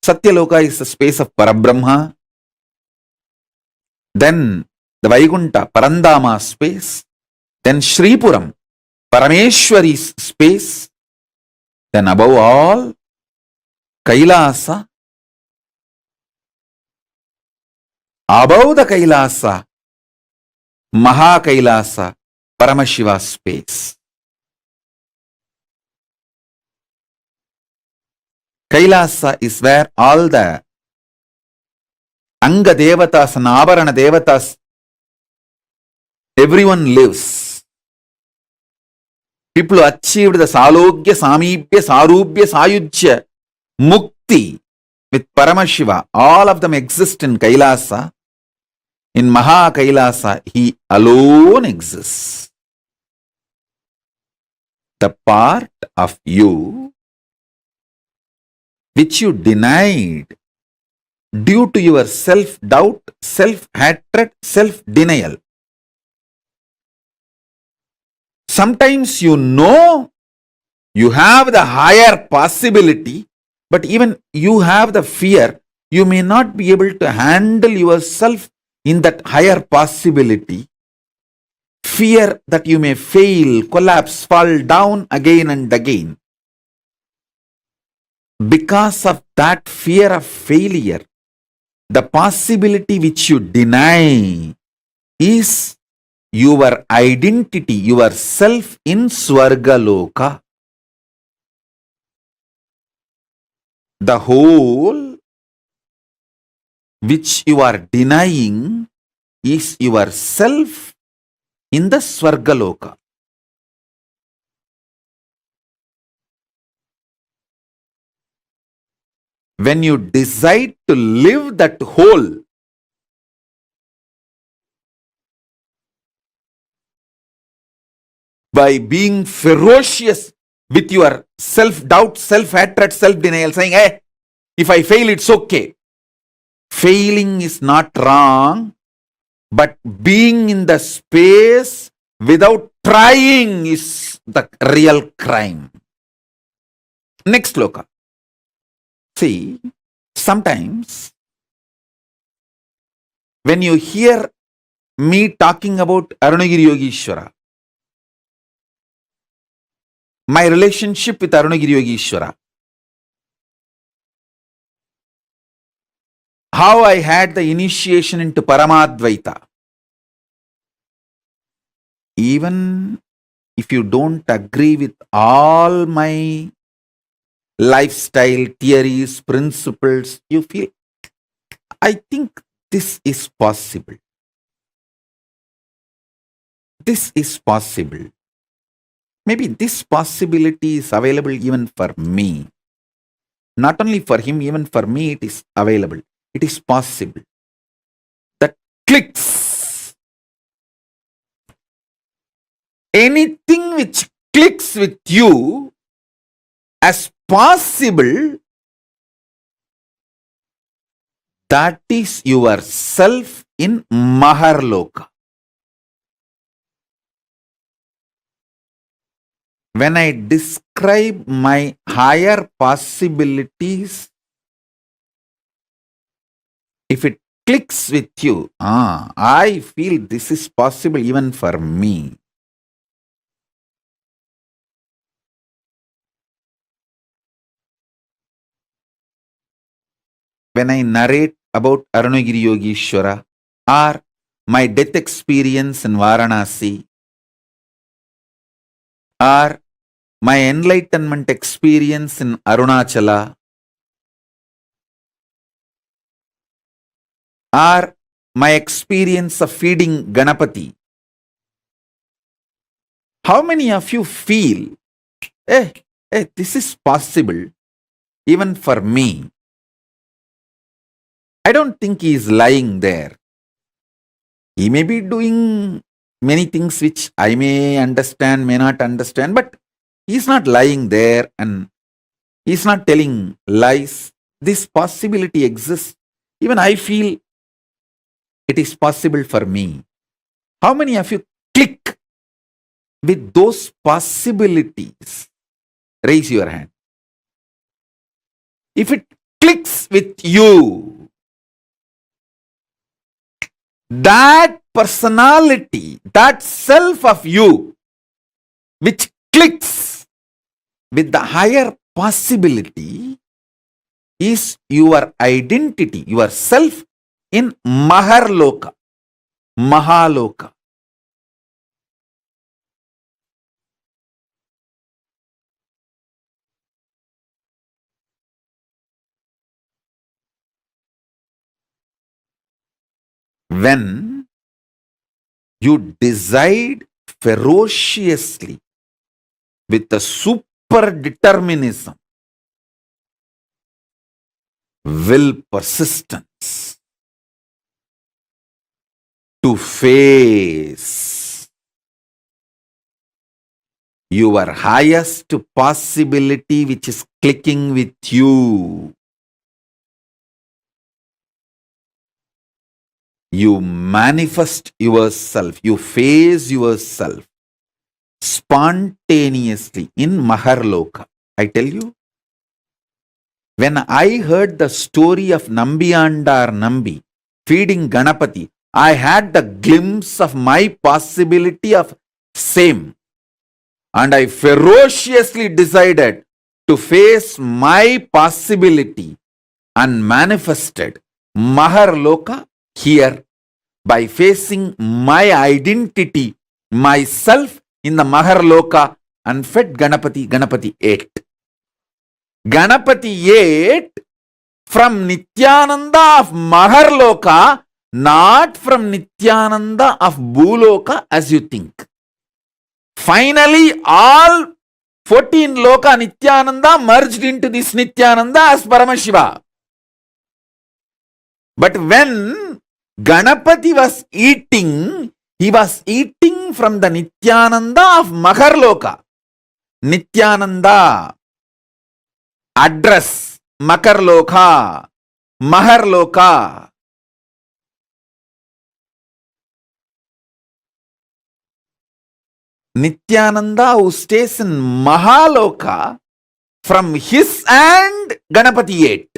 D: Satyaloka is the space of Parabrahma. Then the Vaikunta, Parandama space. Then Shripuram, Parameshwari's space. Then above all, Kailasa. Above the Kailasa, Mahakailasa, Paramashiva space. Kailasa is where all the Anga Devatas and Avarana Devatas, everyone lives. People who achieved the Salogya, Samibhya, Sarubhya, Sayujya, Mukti with Paramashiva, all of them exist in Kailasa. In Mahakailasa, he alone exists. The part of you which you denied due to your self-doubt, self-hatred, self-denial. Sometimes you know you have the higher possibility, but even you have the fear, you may not be able to handle yourself in that higher possibility. Fear that you may fail, collapse, fall down again and again. Because of that fear of failure, the possibility which you deny is your identity, your self in Swargaloka. The whole which you are denying is yourself in the Swargaloka. When you decide to live that whole, by being ferocious with your self-doubt, self-hatred, self-denial, saying, hey, if I fail, it's okay. Failing is not wrong, but being in the space without trying is the real crime. Next sloka. See, sometimes when you hear me talking about Arunagiri Yogeshwara, my relationship with Arunagiri Yogeshwara, how I had the initiation into Paramadvaita. Even if you don't agree with all my lifestyle, theories, principles, you feel, I think this is possible. This is possible. Maybe this possibility is available even for me. Not only for him, even for me it is available. It is possible. That clicks. Anything which clicks with you as possible, that is yourself in Maharloka. When I describe my higher possibilities, if it clicks with you, I feel this is possible even for me. When I narrate about Arunagiri Yogeshwara or my death experience in Varanasi or my enlightenment experience in Arunachala or my experience of feeding Ganapati, how many of you feel, this is possible? even for me, I don't think he is lying there. He may be doing many things which I may understand, may not understand, but he's not lying there and he's not telling lies. This possibility exists. Even I feel it is possible for me. How many of you click with those possibilities? Raise your hand. If it clicks with you, that personality, that self of you, which clicks with the higher possibility, is your identity, your self in Maharloka, Mahaloka. When you decide ferociously with a super determinism, will persistence to face your highest possibility which is clicking with you, you manifest yourself, you face yourself spontaneously in Maharloka. I tell you, when I heard the story of Nambiyandar Nambi feeding Ganapati, I had the glimpse of my possibility of same. And I ferociously decided to face my possibility and manifested Maharloka here by facing my identity, myself in the Maharloka, and fed Ganapati. Ganapati ate. Ganapati ate from Nityananda of Maharloka, not from Nityananda of Bhuloka as you think. Finally, all 14 Loka Nityananda merged into this Nityananda as Paramashiva. But when Ganapati was eating, he was eating from the Nityananda of Maharloka. Nityananda, address, Makarloka, Maharloka. Nityananda who stays in Mahaloka, from his hand Ganapati ate.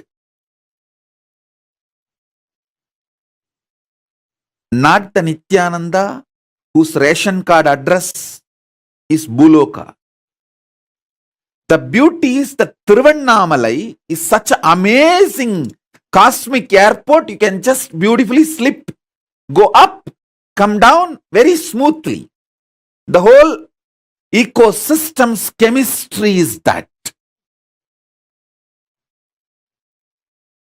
D: Not the Nityananda whose ration card address is Bhuloka. The beauty is that Tiruvannamalai is such an amazing cosmic airport. You can just beautifully slip, go up, come down very smoothly. The whole ecosystem's chemistry is that.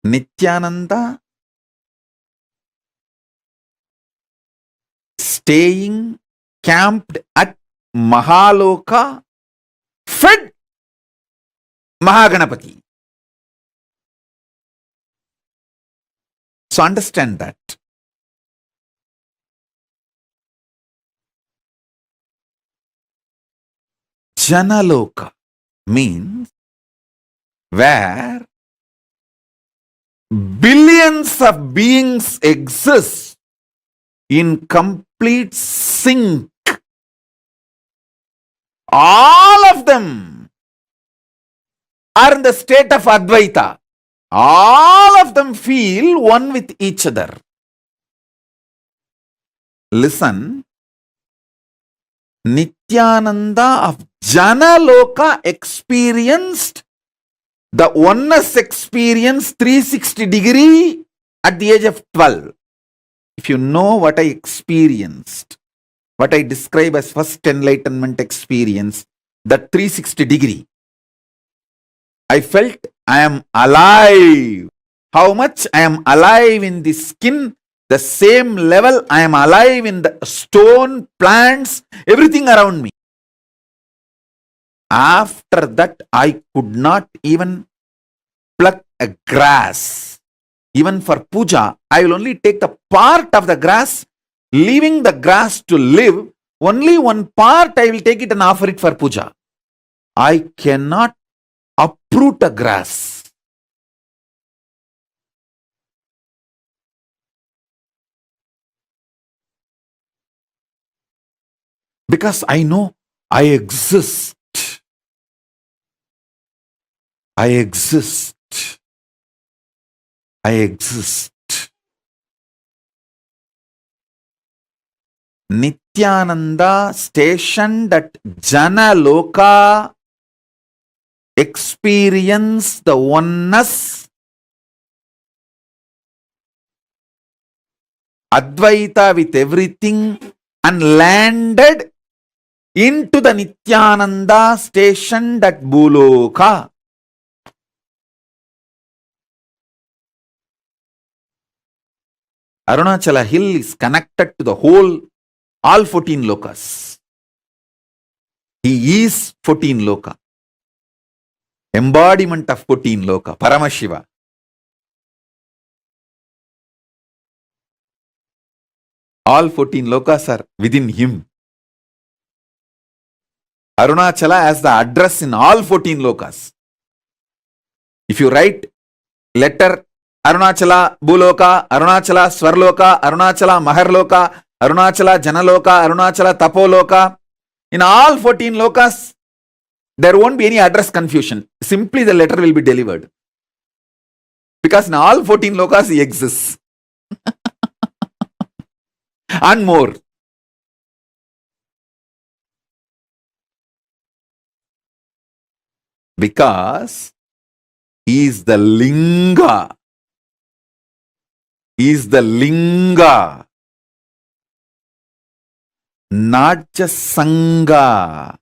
D: Nityananda staying camped at Mahaloka, fed Mahaganapati. So understand that. Janaloka means where billions of beings exist in complete sync. All of them are in the state of Advaita. All of them feel one with each other. Listen, Nityananda of Janaloka experienced the oneness experience 360 degree at the age of 12. If you know what I experienced, what I describe as first enlightenment experience, that 360 degree, I felt I am alive. How much I am alive in the skin, the same level I am alive in the stone, plants, everything around me. After that, I could not even pluck a grass, even for puja, I will only take the part of the grass, leaving the grass to live. Only one part I will take it and offer it for puja. I cannot uproot a grass. Because I know I exist. I exist. I exist. Nityananda stationed at Jana Loka experience the oneness, Advaita with everything, and landed into the Nityananda stationed at Bhuloka. Arunachala hill is connected to the whole, all 14 lokas. He is 14 loka. Embodiment of 14 loka, Paramashiva. All 14 lokas are within him. Arunachala has the address in all 14 lokas. If you write letter Arunachala Bhuloka, Arunachala Swarloka, Arunachala Maharloka, Arunachala Janaloka, Arunachala Tapoloka, in all 14 lokas, there won't be any address confusion. Simply the letter will be delivered. Because in all 14 lokas he exists. And more. Because he is the Linga. He is the Linga. Not just Sangha.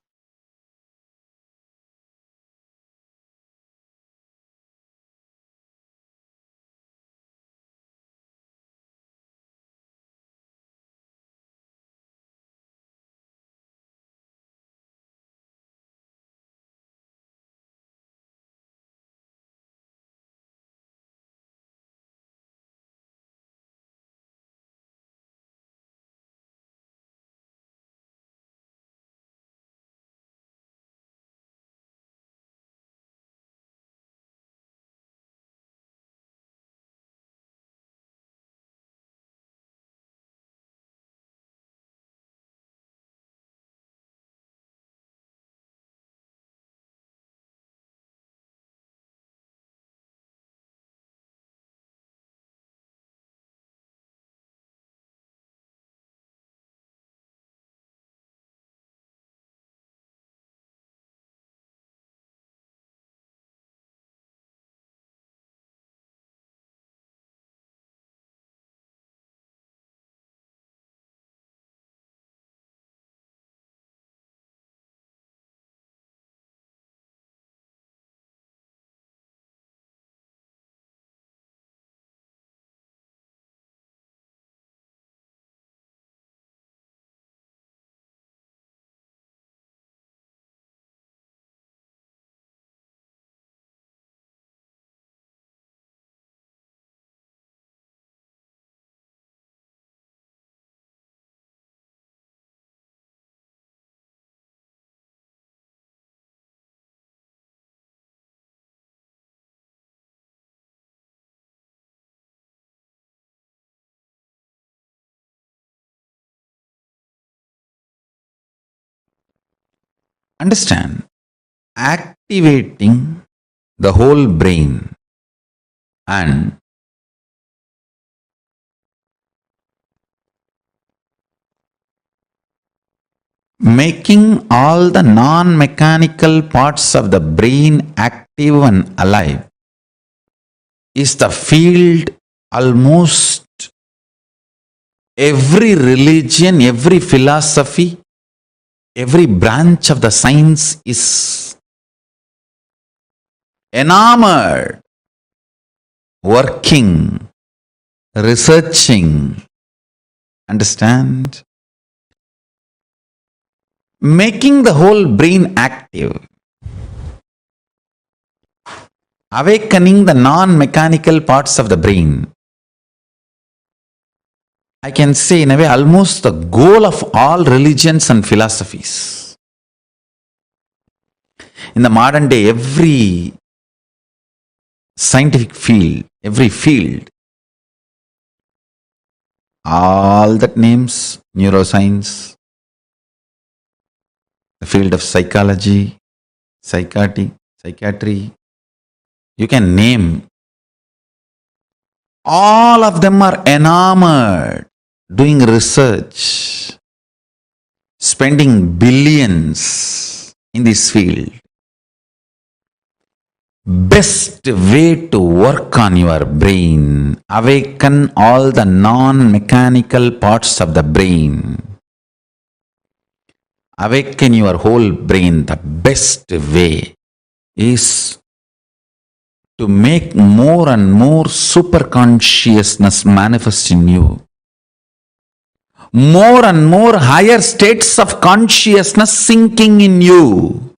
D: Understand? Activating the whole brain and making all the non-mechanical parts of the brain active and alive is the field almost every religion, every philosophy, every branch of the science is enamored, working, researching. Understand? Making the whole brain active. awakening the non-mechanical parts of the brain. I can say in a way almost the goal of all religions and philosophies. In the modern day, every scientific field, every field, all that names, neuroscience, the field of psychology, psychiatry, you can name. All of them are enamored, doing research, spending billions in this field. Best way to work on your brain, awaken all the non-mechanical parts of the brain. Awaken your whole brain. The best way is to make more and more super consciousness manifest in you. More and more higher states of consciousness sinking in you.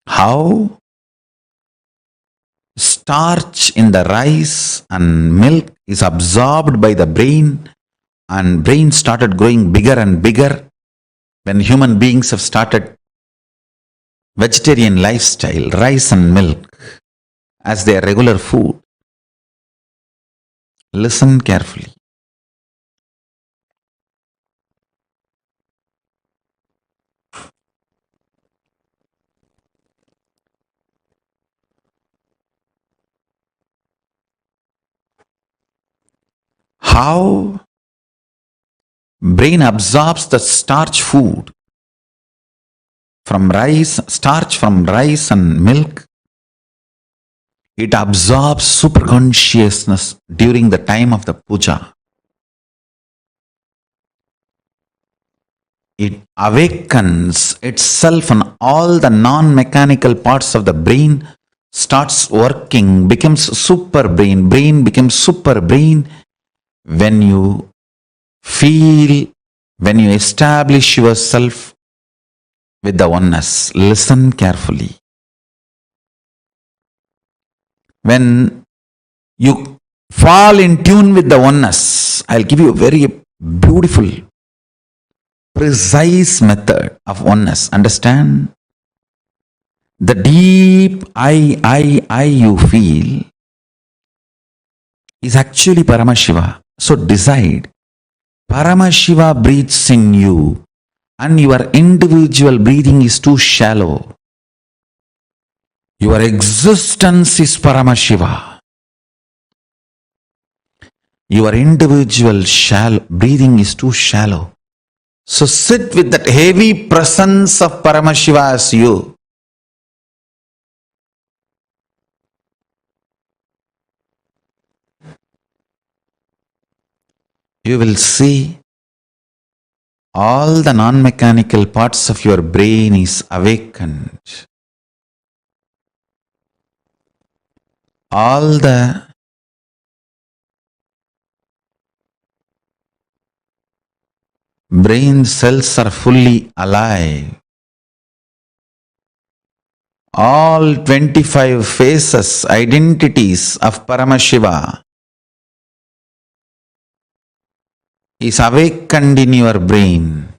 D: How? Starch in the rice and milk is absorbed by the brain, and brain started growing bigger and bigger when human beings have started vegetarian lifestyle, rice and milk as their regular food. Listen carefully. How brain absorbs the starch food from rice, starch from rice and milk. It absorbs superconsciousness during the time of the puja. It awakens itself and all the non-mechanical parts of the brain starts working, becomes super brain. Brain becomes super brain when you feel, when you establish yourself with the oneness. Listen carefully. When you fall in tune with the oneness, I'll give you a very beautiful, precise method of oneness. Understand? The deep I you feel is actually Paramashiva. So decide, Paramashiva breathes in you and your individual breathing is too shallow. Your existence is Paramashiva. Your individual breathing is too shallow. So sit with that heavy presence of Paramashiva as you. You will see all the non-mechanical parts of your brain is awakened. All the brain cells are fully alive. All 25 faces, identities of Paramashiva is awakened in your brain.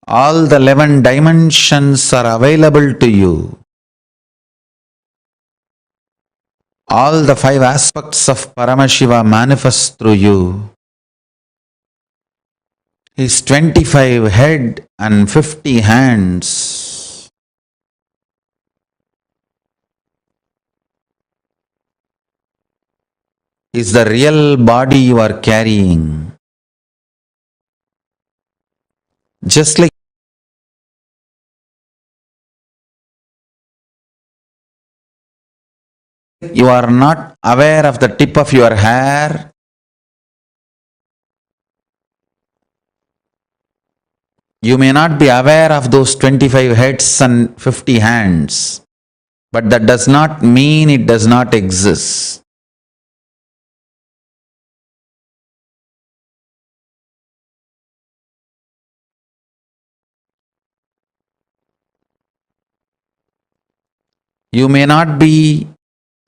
D: All the 11 dimensions are available to you. All the 5 aspects of Paramashiva manifest through you. His 25 head and 50 hands is the real body you are carrying. Just like you are not aware of the tip of your hair, you may not be aware of those 25 heads and 50 hands, but that does not mean it does not exist. You may not be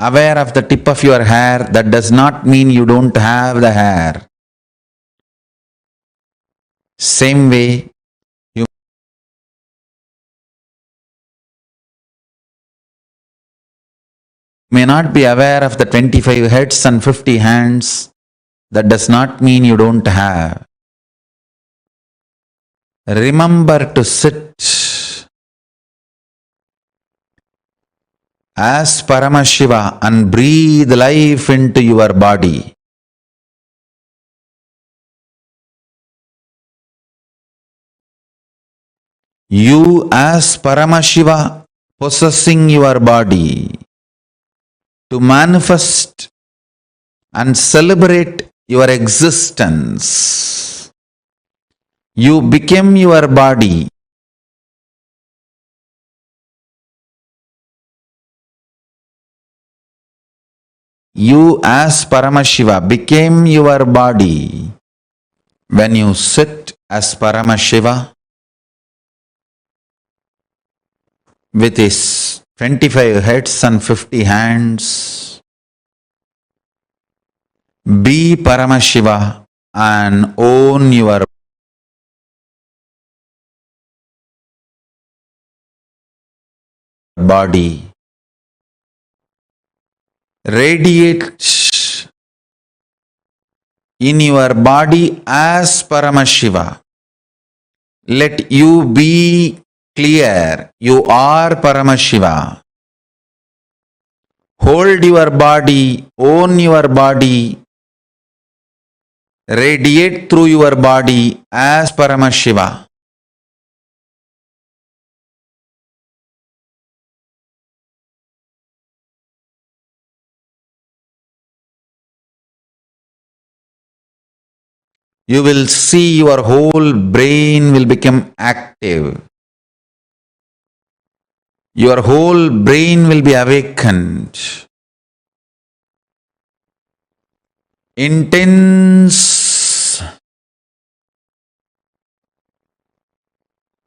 D: aware of the tip of your hair. That does not mean you don't have the hair. Same way, you may not be aware of the 25 heads and 50 hands. That does not mean you don't have. Remember to sit as Paramashiva and breathe life into your body. You as Paramashiva possessing your body to manifest and celebrate your existence. You became your body. You as Paramashiva became your body. When you sit as Paramashiva with his 25 heads and 50 hands, be Paramashiva and own your body. Radiate in your body as Paramashiva. Let you be clear. You are Paramashiva. Hold your body, own your body, radiate through your body as Paramashiva. You will see your whole brain will become active. Your whole brain will be awakened. Intense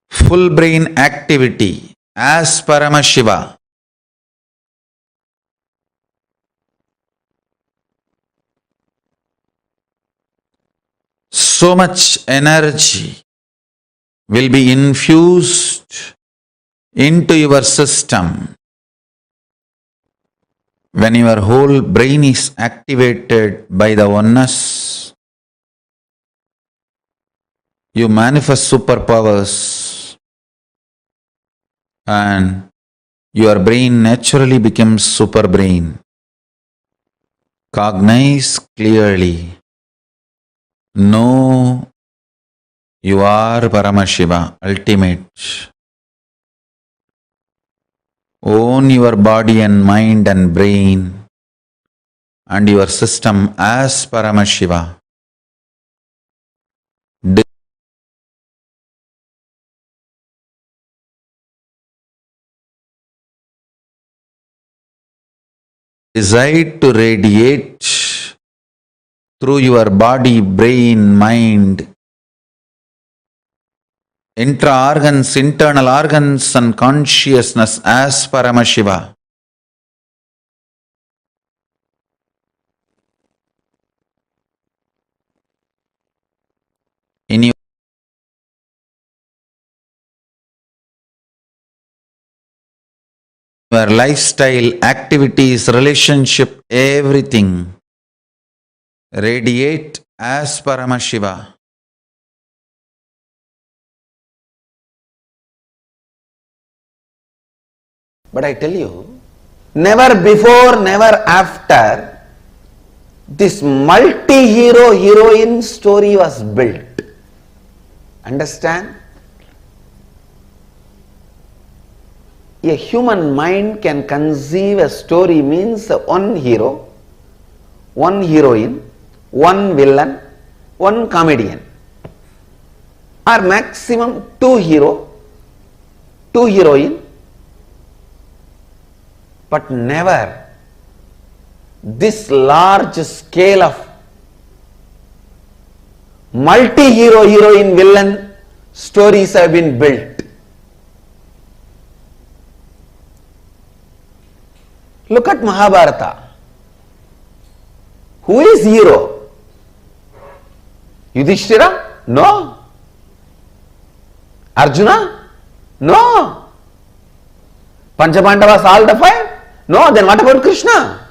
D: full brain activity as Paramashiva. So much energy will be infused into your system. When your whole brain is activated by the oneness, you manifest superpowers and your brain naturally becomes super brain. Cognize clearly. Know you are Paramashiva, ultimate. Own your body and mind and brain and your system as Paramashiva. Decide to radiate through your body, brain, mind, intra-organs, internal organs and consciousness as Paramashiva. In your lifestyle, activities, relationship, everything, radiate as Paramashiva.
L: But I tell you, never before, never after, this multi-hero heroine story was built. Understand? A human mind can conceive a story means one hero, one heroine, one villain, one comedian, or maximum two hero, two heroine, but never this large scale of multi-hero heroine villain stories have been built. Look at Mahabharata. Who is hero? Yudhishthira? No. Arjuna? No. Panchabandavas all the five? No. Then what about Krishna?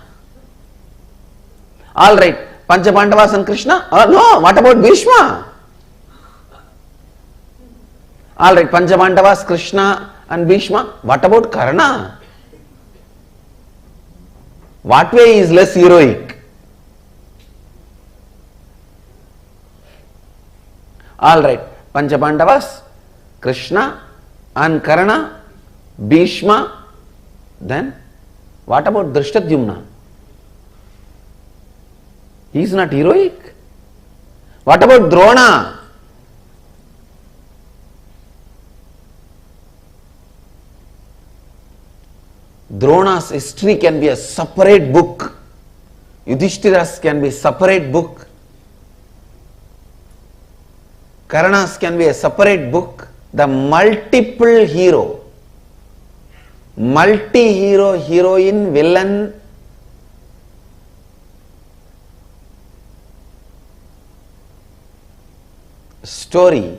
L: All right. Panchabandavas and Krishna? No. What about Bhishma? All right. Panchabandavas, Krishna and Bhishma. What about Karna? What way is less heroic? All right. Panchabandavas, Krishna and Karna, Bhishma. Then what about Drishtadyumna? He is not heroic. What about Drona? Drona's history can be a separate book. Yudhishthira's can be a separate book. Karna's can be a separate book. The multiple hero, multi-hero, heroine, villain, story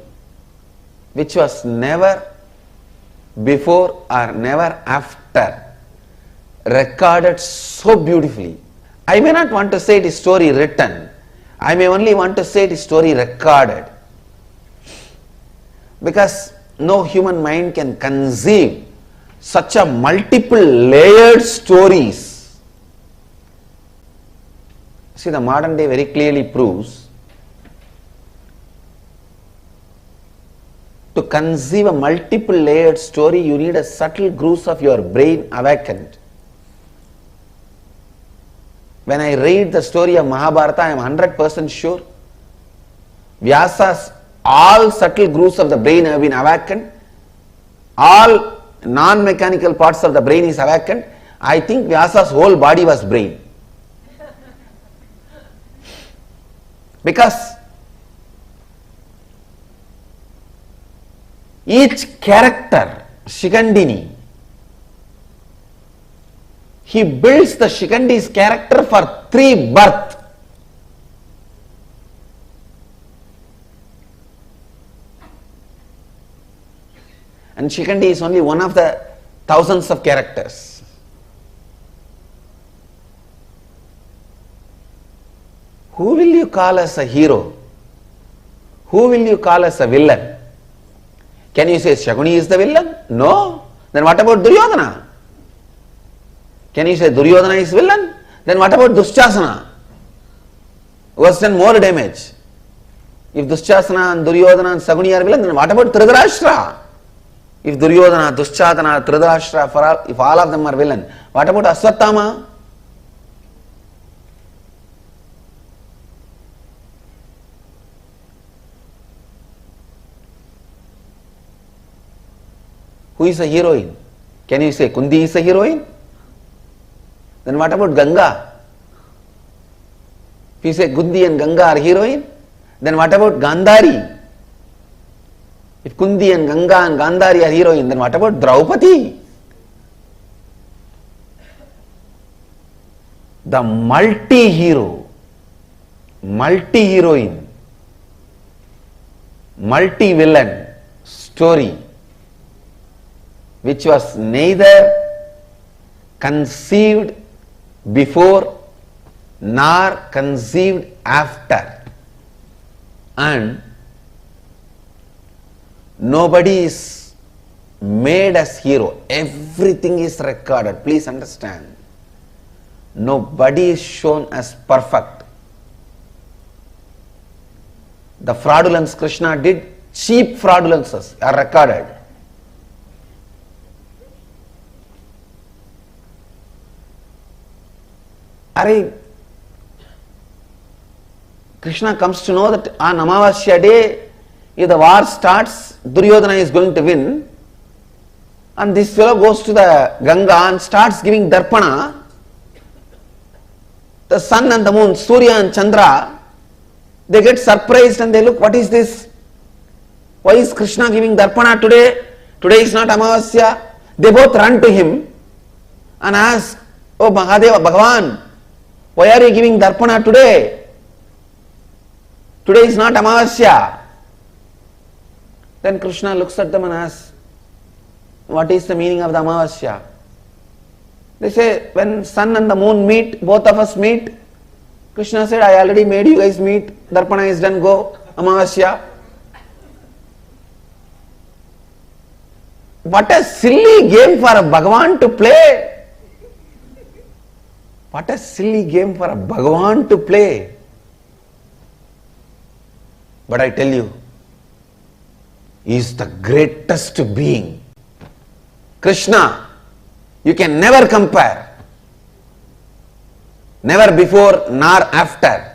L: which was never before or never after recorded so beautifully. I may not want to say it is story written. I may only want to say it is story recorded. Because no human mind can conceive such a multiple layered stories. See, the modern day very clearly proves to conceive a multiple layered story, you need a subtle grooves of your brain awakened. When I read the story of Mahabharata, I am 100% sure Vyasa's all subtle grooves of the brain have been awakened. All non-mechanical parts of the brain is awakened. I think Vyasa's whole body was brain. Because each character, Shikandini, he builds the Shikandi's character for 3 births. And Shikandi is only one of the thousands of characters. Who will you call as a hero? Who will you call as a villain? Can you say Shakuni is the villain? No. Then what about Duryodhana? Can you say Duryodhana is villain? Then what about Dushasana? Who has done more damage? If Dushasana and Duryodhana and Shakuni are villain, then what about Dhritarashtra? If Duryodhana, Dushasana, Dhritarashtra, if all of them are villain, what about Aswathama? Who is a heroine? Can you say Kundi is a heroine? Then what about Ganga? If you say Kundi and Ganga are heroine, then what about Gandhari? If Kundi and Ganga and Gandhari are heroine, then what about Draupadi? The multi-hero, multi-heroine, multi-villain story, which was neither conceived before nor conceived after, and nobody is made as hero. Everything is recorded. Please understand. Nobody is shown as perfect. The fraudulence Krishna did, cheap fraudulences are recorded. Krishna comes to know that on Amavasya day, if the war starts, Duryodhana is going to win, and this fellow goes to the Ganga and starts giving Darpana. The sun and the moon, Surya and Chandra, they get surprised and they look, what is this? Why is Krishna giving Darpana today? Today is not Amavasya. They both run to him and ask, Oh Mahadeva, Bhagavan, why are you giving Darpana today? Today is not Amavasya. Then Krishna looks at them and asks, what is the meaning of the Amavasya? They say, when sun and the moon meet, both of us meet. Krishna said, I already made you guys meet. Darpana is done, go. Amavasya. What a silly game for a Bhagavan to play. What a silly game for a Bhagavan to play. But I tell you, he is the greatest being. Krishna, you can never compare. Never before nor after.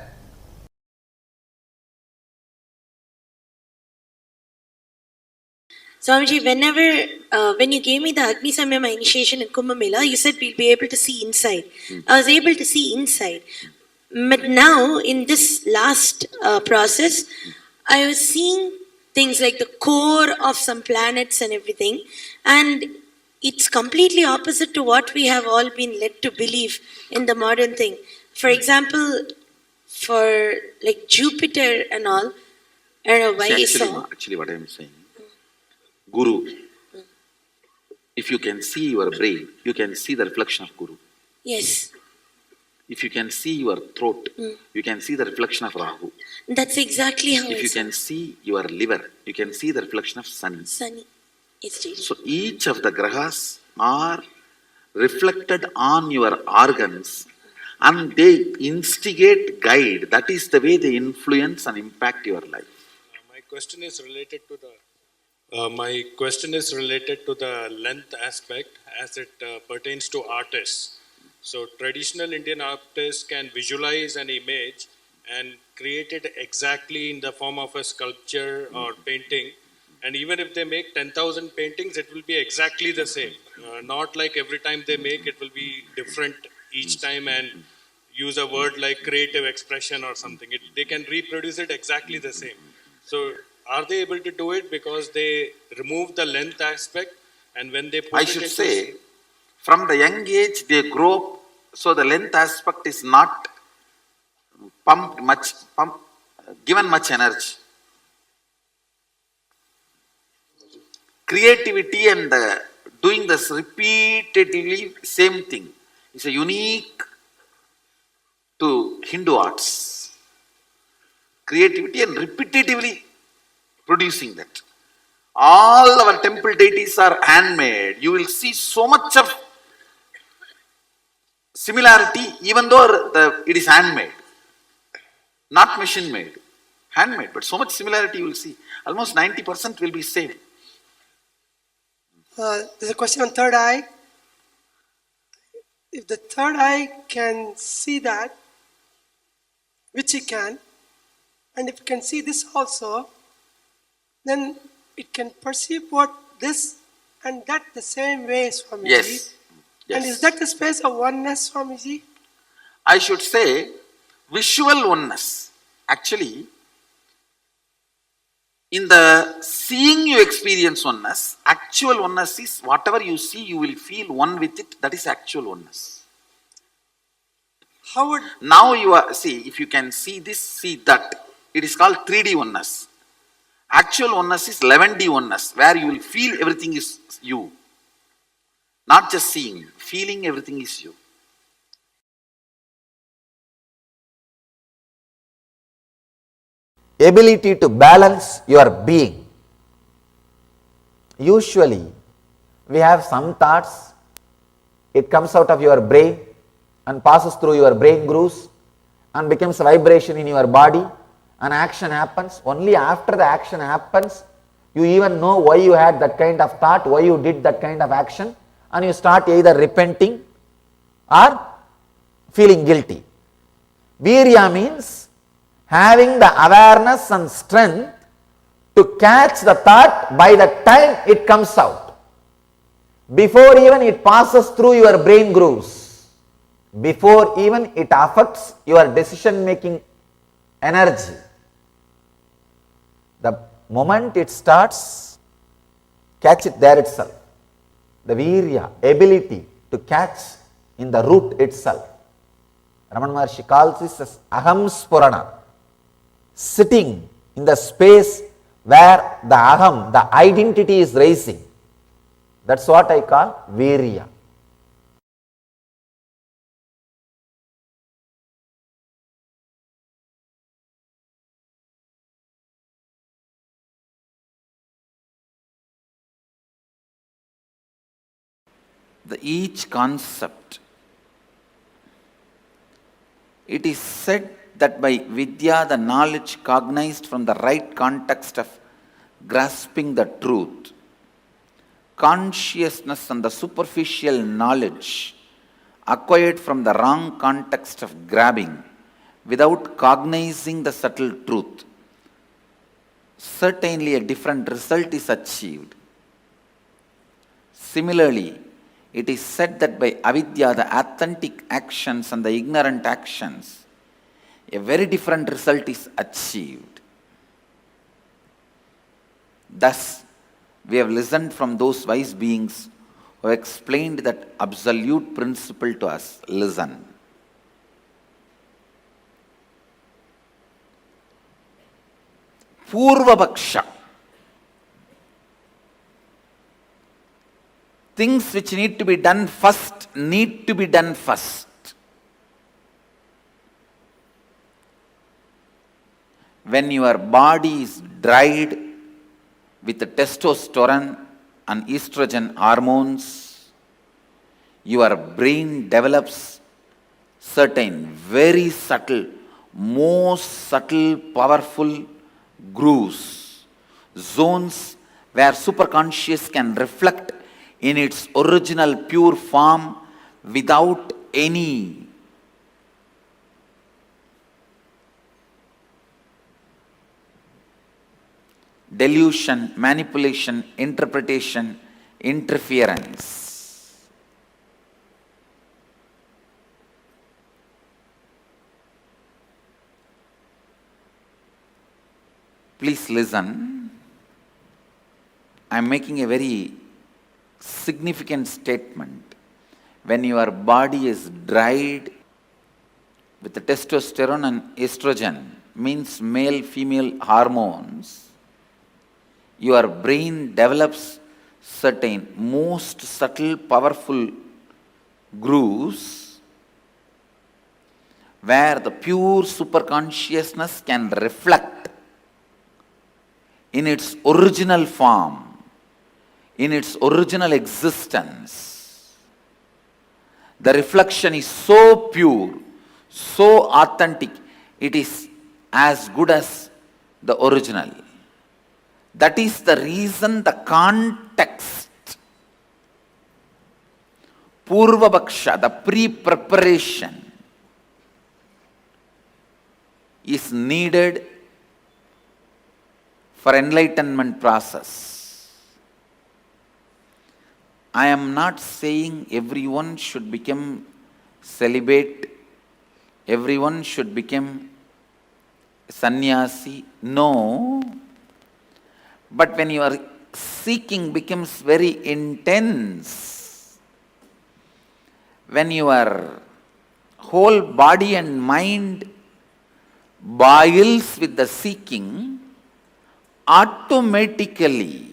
M: Swamiji, when you gave me the Agni Samyama initiation in Kumbh Mela, you said we'll be able to see inside. I was able to see inside. But now, in this last process, I was seeing things like the core of some planets and everything. And it's completely opposite to what we have all been led to believe in the modern thing. For example, for like Jupiter and all, I don't know why I saw.
D: Actually, what I am saying, Guru, if you can see your brain, you can see the reflection of Guru.
M: Yes.
D: If you can see your throat, you can see the reflection of Rahu.
M: That's exactly how
D: If you can see your liver, you can see the reflection of Sun.
M: Sunny.
D: So each of the grahas are reflected on your organs and they instigate, guide. That is the way they influence and impact your life.
N: My question is related to the length aspect as it pertains to artists. So traditional Indian artists can visualize an image and create it exactly in the form of a sculpture or painting. And even if they make 10,000 paintings, it will be exactly the same. Not like every time they make, it will be different each time and use a word like creative expression or something. They can reproduce it exactly the same. So are they able to do it because they remove the length aspect, and when they put
D: I
N: it
D: should
N: into
D: say, from the young age they grow up, so the length aspect is not given much energy. Creativity and doing this repeatedly same thing is a unique to Hindu arts. Creativity and repetitively producing that. All our temple deities are handmade. You will see so much of similarity even though it is handmade. Not machine made. Handmade, but so much similarity you will see. Almost 90% will be same.
O: There's a question on third eye. If the third eye can see that, which it can, and if it can see this also, then it can perceive what this and that the same way, Swamiji.
D: Yes.
O: And is that the space of oneness, Swamiji?
D: I should say visual oneness. Actually, in the seeing you experience oneness, actual oneness is whatever you see, you will feel one with it. That is actual oneness.
O: How would...
D: Now you are, see, if you can see this, see that, it is called 3D oneness. Actual oneness is 11D oneness, where you will feel everything is you. Not just seeing, feeling everything is you.
L: Ability to balance your being. Usually, we have some thoughts, it comes out of your brain and passes through your brain grooves and becomes a vibration in your body, and action happens. Only after the action happens, you even know why you had that kind of thought, why you did that kind of action, and you start either repenting or feeling guilty. Virya means having the awareness and strength to catch the thought by the time it comes out, before even it passes through your brain grooves, before even it affects your decision making energy. The moment it starts, catch it there itself. The virya, ability to catch in the root itself. Ramana Maharshi calls this as Aham Spurana, sitting in the space where the Aham, the identity is rising. That's what I call Virya.
D: Each concept, it is said that by Vidya, the knowledge cognized from the right context of grasping the truth, consciousness and the superficial knowledge acquired from the wrong context of grabbing without cognizing the subtle truth, certainly a different result is achieved. Similarly, it is said that by avidya, the authentic actions and the ignorant actions, a very different result is achieved. Thus, we have listened from those wise beings who have explained that absolute principle to us. Listen. Purvapaksha. Things which need to be done first need to be done first. When your body is dried with the testosterone and estrogen hormones, your brain develops certain very subtle, most subtle, powerful grooves, zones where superconscious can reflect in its original pure form without any delusion, manipulation, interpretation, interference. Please listen. I am making a very significant statement. When your body is dried with the testosterone and estrogen, means male female hormones, your brain develops certain most subtle powerful grooves where the pure superconsciousness can reflect in its original form, in its original existence. The reflection is so pure, so authentic, it is as good as the original. That is the reason the context, Purvapaksha, the pre-preparation, is needed for enlightenment process. I am not saying everyone should become celibate, everyone should become sannyasi. No. But when your seeking becomes very intense, when your whole body and mind boils with the seeking, automatically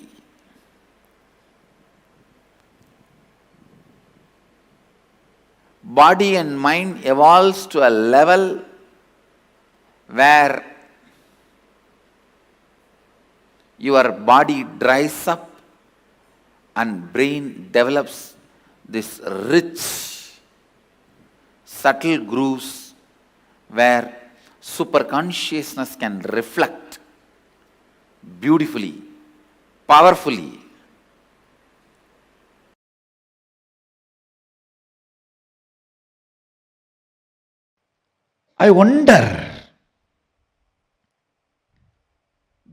D: body and mind evolves to a level where your body dries up and brain develops this rich, subtle grooves where superconsciousness can reflect beautifully, powerfully. I wonder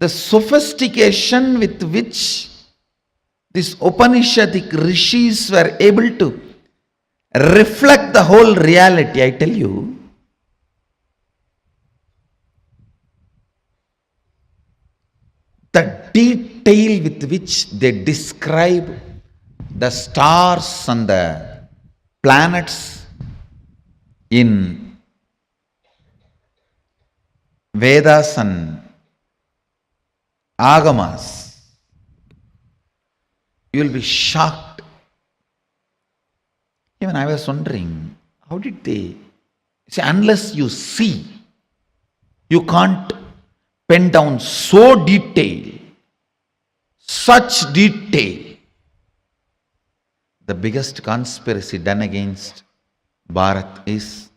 D: the sophistication with which these Upanishadic rishis were able to reflect the whole reality. I tell you, the detail with which they describe the stars and the planets in Vedas and Agamas, you will be shocked. Even I was wondering, how did they? See, unless you see, you can't pen down so detail, such detail. The biggest conspiracy done against Bharat is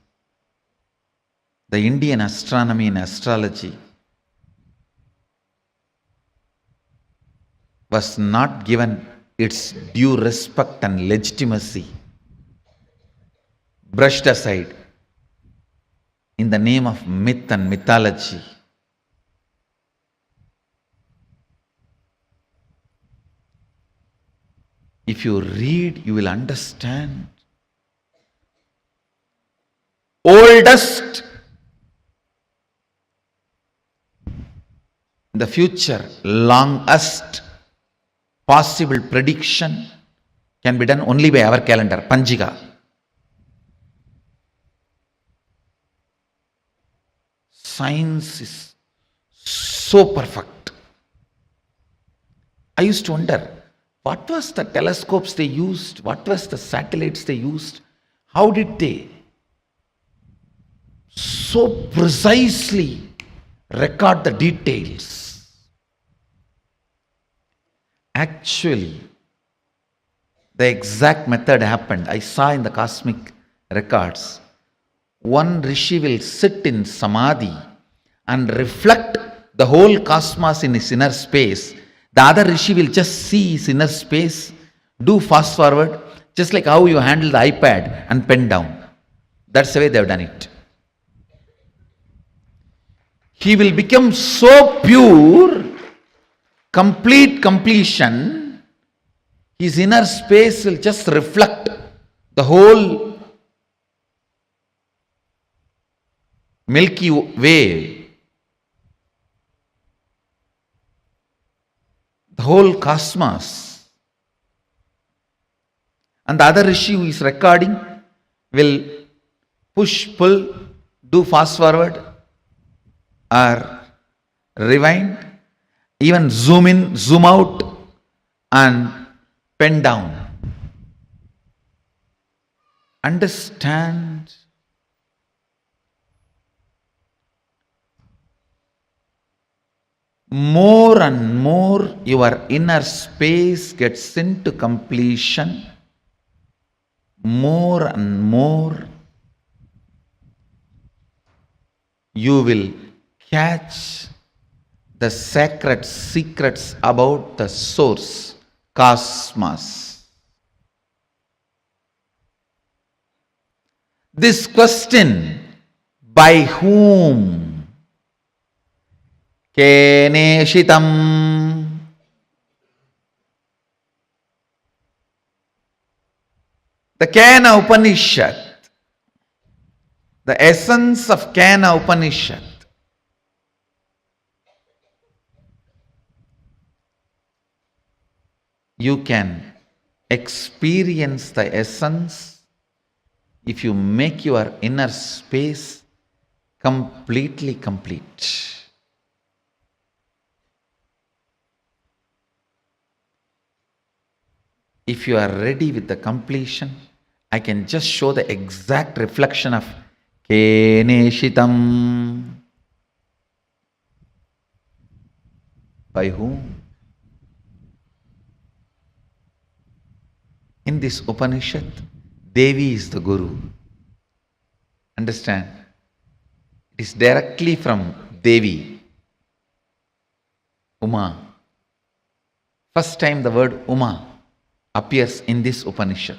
D: the Indian astronomy and astrology was not given its due respect and legitimacy, brushed aside in the name of myth and mythology. If you read, you will understand. Oldest in the future, longest possible prediction can be done only by our calendar, Panjiga. Science is so perfect. I used to wonder, what was the telescopes they used? What was the satellites they used? How did they so precisely record the details? Actually, the exact method happened. I saw in the cosmic records. One rishi will sit in samadhi and reflect the whole cosmos in his inner space. The other rishi will just see his inner space, do fast forward, just like how you handle the iPad and pen down. That's the way they have done it. He will become so pure, complete completion, his inner space will just reflect the whole Milky Way, the whole cosmos. And the other rishi who is recording will push, pull, do fast forward or rewind, even zoom in, zoom out and pen down. Understand? More and more your inner space gets into completion, more and more you will catch the sacred secrets about the source, cosmos. This question, by whom? Keneshitam. The Kena Upanishad, the essence of Kena Upanishad, you can experience the essence if you make your inner space completely complete. If you are ready with the completion, I can just show the exact reflection of Keneshitam. By whom? In this Upanishad, Devi is the Guru. Understand? It is directly from Devi, Uma. First time the word Uma appears in this Upanishad.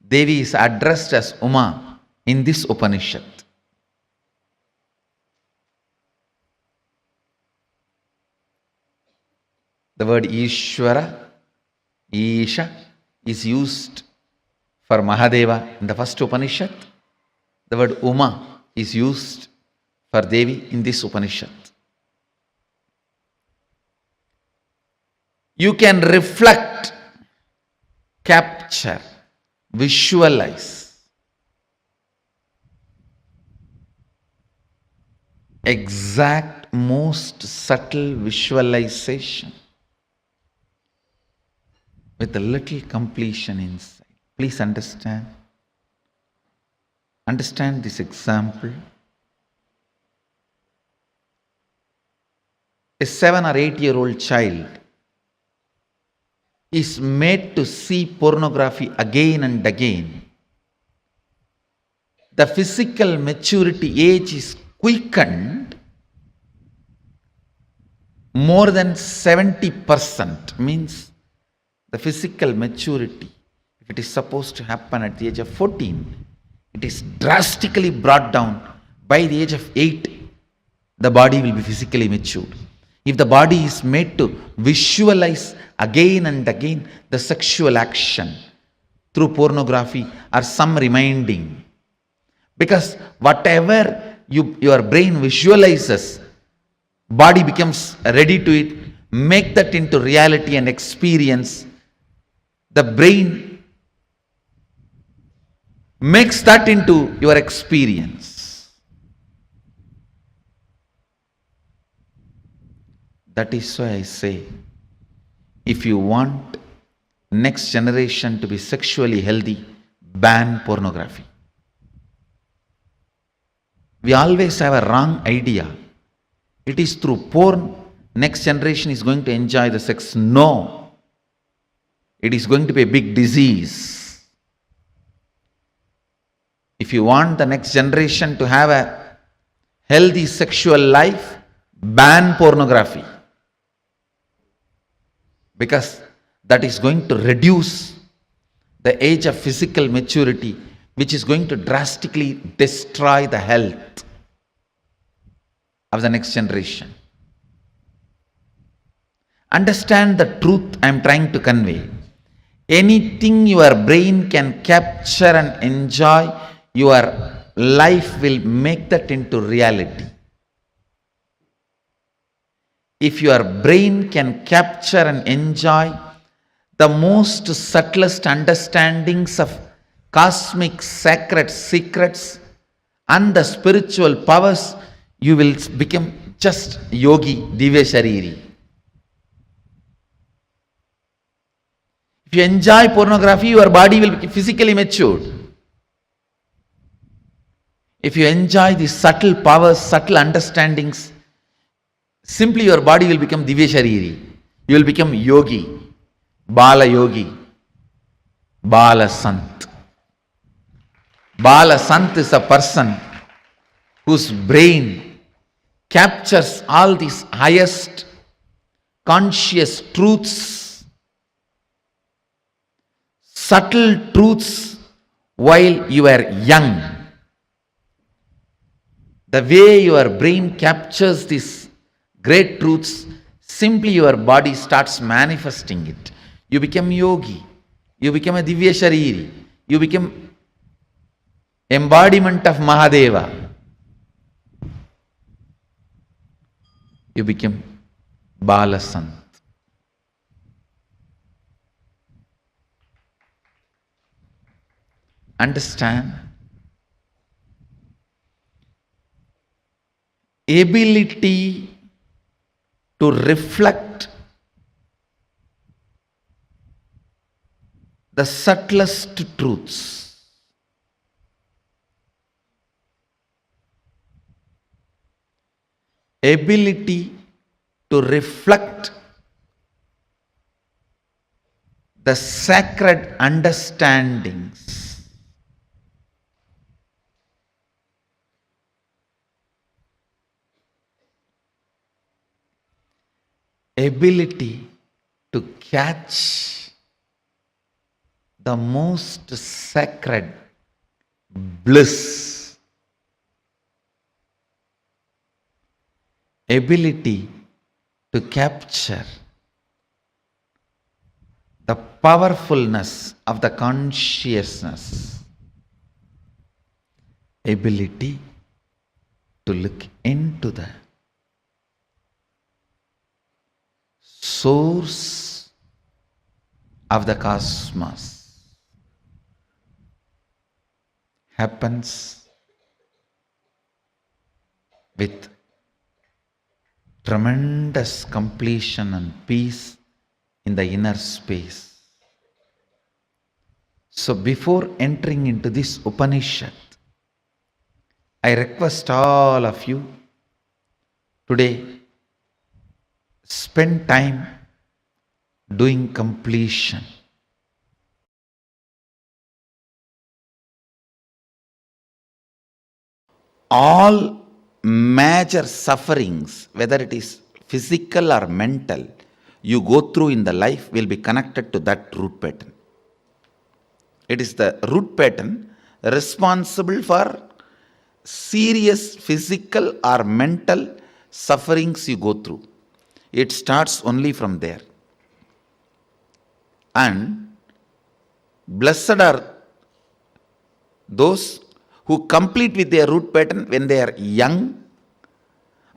D: Devi is addressed as Uma in this Upanishad. The word Ishvara, Isha, is used for Mahadeva in the first Upanishad. The word Uma is used for Devi in this Upanishad. You can reflect, capture, visualize exact, most subtle visualization with a little completion inside. Please understand. Understand this example. A 7 or 8-year-old child is made to see pornography again and again. The physical maturity age is quickened more than 70%, means the physical maturity, if it is supposed to happen at the age of 14, it is drastically brought down. By the age of 8, the body will be physically matured. If the body is made to visualize again and again the sexual action through pornography or some reminding, because whatever your brain visualizes, body becomes ready to it, make that into reality and experience. The brain makes that into your experience. That is why I say, if you want next generation to be sexually healthy, ban pornography. We always have a wrong idea. It is through porn next generation is going to enjoy the sex. No. It is going to be a big disease. If you want the next generation to have a healthy sexual life, ban pornography. Because that is going to reduce the age of physical maturity, which is going to drastically destroy the health of the next generation. Understand the truth I am trying to convey. Anything your brain can capture and enjoy, your life will make that into reality. If your brain can capture and enjoy the most subtlest understandings of cosmic sacred secrets and the spiritual powers, you will become just yogi, divya shariri. If you enjoy pornography, your body will be physically matured. If you enjoy the subtle powers, subtle understandings, simply your body will become divya shariri. You will become yogi, bala yogi, bala sant. Bala sant is a person whose brain captures all these highest conscious truths, subtle truths while you are young. The way your brain captures these great truths, simply your body starts manifesting it. You become yogi, you become a divya shariri, you become embodiment of Mahadeva. You become Balasant. Understand? Ability to reflect the subtlest truths. Ability to reflect the sacred understandings. Ability to catch the most sacred bliss. Ability to capture the powerfulness of the consciousness. Ability to look into the source of the cosmos happens with tremendous completion and peace in the inner space. So before entering into this Upanishad, I request all of you today, spend time doing completion. All major sufferings, whether it is physical or mental, you go through in the life will be connected to that root pattern. It is the root pattern responsible for serious physical or mental sufferings you go through. It starts only from there. And blessed are those who complete with their root pattern when they are young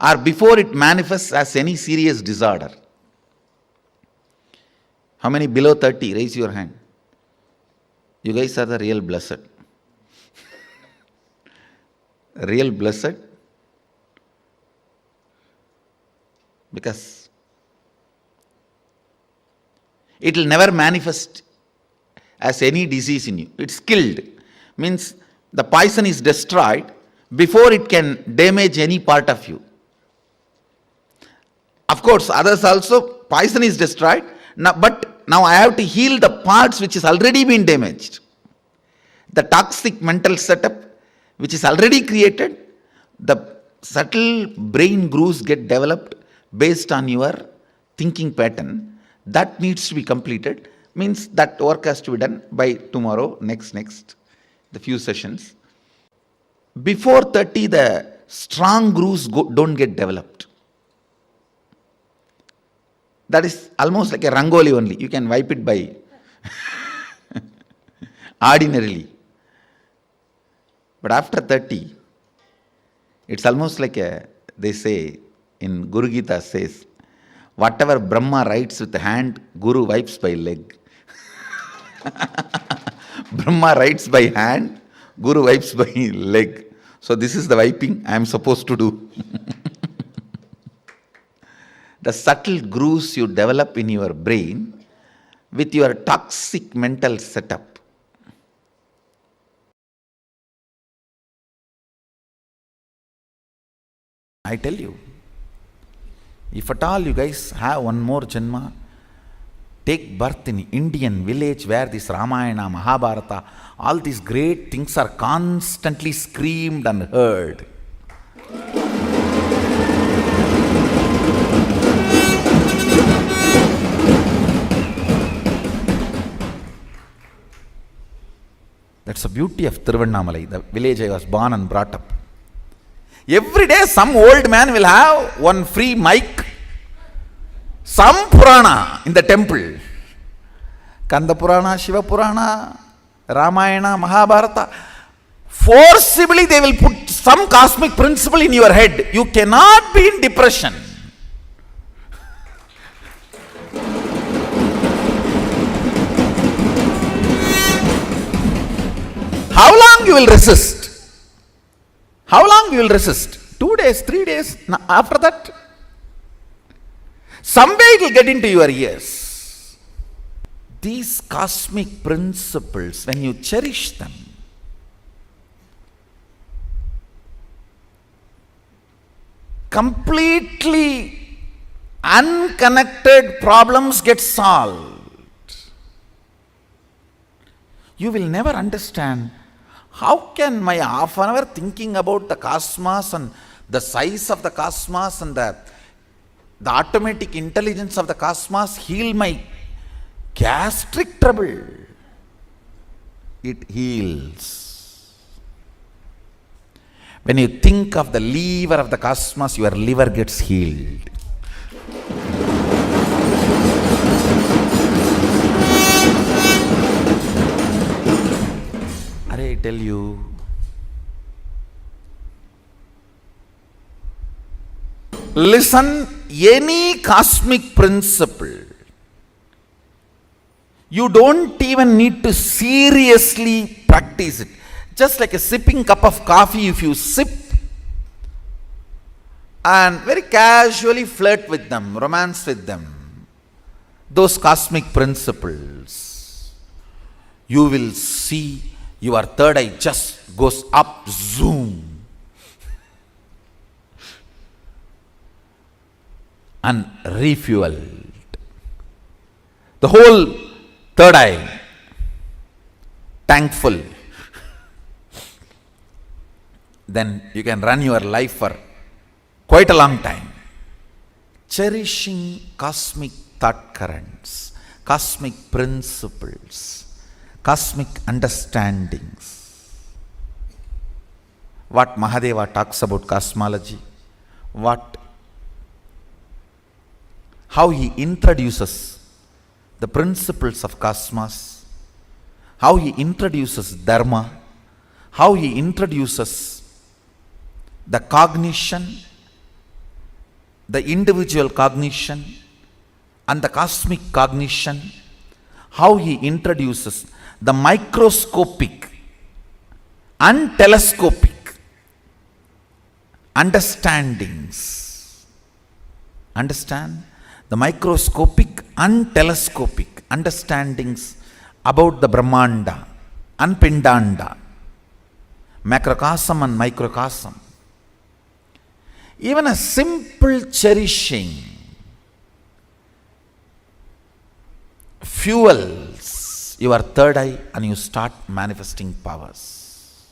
D: or before it manifests as any serious disorder. How many below 30? Raise your hand. You guys are the real blessed. Real blessed. Because it will never manifest as any disease in you. It's killed. Means the poison is destroyed before it can damage any part of you. Of course, others also, poison is destroyed, but now I have to heal the parts which is already been damaged. The toxic mental setup which is already created, the subtle brain grooves get developed based on your thinking pattern. That needs to be completed. Means that work has to be done by tomorrow, next, the few sessions. Before 30, the strong grooves don't get developed. That is almost like a rangoli only. You can wipe it by ordinarily. But after 30, it's almost like they say in Guru Gita says, whatever Brahma writes with the hand, Guru wipes by leg. Brahma writes by hand, Guru wipes by leg. So this is the wiping I am supposed to do. The subtle grooves you develop in your brain with your toxic mental setup. I tell you, if at all you guys have one more janma, take birth in Indian village where this Ramayana, Mahabharata, all these great things are constantly screamed and heard. That's the beauty of Tiruvannamalai, the village I was born and brought up. Every day some old man will have one free mic, some Purana in the temple. Kanda Purana, Shiva Purana, Ramayana, Mahabharata. Forcibly they will put some cosmic principle in your head. You cannot be in depression. How long you will resist? How long you will resist? 2 days, 3 days, after that? Some way it will get into your ears. These cosmic principles, when you cherish them, completely unconnected problems get solved. You will never understand. How can my half an hour thinking about the cosmos and the size of the cosmos and the automatic intelligence of the cosmos heal my gastric trouble? It heals. When you think of the lever of the cosmos, your liver gets healed. I tell you, listen, any cosmic principle, you don't even need to seriously practice it. Just like a sipping cup of coffee, if you sip, and very casually flirt with them, romance with them, those cosmic principles, you will see your third eye just goes up, zoom, and refueled. The whole third eye tankful. Then you can run your life for quite a long time. Cherishing cosmic thought currents, cosmic principles, cosmic understandings. What Mahadeva talks about cosmology, how he introduces the principles of cosmos, how he introduces dharma, how he introduces the cognition, the individual cognition and the cosmic cognition, how he introduces the microscopic and telescopic understandings. Understand? The microscopic and telescopic understandings about the Brahmanda and Pindanda, macrocosm and microcosm. Even a simple cherishing fuels your third eye and you start manifesting powers.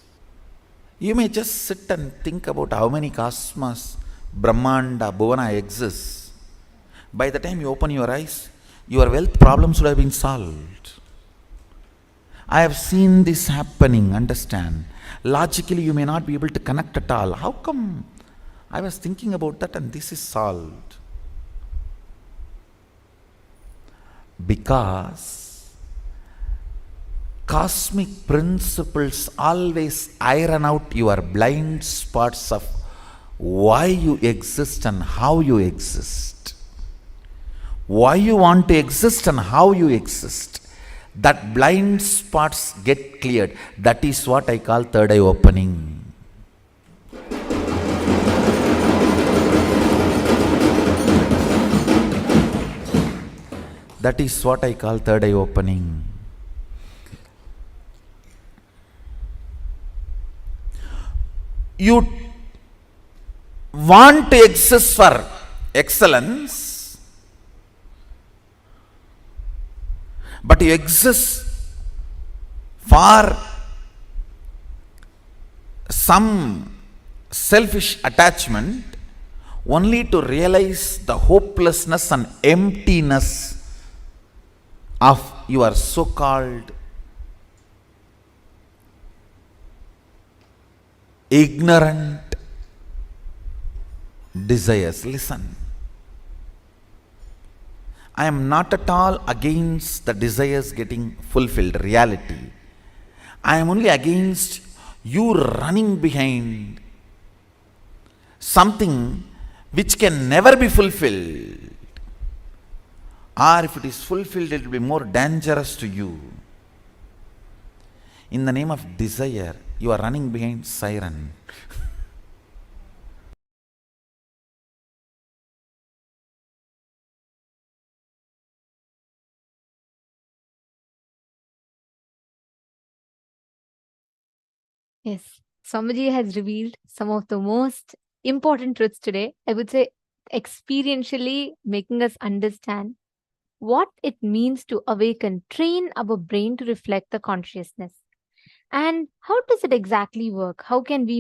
D: You may just sit and think about how many cosmos, Brahmanda, Bhuvana exists. By the time you open your eyes, your wealth problems would have been solved. I have seen this happening, understand. Logically, you may not be able to connect at all. How come? I was thinking about that and this is solved. Because cosmic principles always iron out your blind spots of why you exist and how you exist. Why you want to exist and how you exist. That blind spots get cleared. That is what I call third eye opening. That is what I call third eye opening. You want to exist for excellence, but you exist for some selfish attachment only to realize the hopelessness and emptiness of your so-called ignorant desires. Listen, I am not at all against the desires getting fulfilled, reality. I am only against you running behind something which can never be fulfilled. Or if it is fulfilled, it will be more dangerous to you. In the name of desire, you are running behind siren.
B: Yes, Swamiji has revealed some of the most important truths today. I would say experientially making us understand what it means to awaken, train our brain to reflect the consciousness. And how does it exactly work? How can we